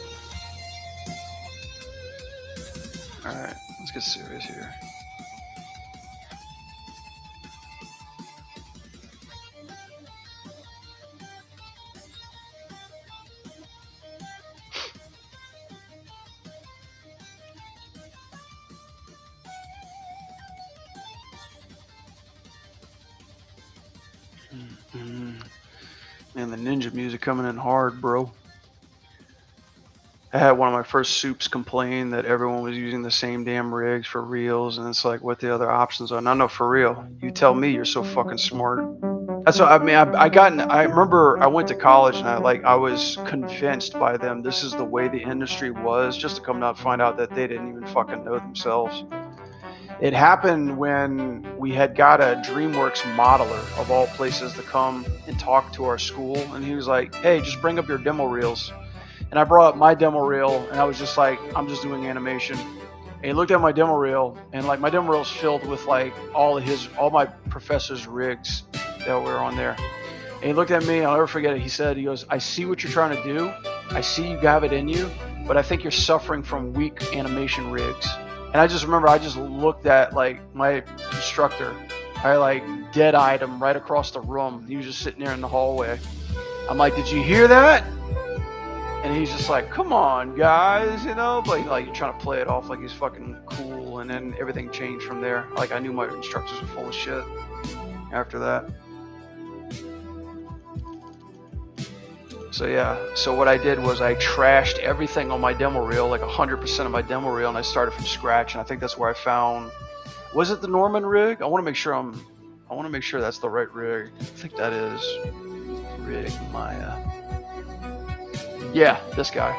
Alright, let's get serious here. And the ninja music coming in hard, bro. I had one of my first soups complain that everyone was using the same damn rigs for reels, and it's like, what the other options are? No, for real. You tell me, you're so fucking smart. That's what I mean. I remember I went to college and I was convinced by them this is the way the industry was, just to come out and find out that they didn't even fucking know themselves. It happened when we had got a DreamWorks modeler of all places to come and talk to our school, and he was like, hey, just bring up your demo reels. And I brought up my demo reel, and I was just like, I'm just doing animation. And he looked at my demo reel, and like my demo reel's filled with like all my professor's rigs that were on there. And he looked at me, and I'll never forget it. He goes, I see what you're trying to do. I see you have it in you, but I think you're suffering from weak animation rigs. And I just remember I just looked at like my instructor. I like dead-eyed him right across the room. He was just sitting there in the hallway. I'm like, did you hear that? And he's just like, come on, guys, you know, but like you're trying to play it off like he's fucking cool. And then everything changed from there. Like I knew my instructors were full of shit after that. So yeah, so what I did was I trashed everything on my demo reel, like 100% of my demo reel, and I started from scratch. And I think that's where I found, was it the Norman rig? I want to make sure that's the right rig. I think that is rig Maya. Yeah, this guy.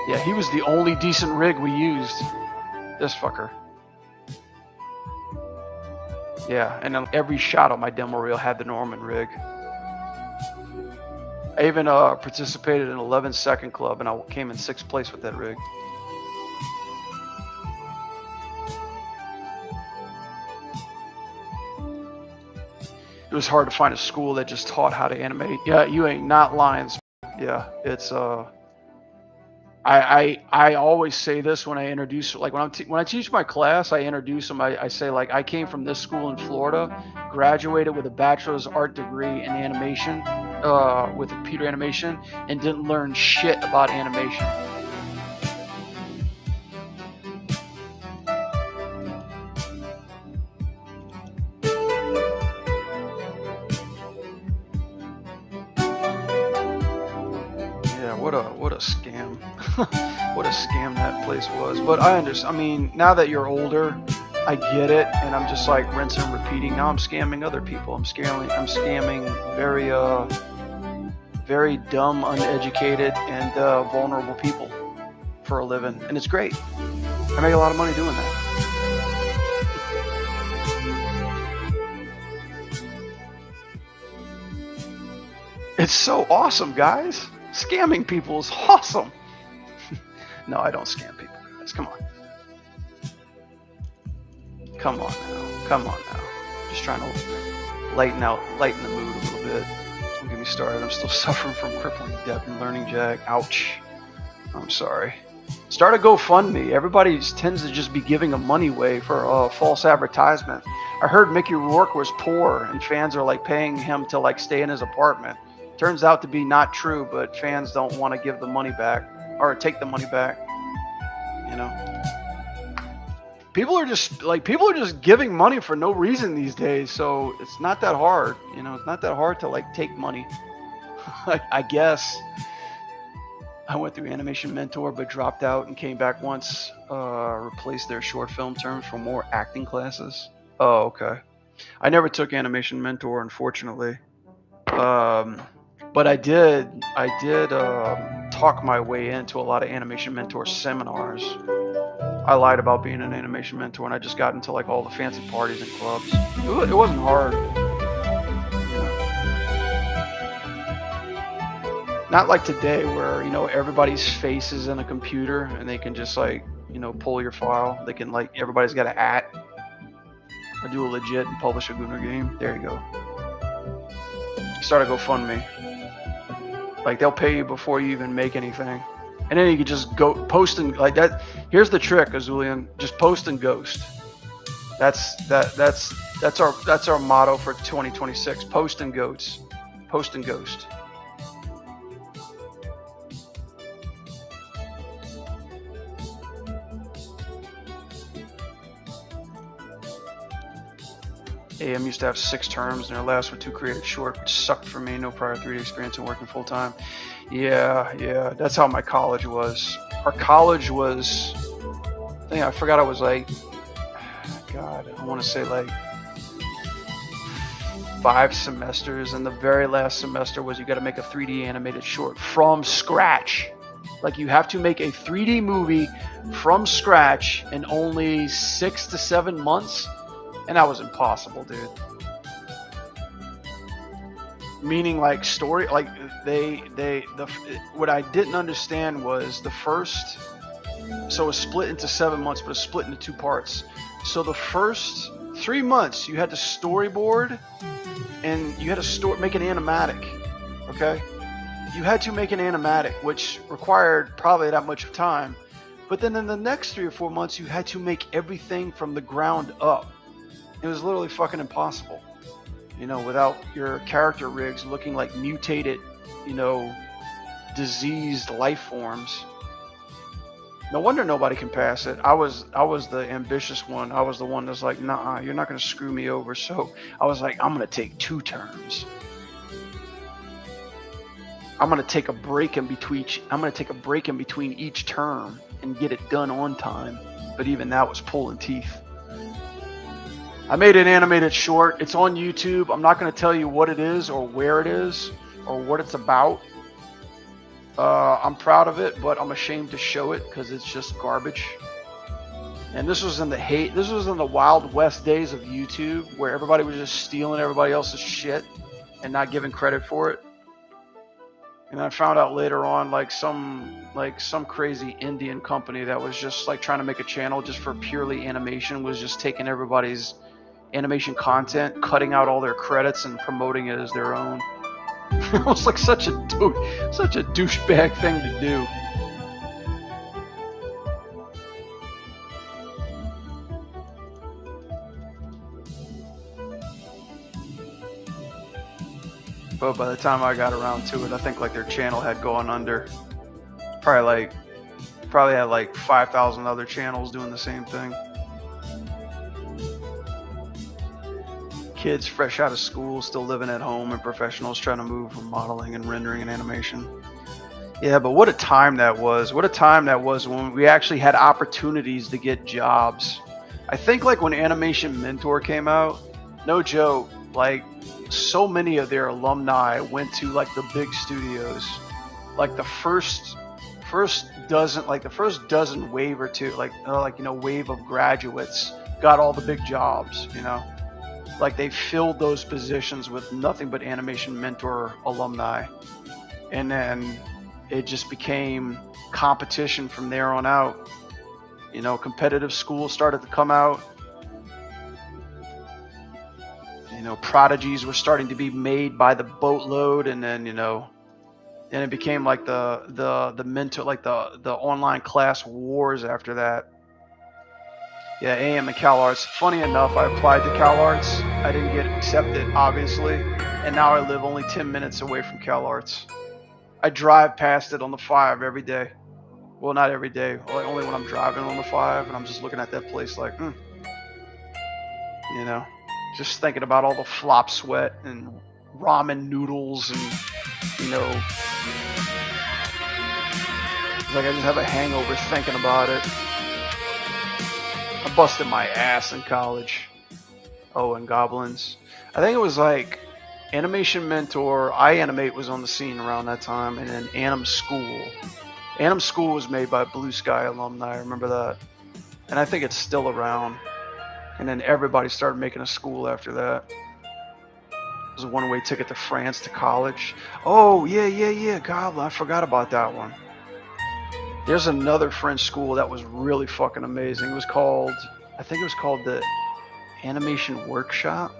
Yeah, he was the only decent rig we used. This fucker. Yeah, and then every shot on my demo reel had the Norman rig. I even participated in 11-second club, and I came in 6th place with that rig. It was hard to find a school that just taught how to animate. Yeah, you ain't not lying. Yeah, it's I always say this when I introduce, like when I teach my class, I introduce them. I say, like, I came from this school in Florida, graduated with a bachelor's art degree in animation, with computer animation, and didn't learn shit about animation. What a scam. What a scam that place was. But I understand. I mean, now that you're older, I get it, and I'm just like rinsing and repeating. Now I'm scamming other people. I'm scamming very very dumb, uneducated, and vulnerable people for a living, and it's great. I make a lot of money doing that. It's so awesome, guys. Scamming people is awesome. No, I don't scam people, guys. Come on. Come on now. Come on now. Just trying to lighten the mood a little bit. Don't get me started. I'm still suffering from crippling debt and learning jag. Ouch. I'm sorry. Start a GoFundMe. Everybody tends to just be giving them money away for false advertisement. I heard Mickey Rourke was poor, and fans are like paying him to like stay in his apartment. Turns out to be not true, but fans don't want to give the money back or take the money back. You know, people are just giving money for no reason these days. So it's not that hard. You know, it's not that hard to like take money. I guess. I went through Animation Mentor, but dropped out and came back once. Replaced their short film terms for more acting classes. Oh, okay. I never took Animation Mentor, unfortunately. But I did talk my way into a lot of Animation Mentor seminars. I lied about being an Animation Mentor, and I just got into like all the fancy parties and clubs. It wasn't hard. Not like today where, you know, everybody's face is in a computer and they can just like, you know, pull your file. They can like, everybody's got an @ or do a legit and publish a Gooner game. There you go. Start a GoFundMe. Like they'll pay you before you even make anything. And then you can just go post and like that. Here's the trick, Azulian. Just post and ghost. That's our motto for 2026. Post and ghost. Post and ghost. AM used to have 6 terms, and their last were 2 creative short, which sucked for me. No prior 3D experience and working full time. Yeah, that's how my college was. Our college was, I forgot, it was like, God, I want to say like 5 semesters, and the very last semester was you got to make a 3D animated short from scratch. Like you have to make a 3D movie from scratch in only 6 to 7 months. And that was impossible, dude. Meaning like story, like what I didn't understand was the first, so it was split into 7 months, but it was split into 2 parts. So the first 3 months you had to storyboard and you had to make an animatic, okay? You had to make an animatic, which required probably that much time. But then in the next 3 or 4 months, you had to make everything from the ground up. It was literally fucking impossible, you know, without your character rigs looking like mutated, you know, diseased life forms. No wonder nobody can pass it. I was the ambitious one. I was the one that's like, nah, you're not going to screw me over. So I was like, I'm going to take 2 terms. I'm gonna take a break in between. I'm gonna take a break in between each term and get it done on time. But even that was pulling teeth. I made an animated short. It's on YouTube. I'm not gonna tell you what it is or where it is or what it's about. I'm proud of it, but I'm ashamed to show it because it's just garbage. And this was in the Wild West days of YouTube, where everybody was just stealing everybody else's shit and not giving credit for it. And I found out later on, like some crazy Indian company that was just like trying to make a channel just for purely animation was just taking everybody's animation content, cutting out all their credits, and promoting it as their own. It was like such a douchebag thing to do. But by the time I got around to it, I think like their channel had gone under. Probably had like 5,000 other channels doing the same thing. Kids fresh out of school, still living at home, and professionals trying to move from modeling and rendering and animation. Yeah, but what a time that was. What a time that was when we actually had opportunities to get jobs. I think like when Animation Mentor came out, no joke, like so many of their alumni went to like the big studios. Like the first dozen wave or two, wave of graduates got all the big jobs, you know. Like they filled those positions with nothing but Animation Mentor alumni. And then it just became competition from there on out. You know, competitive schools started to come out. You know, prodigies were starting to be made by the boatload, and then, you know, then it became like the mentor, like the online class wars after that. Yeah, AM and CalArts. Funny enough, I applied to CalArts. I didn't get accepted, obviously, and now I live only 10 minutes away from CalArts. I drive past it on the 5 every day. Well, not every day, only when I'm driving on the 5, and I'm just looking at that place like, you know, just thinking about all the flop sweat and ramen noodles, and, you know, it's like I just have a hangover thinking about it. I busted my ass in college. Oh, and Goblins. I think it was like Animation Mentor, iAnimate was on the scene around that time, and then Anim School. Anim School was made by Blue Sky alumni, I remember that. And I think it's still around. And then everybody started making a school after that. It was a one-way ticket to France to college. Oh, yeah, Goblin, I forgot about that one. There's another French school that was really fucking amazing. It was called, I think it was called the Animation Workshop.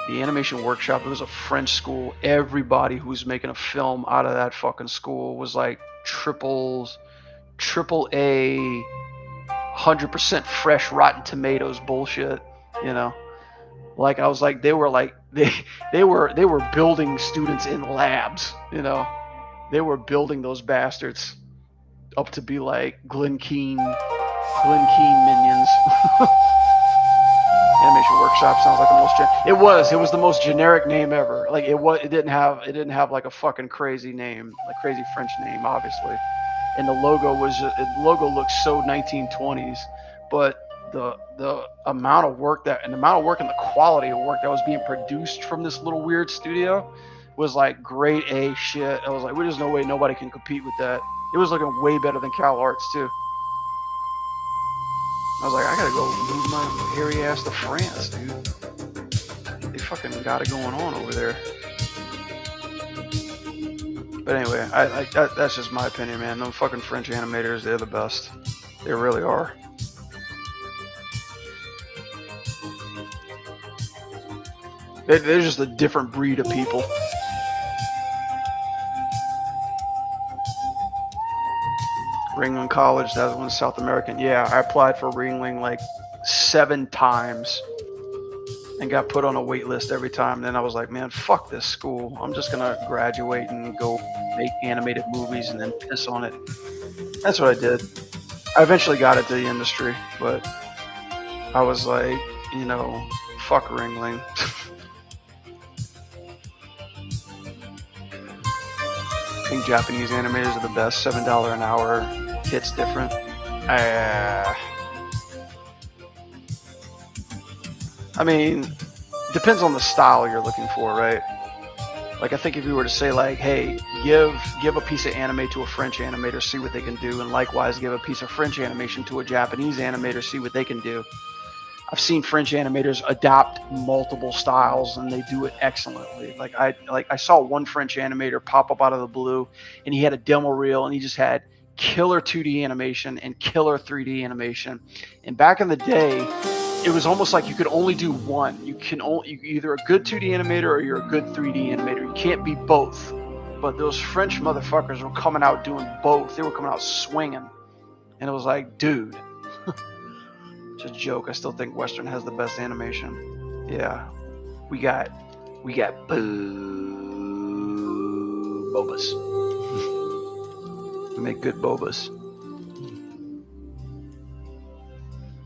The Animation Workshop, it was a French school. Everybody who was making a film out of that fucking school was like triple A, 100% fresh Rotten Tomatoes bullshit, you know. Like I was like, they were building students in labs, you know. They were building those bastards up to be like Glen Keane minions. Animation Workshop sounds like the most it was the most generic name ever. Like it didn't have like a fucking crazy name, like crazy French name, obviously. And the logo looked so 1920s, but the amount of work and the quality of work that was being produced from this little weird studio was like grade A shit. I was like, there's no way nobody can compete with that. It was looking way better than CalArts too. I was like, I gotta go move my hairy ass to France, dude. They fucking got it going on over there. But anyway, that's just my opinion, man. Them fucking French animators, they're the best. They really are. They're just a different breed of people. Ringling College, that one's South American. Yeah, I applied for Ringling like 7 times and got put on a wait list every time. Then I was like, man, fuck this school. I'm just gonna graduate and go make animated movies and then piss on it. That's what I did. I eventually got into the industry, but I was like, you know, fuck Ringling. think Japanese animators are the best. $7 an hour hits different. I mean, depends on the style you're looking for, right? Like, I think if you were to say, like, hey, give a piece of anime to a French animator, see what they can do, and likewise give a piece of French animation to a Japanese animator, see what they can do. I've seen French animators adopt multiple styles, and they do it excellently. Like I saw one French animator pop up out of the blue, and he had a demo reel, and he just had killer 2D animation and killer 3D animation. And back in the day, it was almost like you could only do one. You're either a good 2D animator or you're a good 3D animator. You can't be both. But those French motherfuckers were coming out doing both. They were coming out swinging. And it was like, dude. It's a joke. I still think Western has the best animation. Yeah. We got bobas. We make good bobas.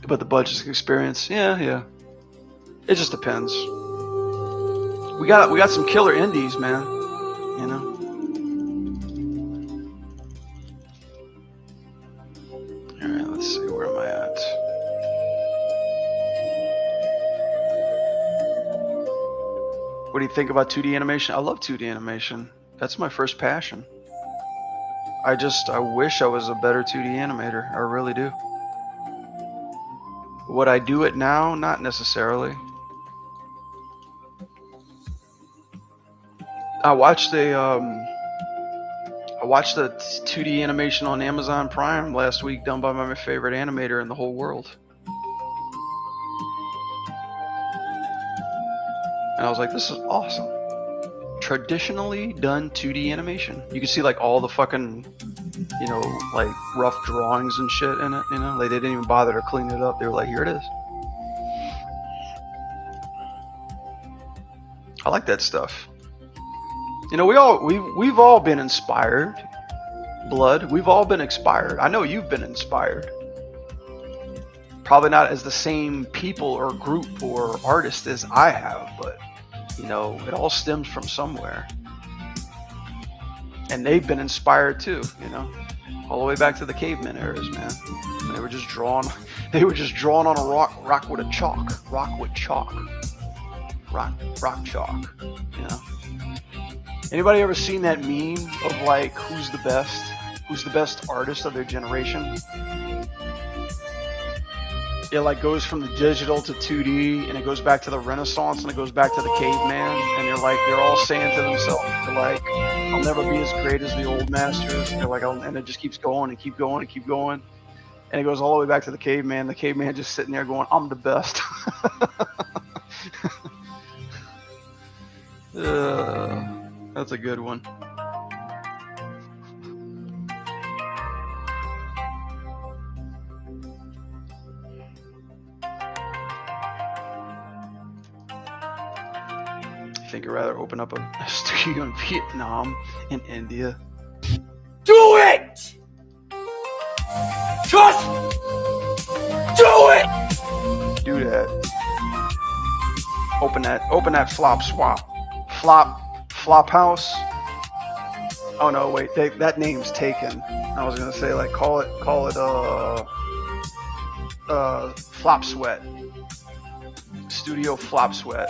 But the budget's experience, yeah. It just depends. We got some killer indies, man. You know. All right, let's see, where am I at? What do you think about 2D animation? I love 2D animation. That's my first passion. I wish I was a better 2D animator. I really do. Would I do it now? Not necessarily. I watched the 2D animation on Amazon Prime last week, done by my favorite animator in the whole world. And I was like, this is awesome. Traditionally done 2D animation. You can see like all the fucking, you know, like rough drawings and shit in it, you know? Like they didn't even bother to clean it up. They were like, here it is. I like that stuff. You know, we've all been inspired. Blood, we've all been inspired. I know you've been inspired. Probably not as the same people or group or artist as I have, but you know, it all stems from somewhere. And they've been inspired too, you know, all the way back to the caveman eras, man. They were just drawn on a rock with chalk, you know. Anybody ever seen that meme of like who's the best artist of their generation? It like goes from the digital to 2D, and it goes back to the Renaissance, and it goes back to the caveman, and they're all saying to themselves, they're like, I'll never be as great as the old masters. They're like, and it just keeps going and keep going and keep going, and it goes all the way back to the caveman. The caveman just sitting there going, I'm the best. That's a good one. I think I'd rather open up a studio in Vietnam and India. Do it! Just do it! Do that. Open that flop house. Oh no, wait, that name's taken. I was gonna say like call it Flop Sweat. Studio Flop Sweat.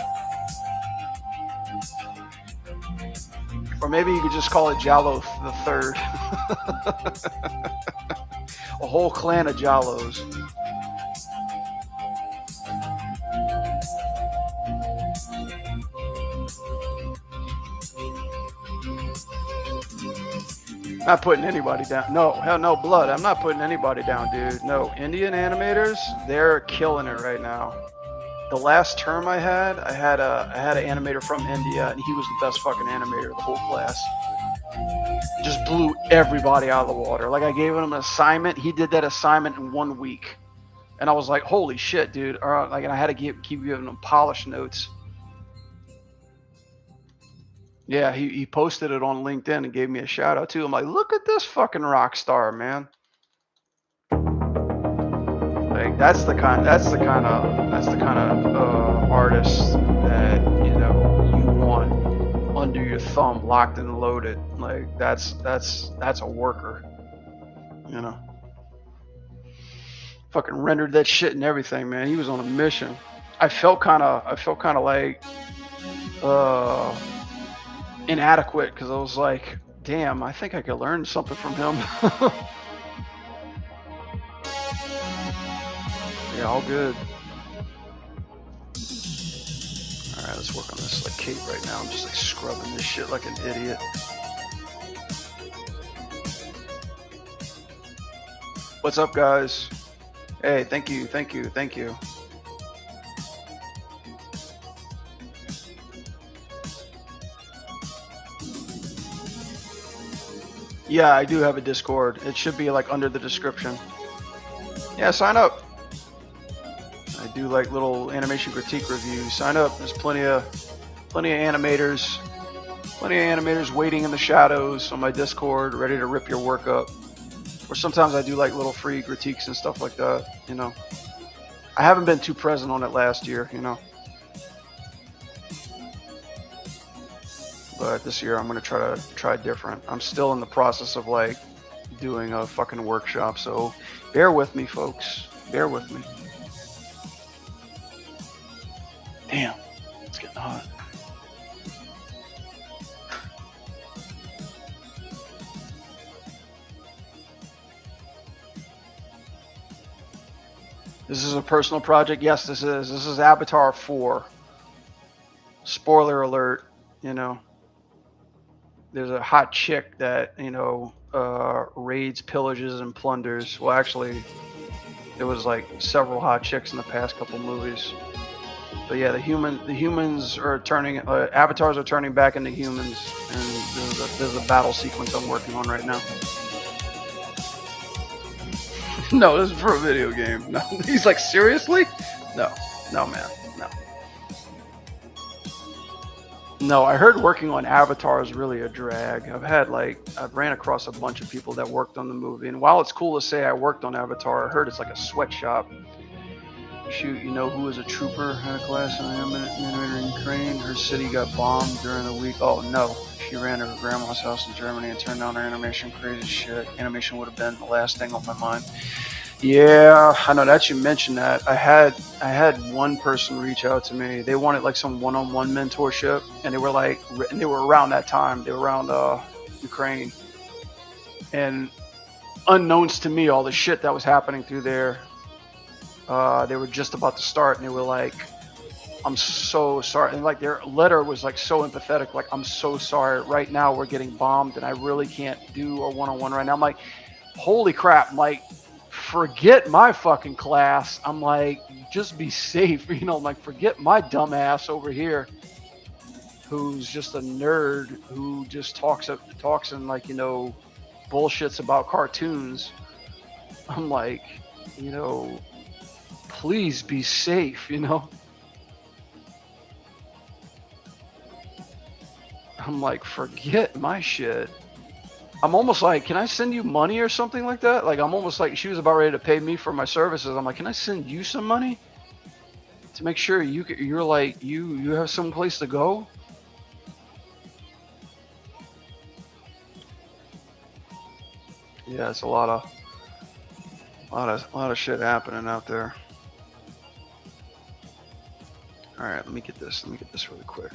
Or maybe you could just call it Jallo the Third. A whole clan of Jallos. Not putting anybody down. No, hell no, Blood. I'm not putting anybody down, dude. No, Indian animators, they're killing it right now. The last term I had an animator from India, and he was the best fucking animator of the whole class. Just blew everybody out of the water. Like I gave him an assignment, he did that assignment in 1 week, and I was like, holy shit, dude. Like, and I had to keep giving him polished notes. Yeah, he posted it on LinkedIn and gave me a shout out too. I'm like, look at this fucking rock star, man. Like that's the kind of artist that, you know, you want under your thumb, locked and loaded. Like that's a worker, you know. Fucking rendered that shit and everything, man. He was on a mission. I felt kind of like inadequate because I was like, damn, I think I could learn something from him. Yeah, all good. Alright, let's work on this like cape right now. I'm just like scrubbing this shit like an idiot. What's up, guys? Hey, thank you. Yeah, I do have a Discord. It should be like under the description. Yeah, sign up. I do like little animation critique reviews. Sign up. There's plenty of animators waiting in the shadows on my Discord, ready to rip your work up. Or sometimes I do like little free critiques and stuff like that, you know. I haven't been too present on it last year, you know. But this year I'm gonna try different. I'm still in the process of like doing a fucking workshop, so bear with me, folks. Bear with me. Damn, it's getting hot. This is a personal project. Yes, this is. This is Avatar 4. Spoiler alert, you know. There's a hot chick that, you know, raids, pillages, and plunders. Well, actually, there was like several hot chicks in the past couple movies. But yeah, the humans are turning, avatars are turning back into humans, and there's a battle sequence I'm working on right now. No, this is for a video game. No, he's like, seriously? No, man, no. No, I heard working on Avatar is really a drag. I've ran across a bunch of people that worked on the movie, and while it's cool to say I worked on Avatar, I heard it's like a sweatshop. Shoot, you know who was a trooper? Had a class on animator in Ukraine. Her city got bombed during the week. Oh no, she ran to her grandma's house in Germany and turned down her animation. Crazy shit. Animation would have been the last thing on my mind. Yeah, I know that you mentioned that. I had one person reach out to me. They wanted like some one-on-one mentorship, and they were around that time. They were around Ukraine, and unknowns to me, all the shit that was happening through there. They were just about to start, and they were like, "I'm so sorry," and like their letter was like so empathetic, like, "I'm so sorry. Right now we're getting bombed, and I really can't do a one-on-one right now." I'm like, "Holy crap!" I'm like, forget my fucking class. I'm like, just be safe, you know. I'm like, forget my dumb ass over here, who's just a nerd who just talks and like, you know, bullshits about cartoons. I'm like, you know, please be safe, you know. I'm like, forget my shit. I'm almost like, can I send you money or something like that? Like, I'm almost like, she was about ready to pay me for my services. I'm like, can I send you some money to make sure you're like, you have some place to go? Yeah, it's a lot of shit happening out there. All right, let me get this really quick.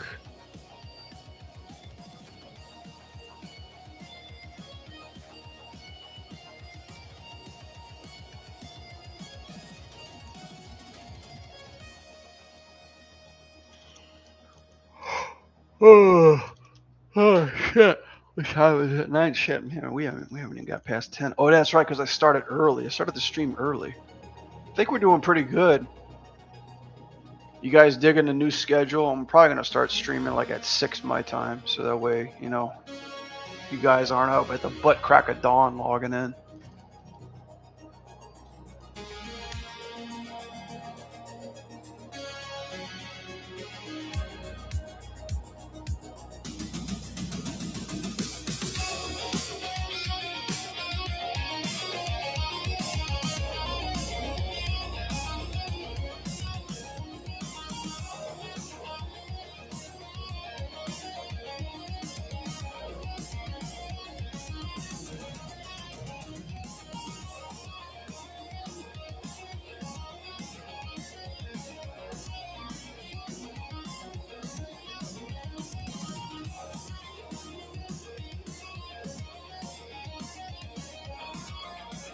Oh shit! Wish I was at night. Shit, man, we haven't even got past 10. Oh, that's right, because I started early. I started the stream early. I think we're doing pretty good. You guys digging the new schedule? I'm probably gonna start streaming like at 6 my time, so that way, you know, you guys aren't up at the butt crack of dawn logging in.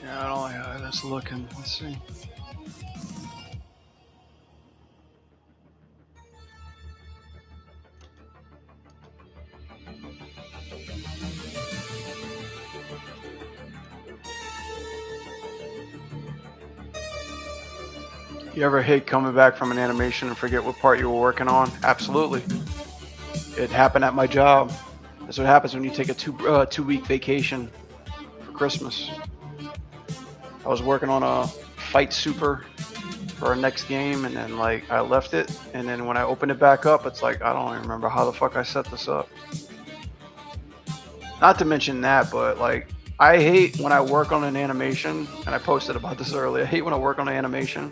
Yeah, I don't know how that's looking. Let's see. You ever hate coming back from an animation and forget what part you were working on? Absolutely. It happened at my job. That's what happens when you take a two-week vacation for Christmas. I was working on a Fight Super for our next game, and then like I left it, and then when I opened it back up, it's like I don't even remember how the fuck I set this up. Not to mention that, but like I hate when I work on an animation, and I posted about this earlier. I hate when I work on an animation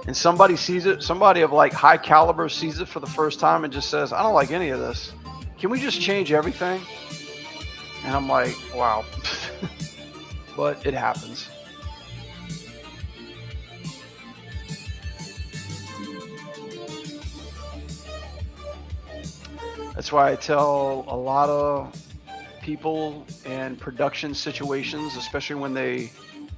and somebody sees it, somebody of like high caliber sees it for the first time and just says, I don't like any of this. Can we just change everything? And I'm like, wow. But it happens. That's why I tell a lot of people in production situations, especially when they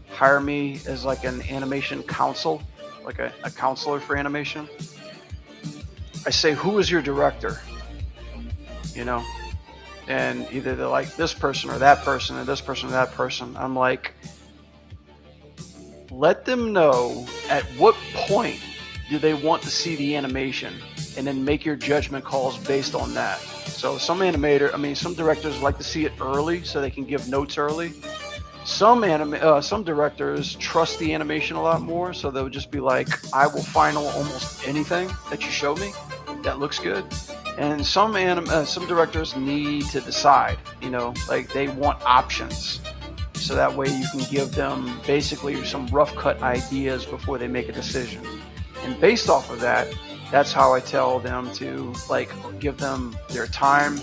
hire me as like an animation counsel, like a counselor for animation. I say, who is your director? You know, and either they're like this person or that person or this person or that person. I'm like, let them know at what point do they want to see the animation, and then make your judgment calls based on that. So some directors like to see it early so they can give notes early. Some directors trust the animation a lot more, so they'll just be like, I will final almost anything that you show me that looks good. And some directors need to decide, you know, like they want options, so that way you can give them basically some rough cut ideas before they make a decision. And based off of that, that's how I tell them to like give them their time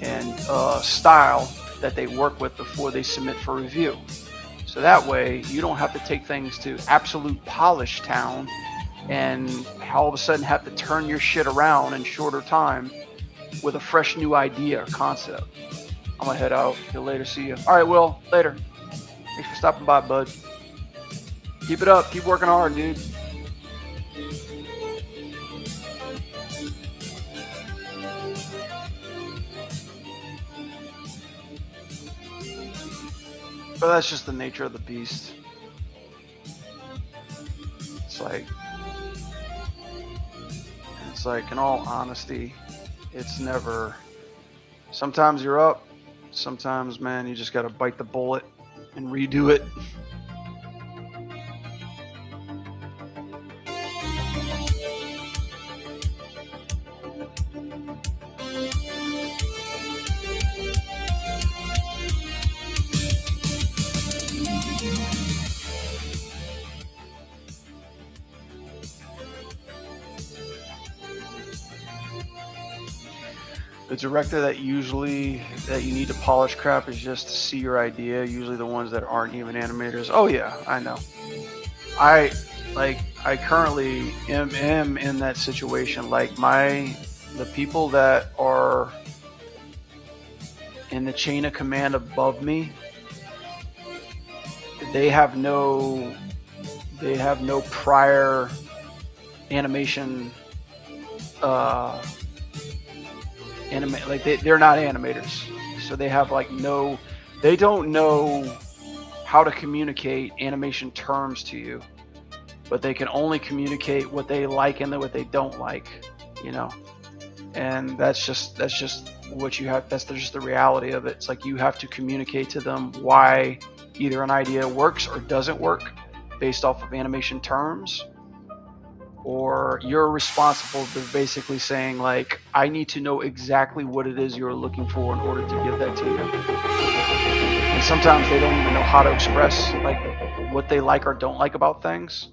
and style that they work with before they submit for review. So that way you don't have to take things to absolute polish town and all of a sudden have to turn your shit around in shorter time with a fresh new idea or concept. I'm gonna head out. Till later. See you. All right, Will. Later. Thanks for stopping by, bud. Keep it up. Keep working hard, dude. But that's just the nature of the beast. It's like, in all honesty, it's never. Sometimes you're up. Sometimes, man, you just gotta bite the bullet and redo it. The director that you need to polish crap is just to see your idea. Usually the ones that aren't even animators. Oh yeah, I know. I currently am in that situation. Like the people that are in the chain of command above me, they have no prior animation they're not animators, so they have they don't know how to communicate animation terms to you, but they can only communicate what they like and what they don't like, you know. And that's just what you have. That's just the reality of it. It's like you have to communicate to them why either an idea works or doesn't work based off of animation terms, or you're responsible for basically saying like, I need to know exactly what it is you're looking for in order to give that to you. And sometimes they don't even know how to express like what they like or don't like about things.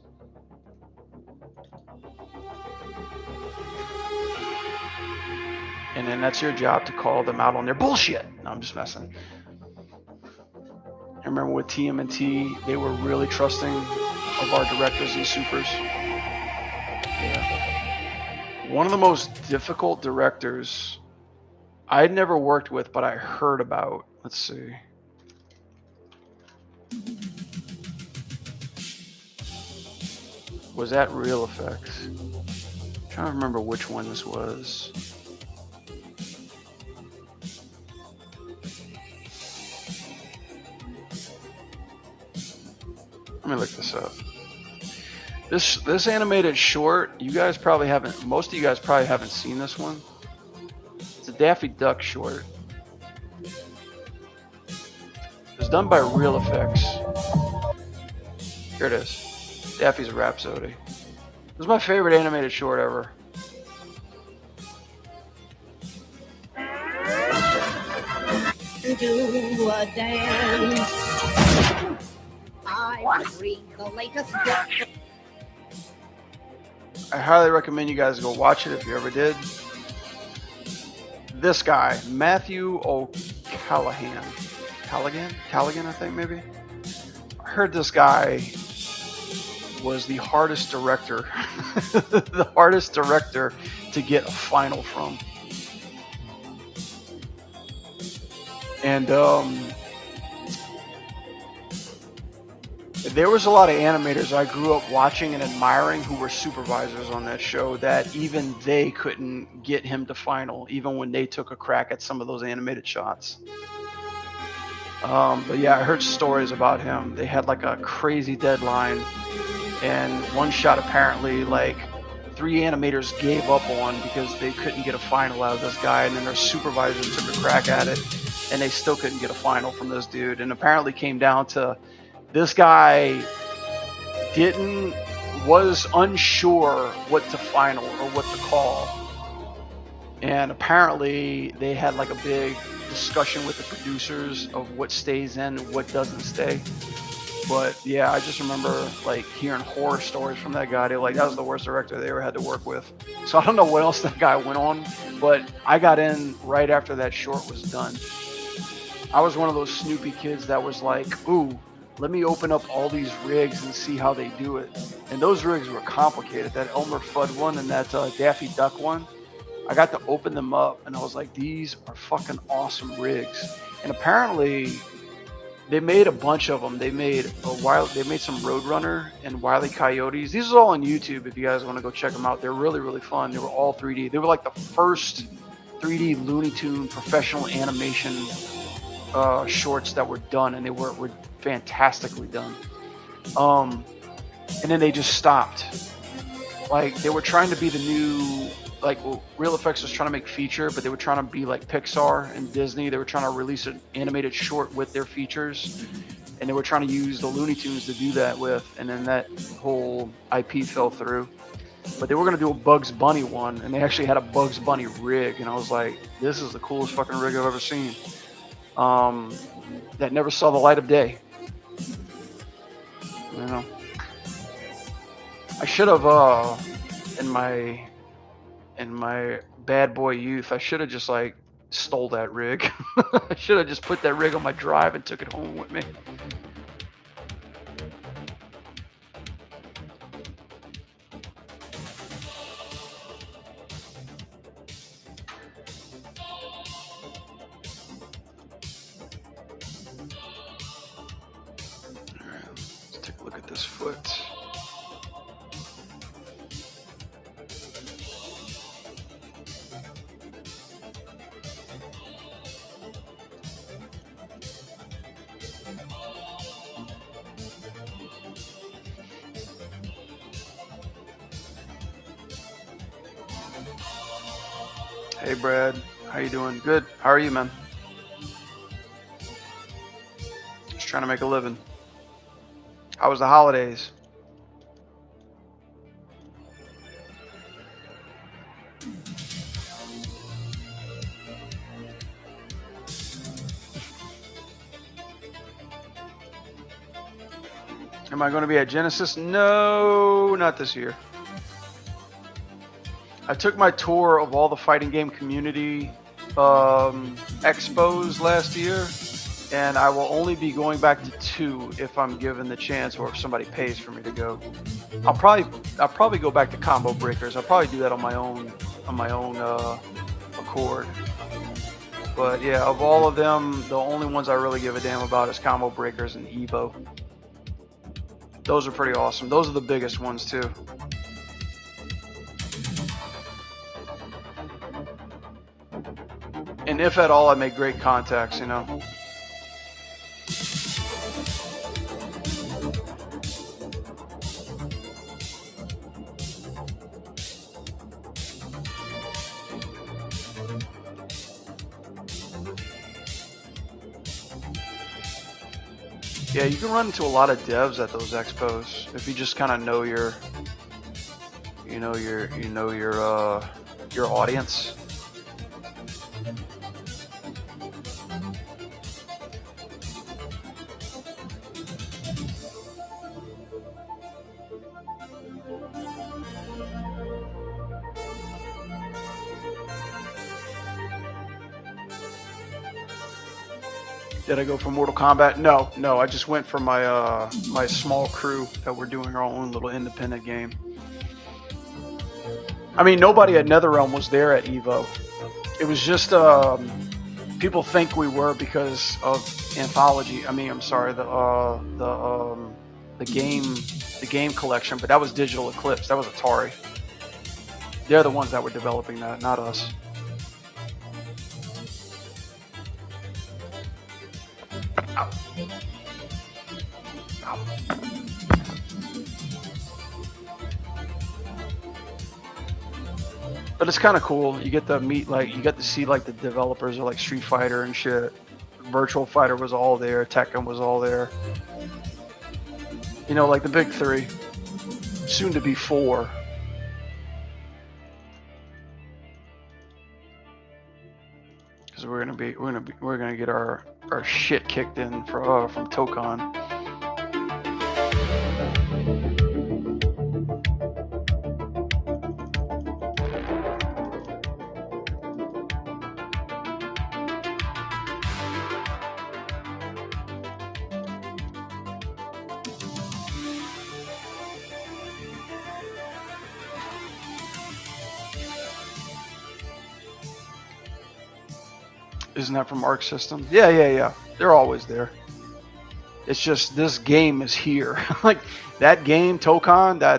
And then that's your job to call them out on their bullshit. No, I'm just messing. I remember with TMNT, they were really trusting of our directors and supers. Yeah. One of the most difficult directors I'd never worked with, but I heard about. Let's see. was at Real Effects. I'm trying to remember which one this was. Let me look this up. This animated short, you guys probably haven't, most of you guys probably haven't seen this one. It's a Daffy Duck short. It's done by Real Effects. Here it is. Daffy's Rhapsody. This is my favorite animated short ever. Do a dance. I would read the latest book. I highly recommend you guys go watch it if you ever did. This guy, Matthew O'Callaghan. Callaghan, I think maybe. I heard this guy was the hardest director, the hardest director to get a final from. And there was a lot of animators I grew up watching and admiring who were supervisors on that show that even they couldn't get him to final, even when they took a crack at some of those animated shots. But yeah, I heard stories about him. They had like a crazy deadline, and one shot apparently like 3 animators gave up on because they couldn't get a final out of this guy, and then their supervisor took a crack at it, and they still couldn't get a final from this dude. And apparently came down to this guy was unsure what to final or what to call. And apparently they had like a big discussion with the producers of what stays in and what doesn't stay. But yeah, I just remember like hearing horror stories from that guy. They were like, that was the worst director they ever had to work with. So I don't know what else that guy went on, but I got in right after that short was done. I was one of those Snoopy kids that was like, ooh, let me open up all these rigs and see how they do it. And those rigs were complicated. That Elmer Fudd one and that Daffy Duck one, I got to open them up and I was like, these are fucking awesome rigs. And apparently they made a bunch of them. They made some Roadrunner and Wile E. Coyotes. These are all on YouTube if you guys want to go check them out. They're really, really fun. They were all 3D. They were like the first 3D Looney Tune professional animation shorts that were done, and they were fantastically done. And then they just stopped. Like they were trying to be the new, like Real Effects was trying to make feature, but they were trying to be like Pixar and Disney. They were trying to release an animated short with their features, and they were trying to use the Looney Tunes to do that with, and then that whole IP fell through. But they were going to do a Bugs Bunny one, and they actually had a Bugs Bunny rig, and I was like, this is the coolest fucking rig I've ever seen. That never saw the light of day. You know, I should have in my bad boy youth, I should have just like stole that rig. I should have just put that rig on my drive and took it home with me. This foot. Hey Brad, how you doing? Good. How are you, man? Just trying to make a living. How was the holidays? Am I going to be at Genesis? No, not this year. I took my tour of all the fighting game community expos last year, and I will only be going back to 2 if I'm given the chance or if somebody pays for me to go. I'll probably go back to Combo Breakers. I'll probably do that on my own accord. But yeah, of all of them, the only ones I really give a damn about is Combo Breakers and Evo. Those are pretty awesome. Those are the biggest ones too. And if at all, I make great contacts, you know. Yeah, you can run into a lot of devs at those expos if you just kind of know your, your audience. Did I go for Mortal Kombat? No. I just went for my my small crew that we're doing our own little independent game. I mean, nobody at NetherRealm was there at Evo. It was just people think we were because of Anthology. I mean, I'm sorry, the game collection, but that was Digital Eclipse. That was Atari. They're the ones that were developing that, not us. But it's kind of cool. You get to meet, like, you get to see, like, the developers of, like, Street Fighter and shit. Virtual Fighter was all there. Tekken was all there. You know, like the big three. Soon to be four. Because we're gonna get our shit kicked in from Tokon. Isn't that from Arc Systems? Yeah. They're always there. It's just this game is here. Like that game, Tokon. I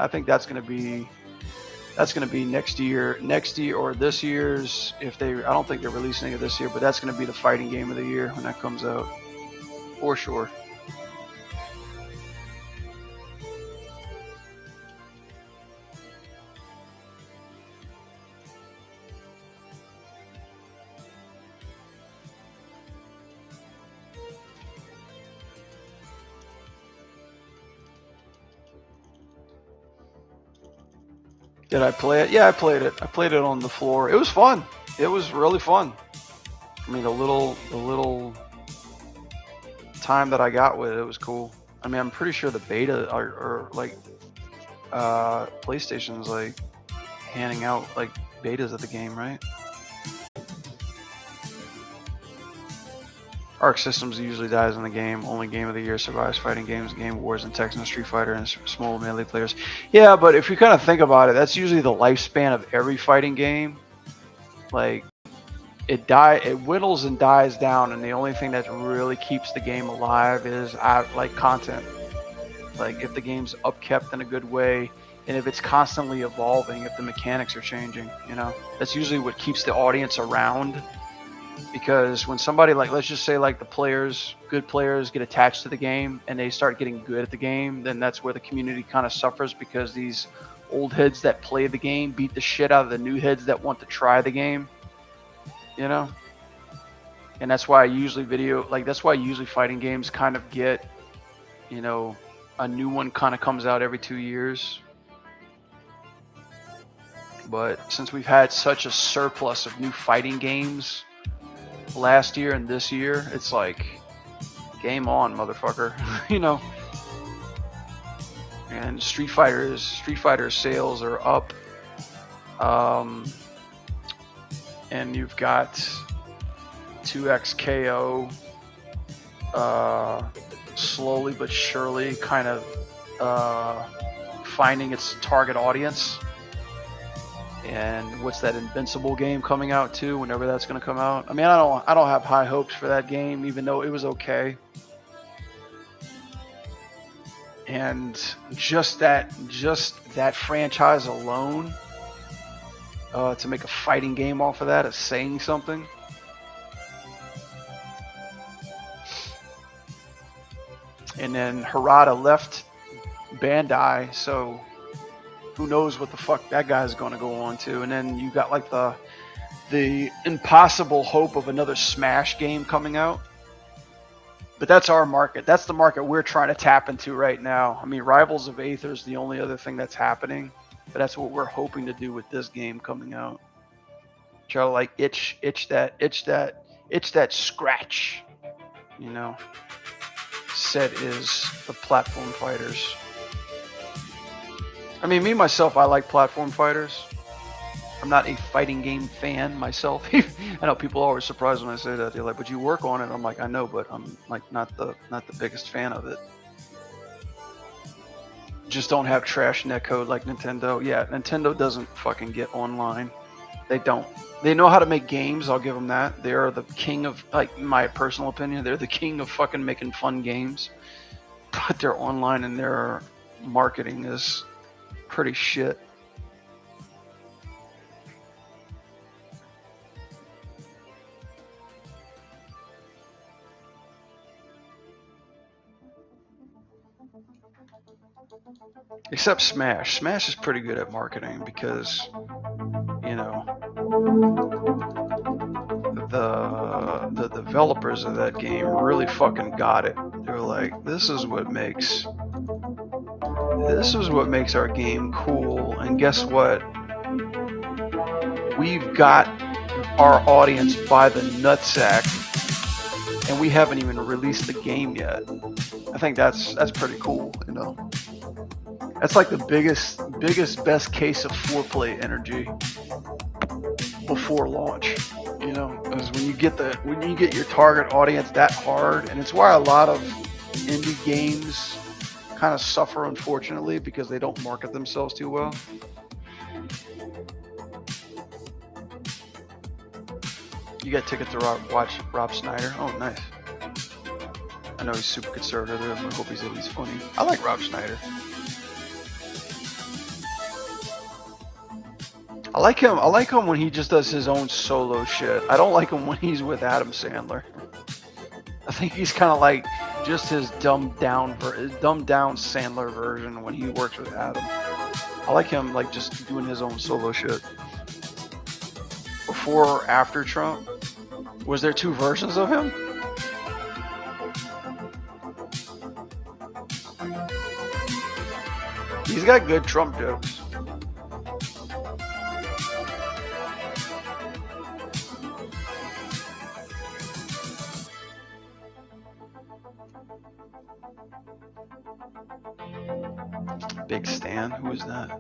think that's gonna be next year or this year's. I don't think they're releasing it this year, but that's gonna be the fighting game of the year when that comes out, for sure. Did I play it? Yeah, I played it. I played it on the floor. It was fun. It was really fun. I mean, the little time that I got with it was cool. I mean, I'm pretty sure the beta or like PlayStation's like handing out like betas of the game, right? Arc Systems usually dies in the game. Only game of the year survives fighting games, Game Wars, and Tekken, Street Fighter, and small melee players. Yeah, but if you kind of think about it, that's usually the lifespan of every fighting game. Like, it whittles and dies down, and the only thing that really keeps the game alive is like content. Like if the game's upkept in a good way, and if it's constantly evolving, if the mechanics are changing, you know, that's usually what keeps the audience around. Because when somebody, like, let's just say like good players get attached to the game and they start getting good at the game, then that's where the community kind of suffers, because these old heads that play the game beat the shit out of the new heads that want to try the game, you know? And that's why usually fighting games kind of get, you know, a new one kind of comes out every 2 years. But since we've had such a surplus of new fighting games last year and this year, it's like game on, motherfucker. You know. And Street Fighter sales are up, and you've got 2XKO slowly but surely kind of finding its target audience. And what's that Invincible game coming out too? Whenever that's going to come out. I mean, I don't have high hopes for that game, even though it was okay. and just that franchise alone, to make a fighting game off of that is saying something. And then Harada left Bandai, so who knows what the fuck that guy's going to go on to. And then you got like the impossible hope of another Smash game coming out. But that's our market. That's the market we're trying to tap into right now. I mean, Rivals of Aether is the only other thing that's happening, but that's what we're hoping to do with this game coming out. Try to like itch that scratch, you know. Said is the platform fighters. I mean, me myself, I like platform fighters. I'm not a fighting game fan myself. I know people are always surprised when I say that. They're like, "But you work on it." I'm like, "I know, but I'm like not the biggest fan of it." Just don't have trash netcode like Nintendo. Yeah, Nintendo doesn't fucking get online. They don't. They know how to make games. I'll give them that. They are the king of, like, in my personal opinion, they're the king of fucking making fun games. But their online and their marketing is pretty shit. Except Smash. Smash is pretty good at marketing because, you know, the developers of that game really fucking got it. They were like, this is what makes our game cool. And guess what? We've got our audience by the nutsack, and we haven't even released the game yet. I think that's pretty cool, you know. That's like the biggest, best case of foreplay energy before launch. You know, because when you get your target audience that hard, and it's why a lot of indie games kind of suffer, unfortunately, because they don't market themselves too well. You got ticket to watch Rob Schneider? Oh, nice. I know he's super conservative. I hope he's funny. I like Rob Schneider. I like him when he just does his own solo shit. I don't like him when he's with Adam Sandler. I think he's kind of like just his dumbed down Sandler version when he works with Adam. I like him like just doing his own solo shit. Before or after Trump? Was there two versions of him? He's got good Trump jokes. Big Stan? Who is that?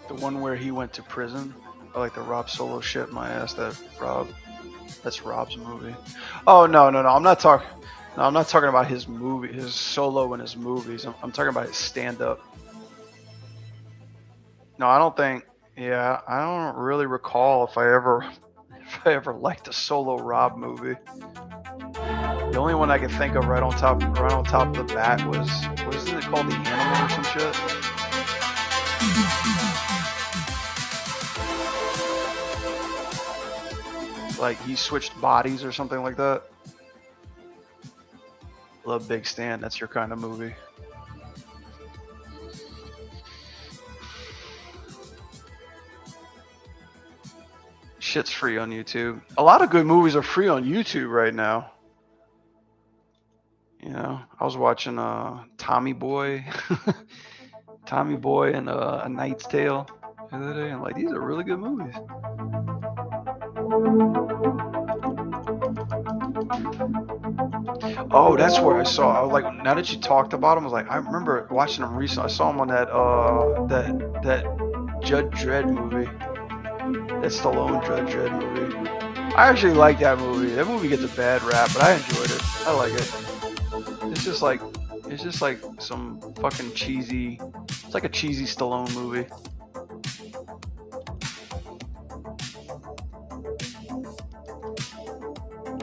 The one where he went to prison? I like the Rob Solo shit my ass. That's Rob's movie. Oh no, I'm not talking about his movie, his solo and his movies. I'm talking about his stand-up. No, I don't think. Yeah, I don't really recall if I ever liked a solo Rob movie. The only one I can think of right on top of the bat was, what is it called, The Animal or some shit? Like he switched bodies or something like that. Love Big Stan. That's your kind of movie. Shit's free on YouTube. A lot of good movies are free on YouTube right now. You know, I was watching Tommy Boy, Tommy Boy and A Knight's Tale the other day. I'm like, these are really good movies. Oh, that's where I saw. I was like, now that you talked about him, I was like, I remember watching him recently. I saw him on that Judge Dredd movie, that Stallone Judge Dredd movie. I actually like that movie. That movie gets a bad rap, but I enjoyed it. I like it. It's just like some fucking cheesy. It's like a cheesy Stallone movie.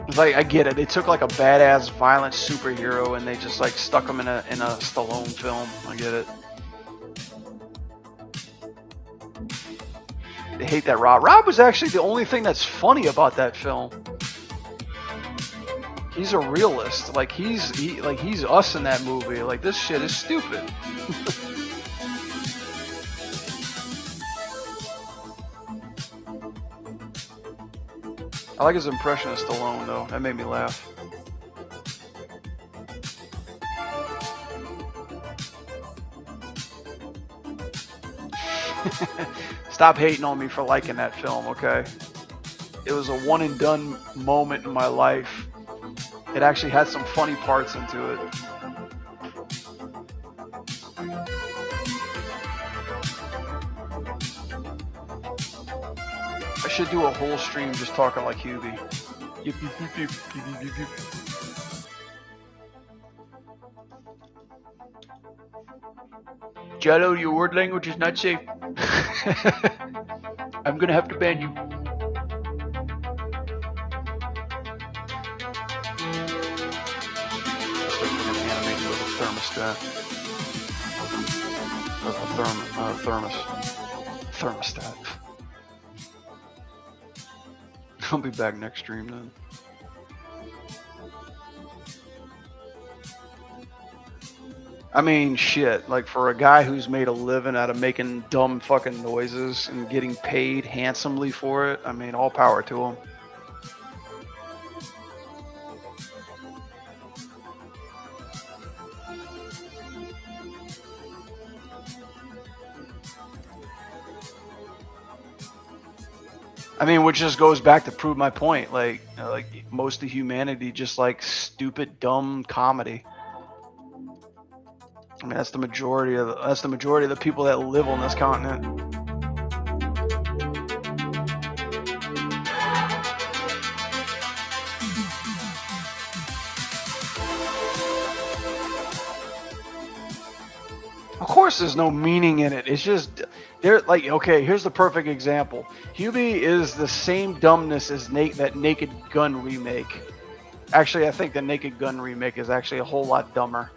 It's like, I get it. They took like a badass violent superhero and they just like stuck him in a Stallone film. I get it. They hate that Rob. Rob was actually the only thing that's funny about that film. He's a realist. Like he's us in that movie. Like this shit is stupid. I like his impression of Stallone though. That made me laugh. Stop hating on me for liking that film, okay? It was a one and done moment in my life. It actually had some funny parts into it. I should do a whole stream just talking like Hubie. Yip, yip, yip, yip, yip, yip, yip. Jello, your word language is not safe. I'm gonna have to ban you. Looks like we're gonna animate a little thermostat. Thermostat. I'll be back next stream then. I mean, shit, like for a guy who's made a living out of making dumb fucking noises and getting paid handsomely for it, I mean, all power to him. I mean, which just goes back to prove my point. Like most of humanity just like stupid, dumb comedy. I mean, that's the majority of the people that live on this continent. Of course, there's no meaning in it. It's just they're like, okay, here's the perfect example. Hubie is the same dumbness as that Naked Gun remake. Actually, I think the Naked Gun remake is actually a whole lot dumber.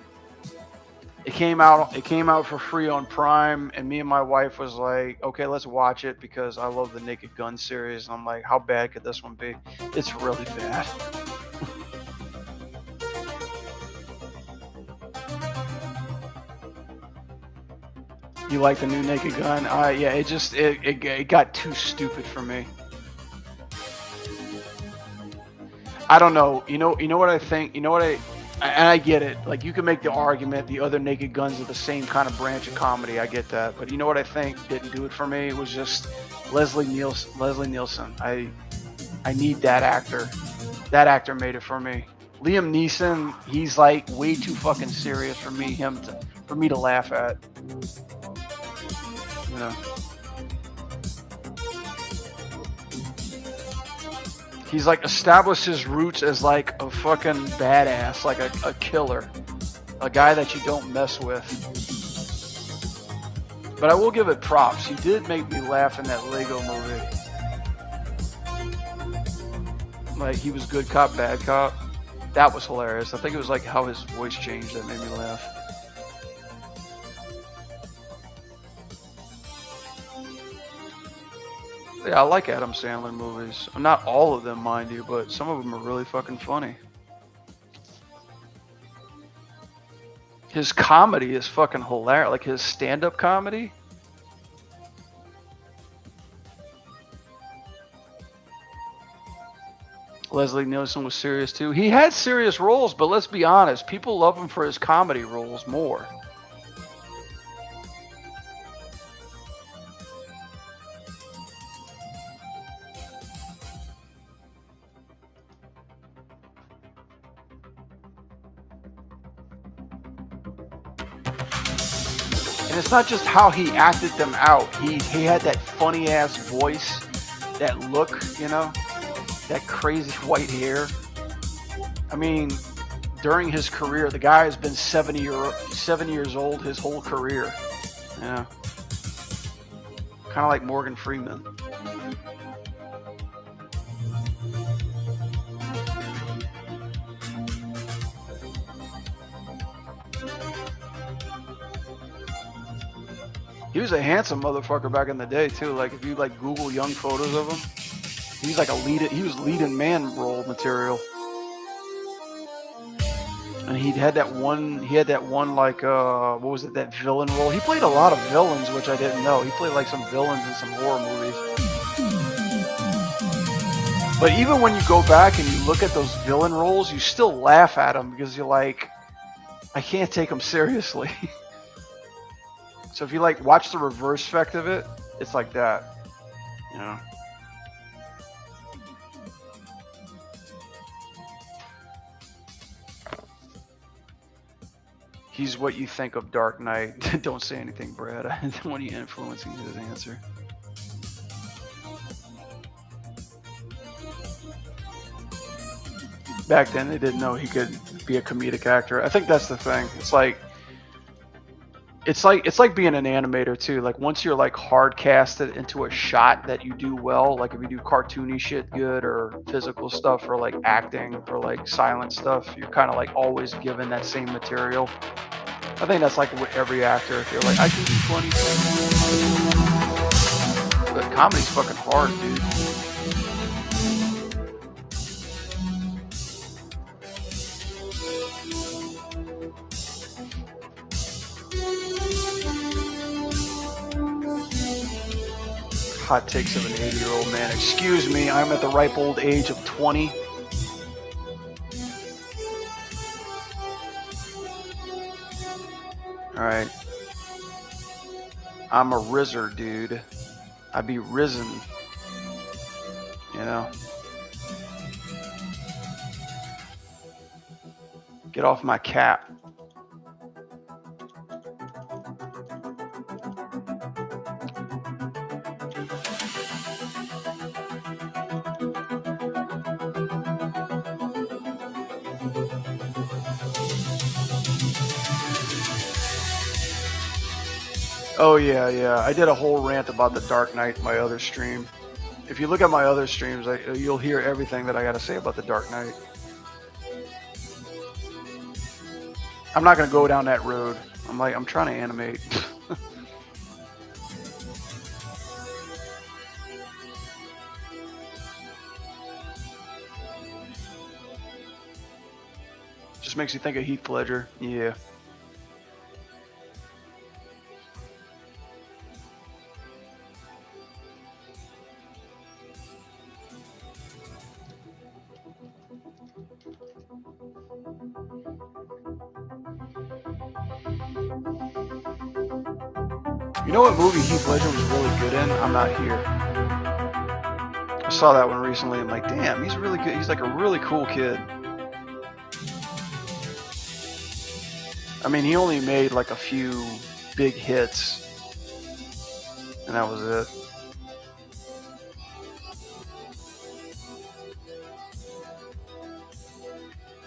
It came out for free on Prime, and me and my wife was like, okay, let's watch it because I love the Naked Gun series. And I'm like, how bad could this one be? It's really bad. You like the new Naked Gun? Yeah, it got too stupid for me. I don't know. You know what I think? You know what and I get it. Like, you can make the argument the other Naked Guns are the same kind of branch of comedy. I get that. But you know what I think didn't do it for me? It was just Leslie Nielsen. I need that actor. That actor made it for me. Liam Neeson, he's like way too fucking serious for me to laugh at. You know. He's like established his roots as like a fucking badass, like a killer, a guy that you don't mess with. But I will give it props. He did make me laugh in that Lego movie. Like, he was good cop, bad cop. That was hilarious. I think it was like how his voice changed that made me laugh. Yeah, I like Adam Sandler movies. Not all of them, mind you, but some of them are really fucking funny. His comedy is fucking hilarious. Like his stand-up comedy. Leslie Nielsen was serious too. He had serious roles, but let's be honest, people love him for his comedy roles more. And it's not just how he acted them out. He had that funny ass voice, that look, you know, that crazy white hair. I mean, during his career, the guy has been 7 years old his whole career. Yeah. Kind of like Morgan Freeman. He was a handsome motherfucker back in the day too. Like if you like Google young photos of him, he's like he was leading man role material. And he had that one like what was it, that villain role? He played a lot of villains, which I didn't know. He played like some villains in some horror movies. But even when you go back and you look at those villain roles, you still laugh at them because you're like, I can't take them seriously. So if you like watch the reverse effect of it, it's like that, you know. He's what you think of Dark Knight. Don't say anything, Brad. I don't want you influencing his answer. Back then, they didn't know he could be a comedic actor. I think that's the thing. It's like being an animator too. Like once you're like hard casted into a shot that you do well, like if you do cartoony shit good or physical stuff or like acting or like silent stuff, you're kind of like always given that same material. I think that's like with every actor. If you're like, I can do funny things. But comedy's fucking hard, dude. Hot takes of an 80-year-old man. Excuse me, I'm at the ripe old age of 20. Alright. I'm a rizzer, dude. I be risen. You know? Get off my cap. Oh yeah. I did a whole rant about the Dark Knight in my other stream. If you look at my other streams, you'll hear everything that I got to say about the Dark Knight. I'm not gonna go down that road. I'm trying to animate. Just makes you think of Heath Ledger. Yeah. You know what movie Heath Ledger was really good in? I'm Not Here. I saw that one recently. I'm like, damn, he's really good. He's like a really cool kid. I mean, he only made like a few big hits, and that was it.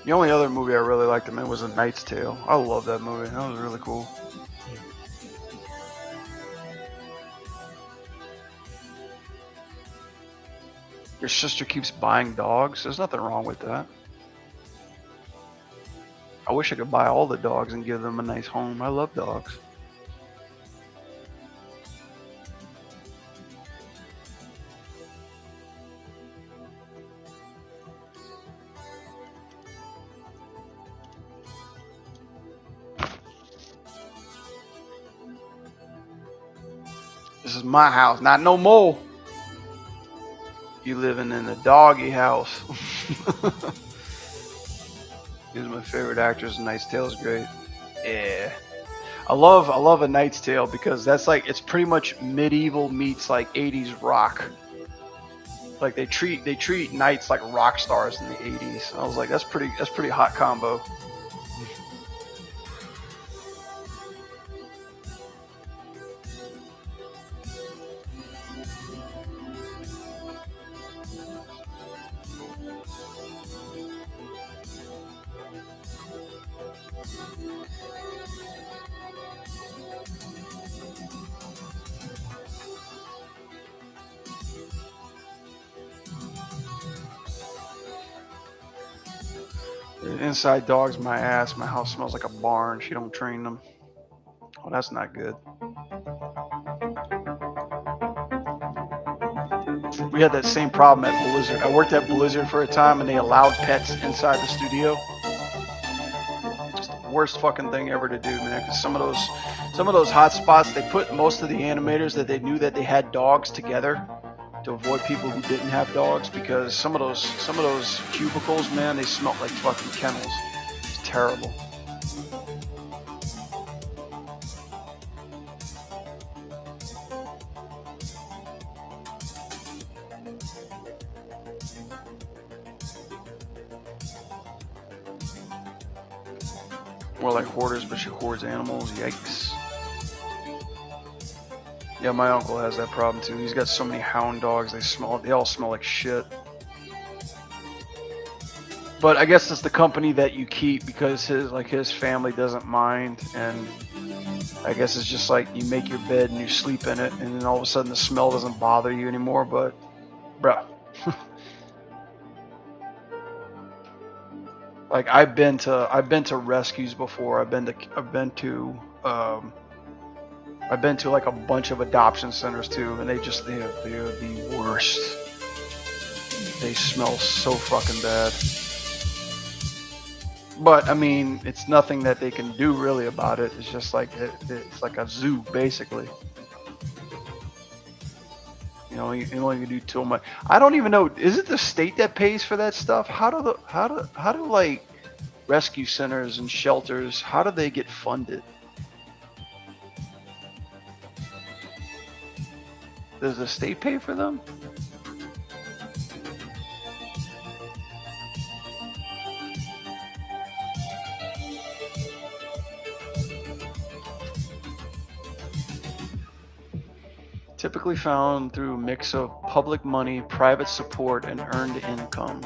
The only other movie I really liked him in was A Knight's Tale. I love that movie. That was really cool. Your sister keeps buying dogs? There's nothing wrong with that. I wish I could buy all the dogs and give them a nice home. I love dogs. This is my house, not no more. You living in the doggy house. He's my favorite actress. Knight's Tale is great. Yeah, I love A Knight's Tale because that's like, it's pretty much medieval meets like 80s rock. Like they treat knights like rock stars in the 80s. I was like, that's pretty hot combo. Inside dog's my ass. My house smells like a barn. She don't train them. Well, that's not good. We had that same problem at Blizzard. I worked at Blizzard for a time, and they allowed pets inside the studio. It's the worst fucking thing ever to do, man. Because some of those hot spots, they put most of the animators that they knew that they had dogs together to avoid people who didn't have dogs. Because some of those cubicles, man, they smelled like fucking kennels. It's terrible. More like hoarders, but she hoards animals. Yikes. Yeah, my uncle has that problem too. He's got so many hound dogs. They all smell like shit. But I guess it's the company that you keep because his family doesn't mind, and I guess it's just like you make your bed and you sleep in it, and then all of a sudden the smell doesn't bother you anymore. But, bruh. Like I've been to rescues before. I've been to like a bunch of adoption centers too, and they're the worst. They smell so fucking bad. But I mean, it's nothing that they can do really about it. It's just like it's like a zoo basically. You know, you only can do too much. I don't even know. Is it the state that pays for that stuff? How do like rescue centers and shelters? How do they get funded? Does the state pay for them? Typically found through a mix of public money, private support, and earned income.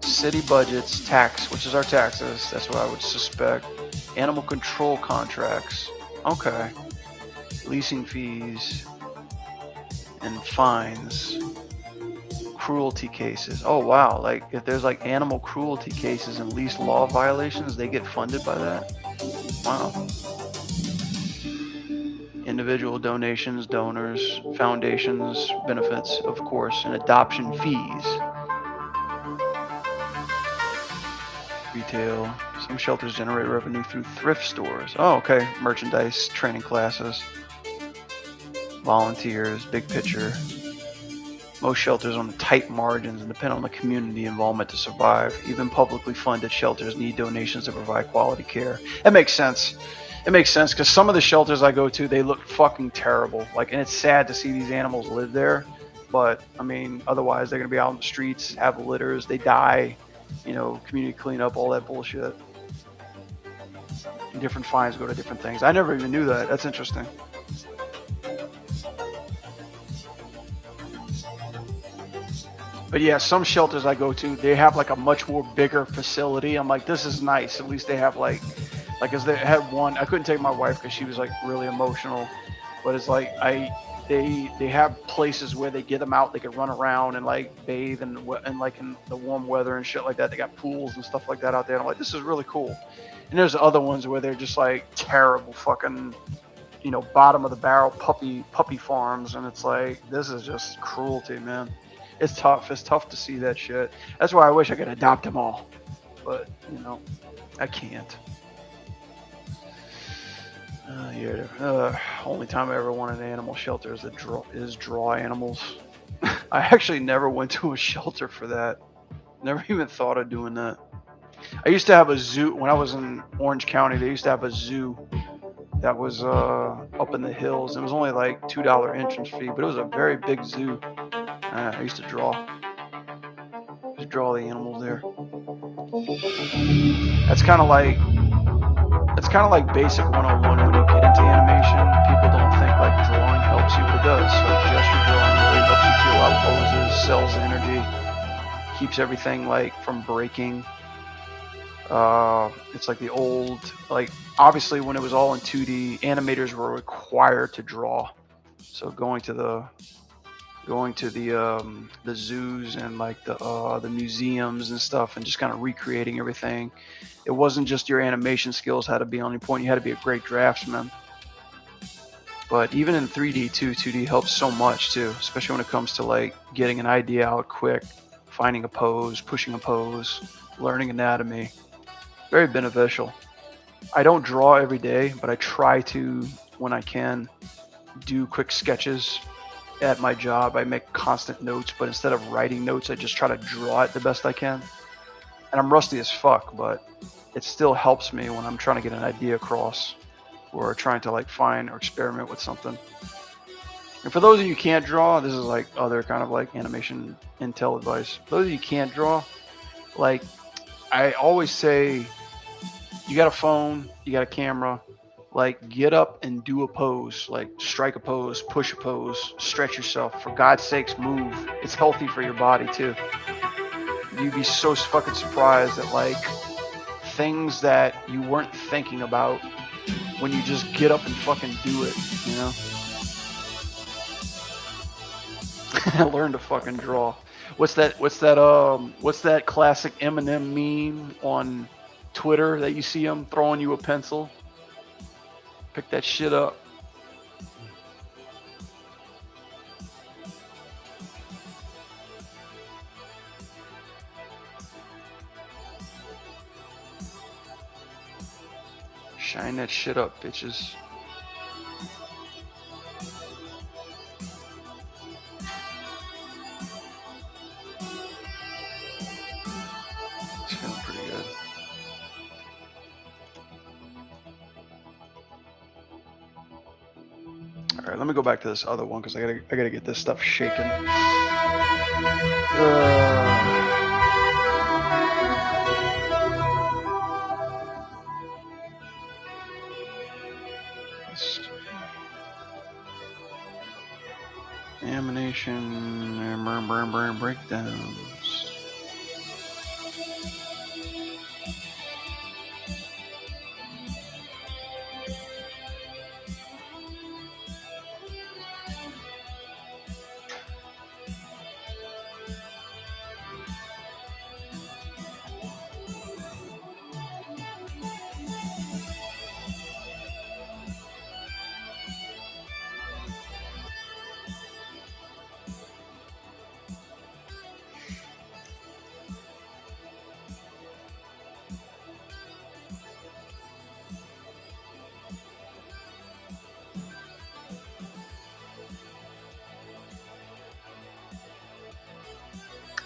City budgets, tax, which is our taxes, that's what I would suspect. Animal control contracts, okay. Leasing fees, and fines. Cruelty cases, oh wow, like if there's like animal cruelty cases and lease law violations, they get funded by that? Wow. Individual donations, donors, foundations, benefits, of course, and adoption fees. Retail. Some shelters generate revenue through thrift stores. Oh, okay. Merchandise, training classes, volunteers, big picture. Most shelters on tight margins and depend on the community involvement to survive. Even publicly funded shelters need donations to provide quality care. That makes sense. It makes sense because some of the shelters I go to, they look fucking terrible. Like, and it's sad to see these animals live there. But I mean, otherwise they're gonna be out on the streets, have litters, they die. You know, community cleanup, all that bullshit. And different fines go to different things. I never even knew that. That's interesting. But yeah, some shelters I go to, they have like a much more bigger facility. I'm like, this is nice. At least they have like as they had one. I couldn't take my wife because she was like really emotional. But it's like they have places where they get them out. They can run around and like bathe and like in the warm weather and shit like that. They got pools and stuff like that out there. And I'm like, this is really cool. And there's other ones where they're just like terrible fucking, you know, bottom of the barrel puppy farms. And it's like, this is just cruelty, man. It's tough. It's tough to see that shit. That's why I wish I could adopt them all. But, you know, I can't. Only time I ever wanted an animal shelter is draw animals. I actually never went to a shelter for that. Never even thought of doing that. I used to have a zoo when I was in Orange County. They used to have a zoo that was up in the hills. It was only like $2 entrance fee, but it was a very big zoo. I used to draw the animals there. That's kind of like basic 101 when you get into animation. People don't think like drawing helps you, but it does. So gesture drawing really helps you feel out poses, sells energy, keeps everything like from breaking. It's like the old, like obviously when it was all in 2D, animators were required to draw. So going to the going to the zoos and like the museums and stuff, and just kind of recreating everything. It wasn't just your animation skills had to be on your point. You had to be a great draftsman. But even in 3D too, 2D helps so much too, especially when it comes to like getting an idea out quick, finding a pose, pushing a pose, learning anatomy. Very beneficial. I don't draw every day, but I try to, when I can, do quick sketches at my job. I make constant notes, but instead of writing notes, I just try to draw it the best I can. And I'm rusty as fuck, but it still helps me when I'm trying to get an idea across or trying to like find or experiment with something. And for those of you who can't draw, this is like other kind of like animation intel advice. For those of you who can't draw, like I always say, you got a phone, you got a camera, like get up and do a pose, like strike a pose, push a pose, stretch yourself. For God's sakes, move. It's healthy for your body too. You'd be so fucking surprised at like things that you weren't thinking about when you just get up and fucking do it, you know? Learn to fucking draw. What's that classic Eminem meme on Twitter that you see him throwing you a pencil? Pick that shit up. Shine that shit up, bitches. It's feeling pretty good. All right, let me go back to this other one because I gotta get this stuff shaken. Animation breakdowns.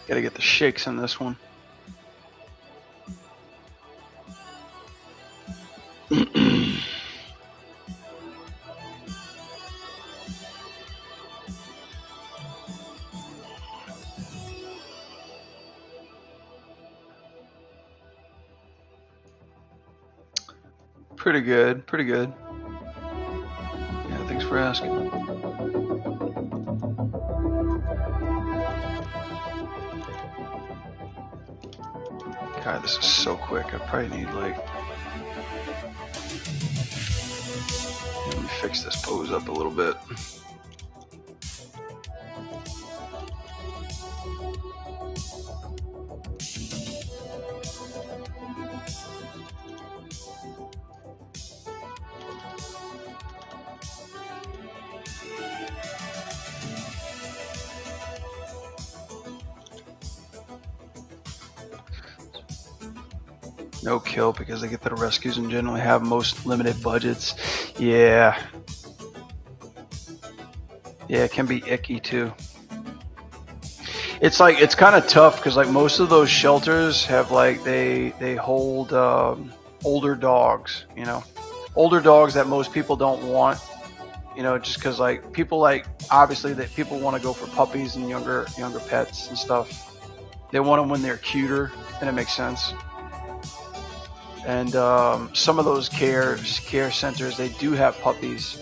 Gotta get the shakes in this one. Pretty good, pretty good. Yeah, thanks for asking. God, this is so quick. I probably need like... Let me fix this pose up a little bit. No kill because they get the rescues and generally have most limited budgets. Yeah. Yeah, it can be icky too. It's like, it's kind of tough because like most of those shelters have like, they hold older dogs, you know, older dogs that most people don't want, you know, just because like people like, obviously that people want to go for puppies and younger pets and stuff. They want them when they're cuter, and it makes sense. And some of those care centers, they do have puppies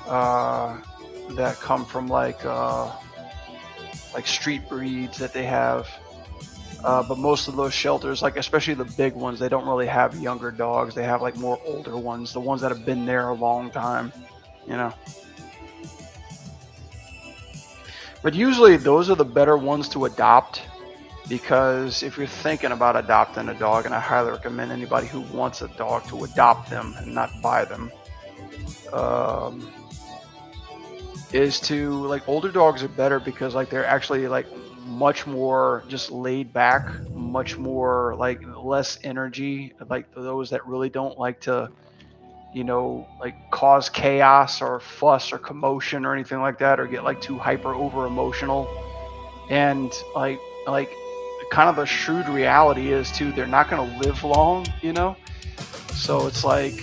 that come from like street breeds that they have. But most of those shelters, like especially the big ones, they don't really have younger dogs. They have like more older ones, the ones that have been there a long time, you know. But usually those are the better ones to adopt, because if you're thinking about adopting a dog, and I highly recommend anybody who wants a dog to adopt them and not buy them, is to, like, older dogs are better because, like, they're actually, like, much more just laid back, much more, like, less energy, like those that really don't like to, like, cause chaos or fuss or commotion or anything like that, or get like too hyper over emotional. And like kind of the shrewd reality is too, they're not going to live long. So it's like,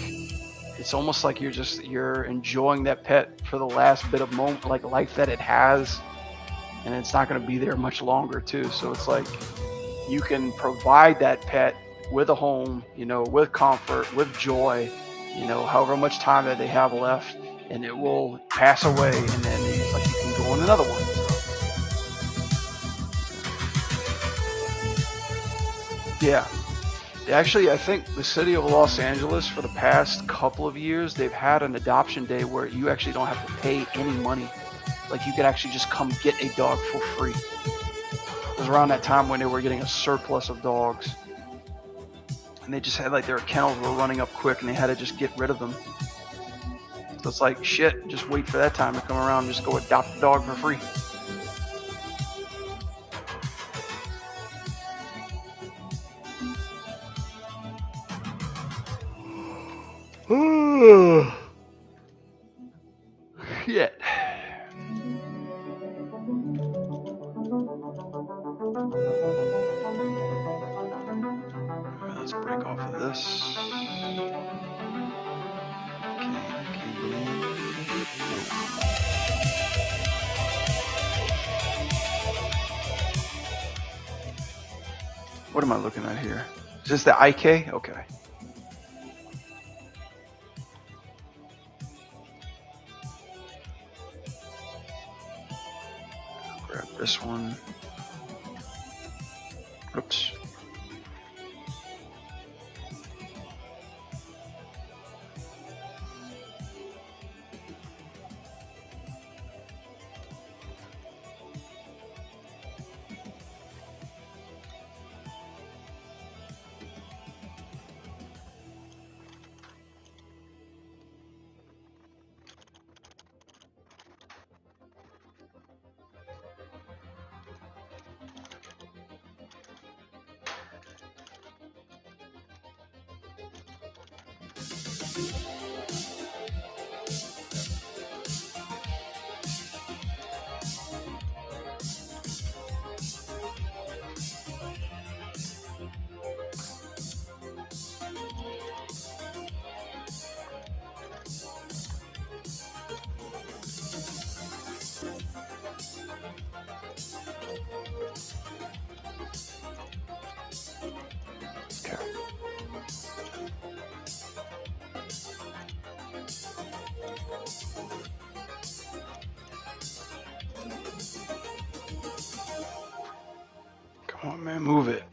it's almost like you're enjoying that pet for the last bit of moment, like, life that it has, and it's not going to be there much longer too. So it's like you can provide that pet with a home, with comfort, with joy, however much time that they have left, and it will pass away, and then it's like you can go on another one. So, yeah. Actually, I think the city of Los Angeles, for the past couple of years, they've had an adoption day where you actually don't have to pay any money. Like, you could actually just come get a dog for free. It was around that time when they were getting a surplus of dogs, and they just had, like, their kennels were running up quick, and they had to just get rid of them. So it's like, shit, just wait for that time to come around and just go adopt a dog for free. Shit. Let's break off of this. What am I looking at here? Is this the IK? Okay. Grab this one. Oops. Come on, man, move it.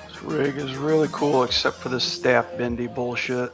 This rig is really cool, except for this staff bendy bullshit.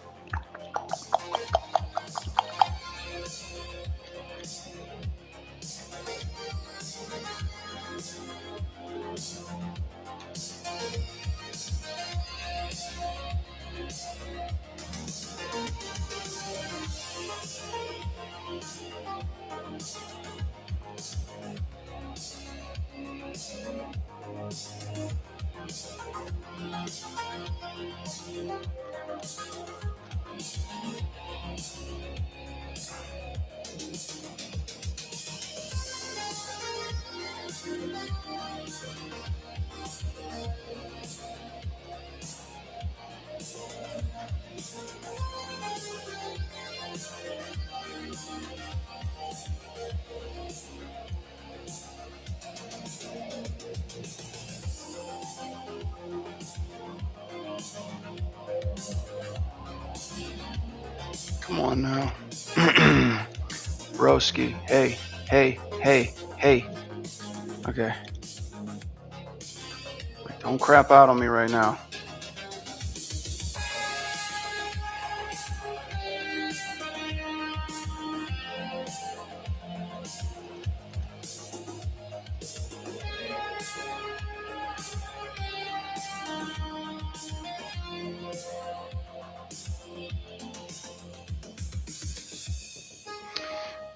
Come on now. Broski. Hey, hey, hey, hey. Okay. Like, don't crap out on me right now.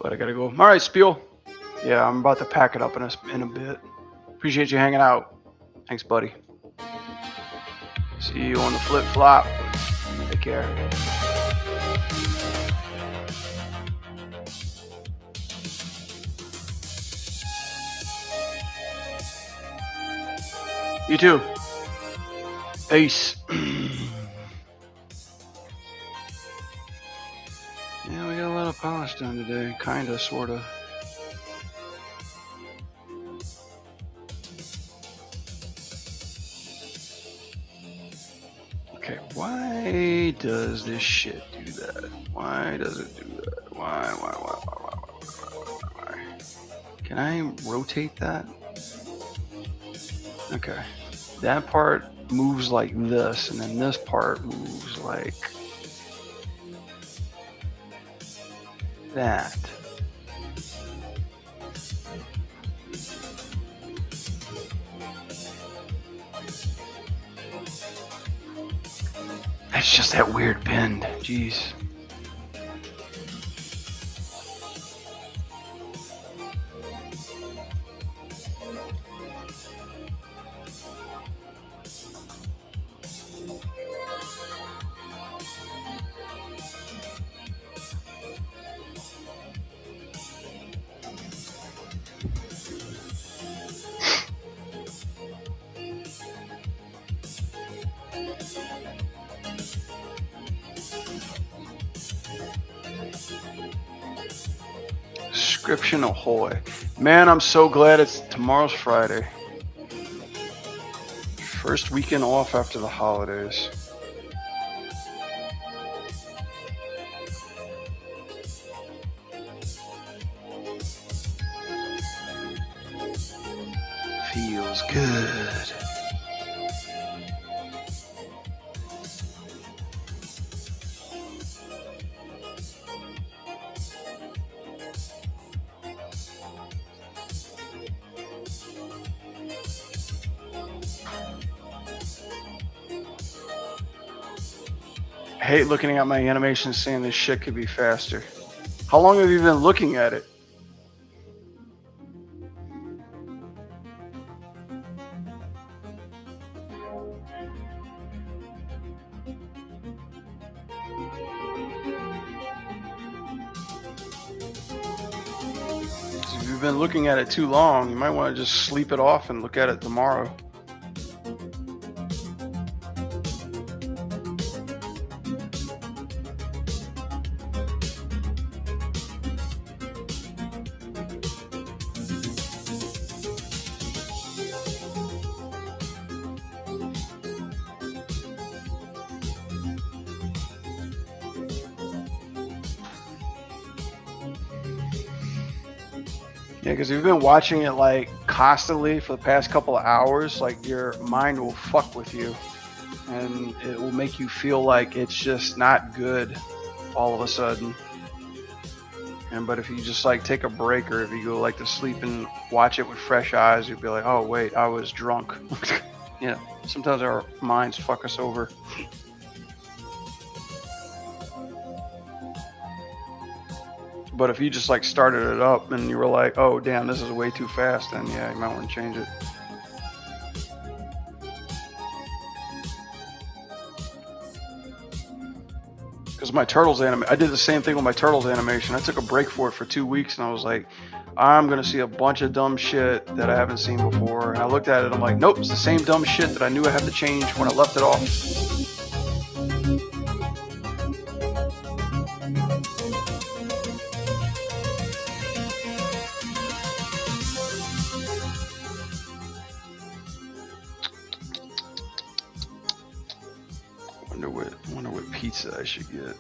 But I gotta go. All right, Spiel. Yeah, I'm about to pack it up in a bit. Appreciate you hanging out. Thanks, buddy. See you on the flip flop. Take care. You too. Peace. Yeah, we got a lot of polish done today. Kinda, sorta. Okay, why does this shit do that? Why does it do that? Why? Can I rotate that? Okay. That part moves like this, and then this part moves like that. It's just that weird bend. Jeez. Description ahoy. Man, I'm so glad tomorrow's Friday. First weekend off after the holidays. Feels good. I hate looking at my animations saying this shit could be faster. How long have you been looking at it? If you've been looking at it too long, you might want to just sleep it off and look at it tomorrow. Yeah, because if you've been watching it like constantly for the past couple of hours, like your mind will fuck with you and it will make you feel like it's just not good all of a sudden. But if you just like take a break, or if you go like to sleep and watch it with fresh eyes, you'll be like, oh wait, I was drunk. Yeah, sometimes our minds fuck us over. But if you just like started it up and you were like, oh damn, this is way too fast, then yeah, you might want to change it. Because my Turtles anime, I did the same thing with my Turtles animation. I took a break for it for 2 weeks, and I was like, I'm gonna see a bunch of dumb shit that I haven't seen before. And I looked at it, I'm like, nope, it's the same dumb shit that I knew I had to change when I left it off. Wonder what pizza I should get.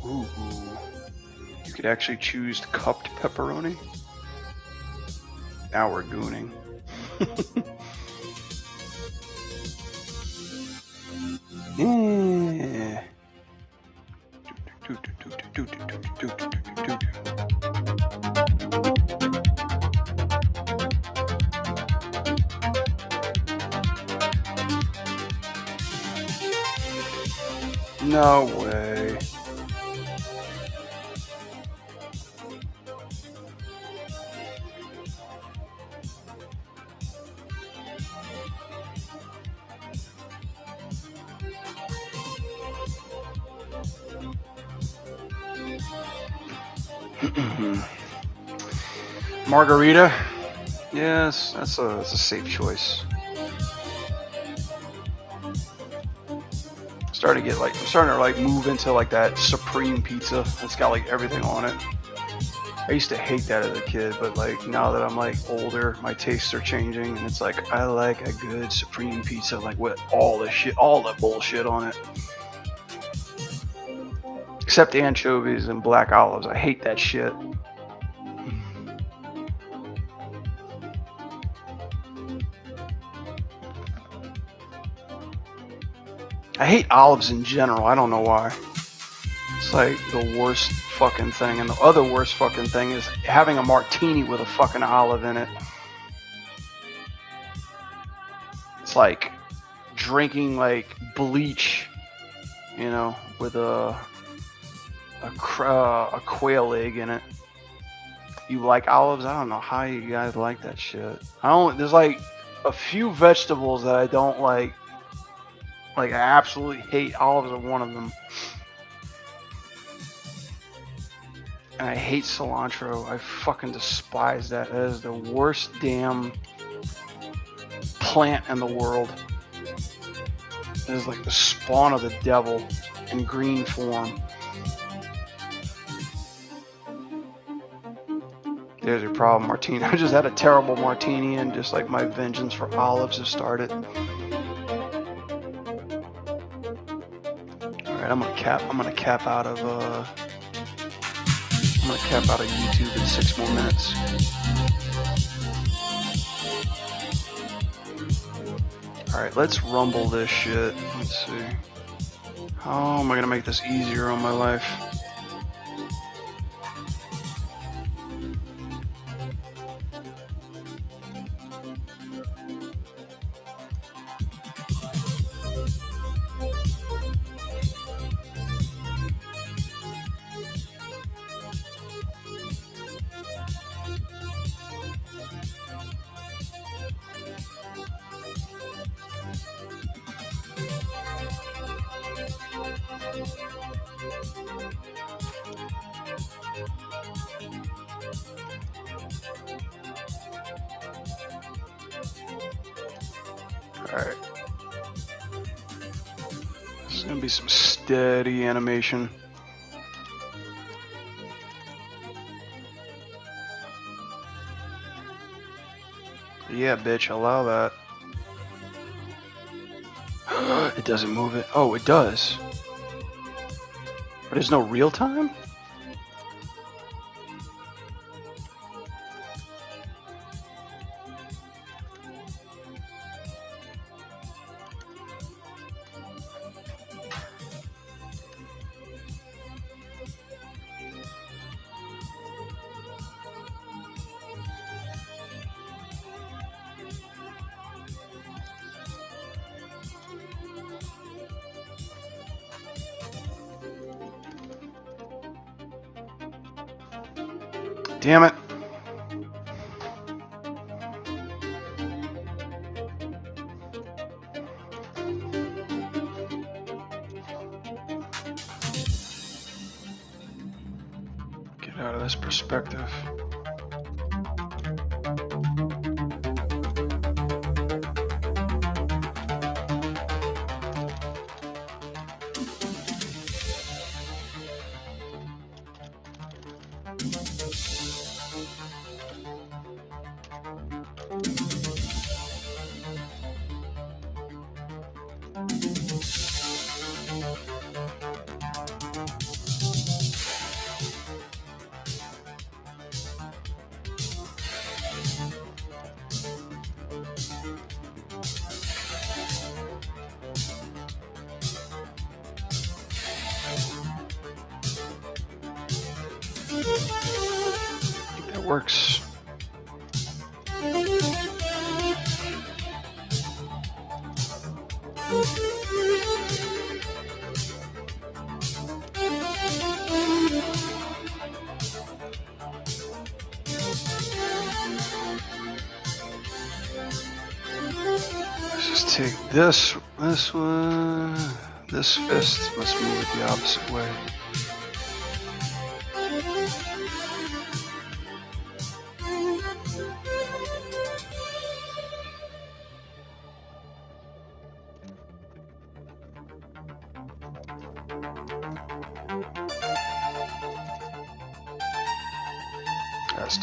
Ooh, you could actually choose cupped pepperoni. Now we're gooning. Yeah. No way. Margarita. Yes, that's a safe choice. I'm starting to move into like that supreme pizza that's got like everything on it. I used to hate that as a kid, but like now that I'm like older, my tastes are changing, and it's like I like a good supreme pizza, like with all the bullshit on it. Except anchovies and black olives. I hate that shit. I hate olives in general. I don't know why. It's like the worst fucking thing. And the other worst fucking thing is having a martini with a fucking olive in it. It's like drinking like bleach, you know, with a quail egg in it. You like olives? I don't know how you guys like that shit. There's like a few vegetables that I don't like. Like, I absolutely hate olives are one of them. And I hate cilantro. I fucking despise that. That is the worst damn plant in the world. It is like the spawn of the devil in green form. There's your problem, martini. I just had a terrible martini, and just like my vengeance for olives has started. I'm gonna cap out of YouTube in 6 more minutes. Alright, let's rumble this shit. Let's see. How am I gonna make this easier on my life? Alright. This is gonna be some steady animation. Yeah, bitch, allow that. It doesn't move it. Oh, it does. But there's no real time? Damn it. Get out of this perspective. I think that works. Let's just take this one. This fist must move it the opposite way. That's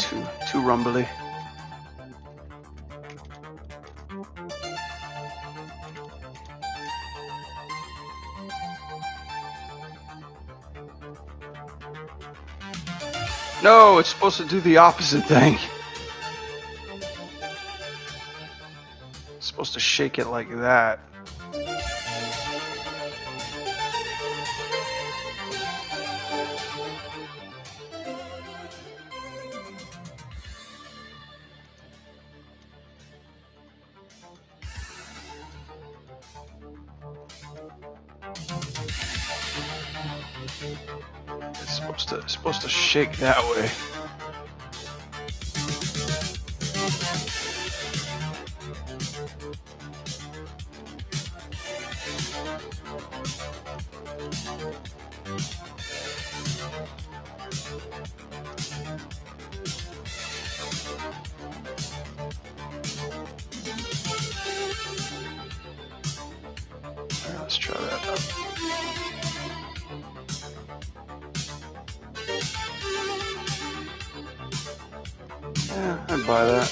too rumbly. No, it's supposed to do the opposite thing. It's supposed to shake it like that. It's supposed to shake that way. Alright, let's try that out. Yeah, I'd buy that.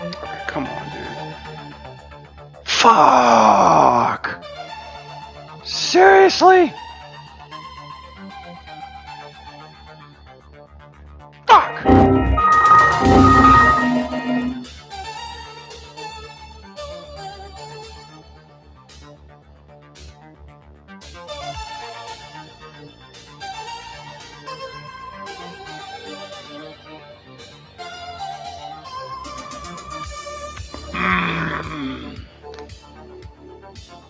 Okay, come on, dude. Fuck! Seriously? Fuck!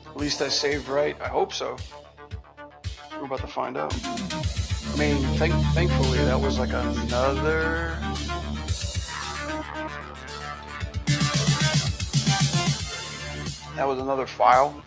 At least I saved right. I hope so. We're about to find out. I mean, thankfully that was like another... That was another file.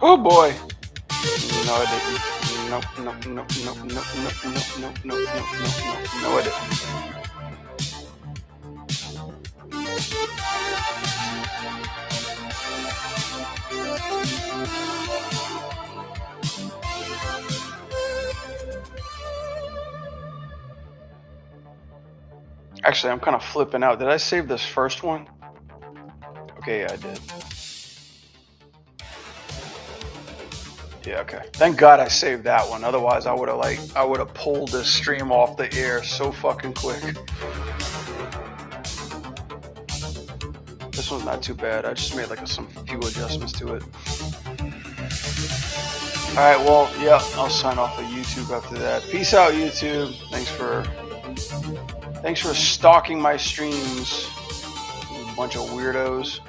Oh boy. No, I didn't. no, no, no, no, no, no, no, no, no, no, no, I didn't. Actually, I'm kind of flipping out. Did I save this first one? Okay, yeah, I did. Yeah, okay. Thank God I saved that one. Otherwise, I would have pulled this stream off the air so fucking quick. This one's not too bad. I just made like some few adjustments to it. All right, well, yeah, I'll sign off of YouTube after that. Peace out, YouTube. Thanks for stalking my streams, you bunch of weirdos.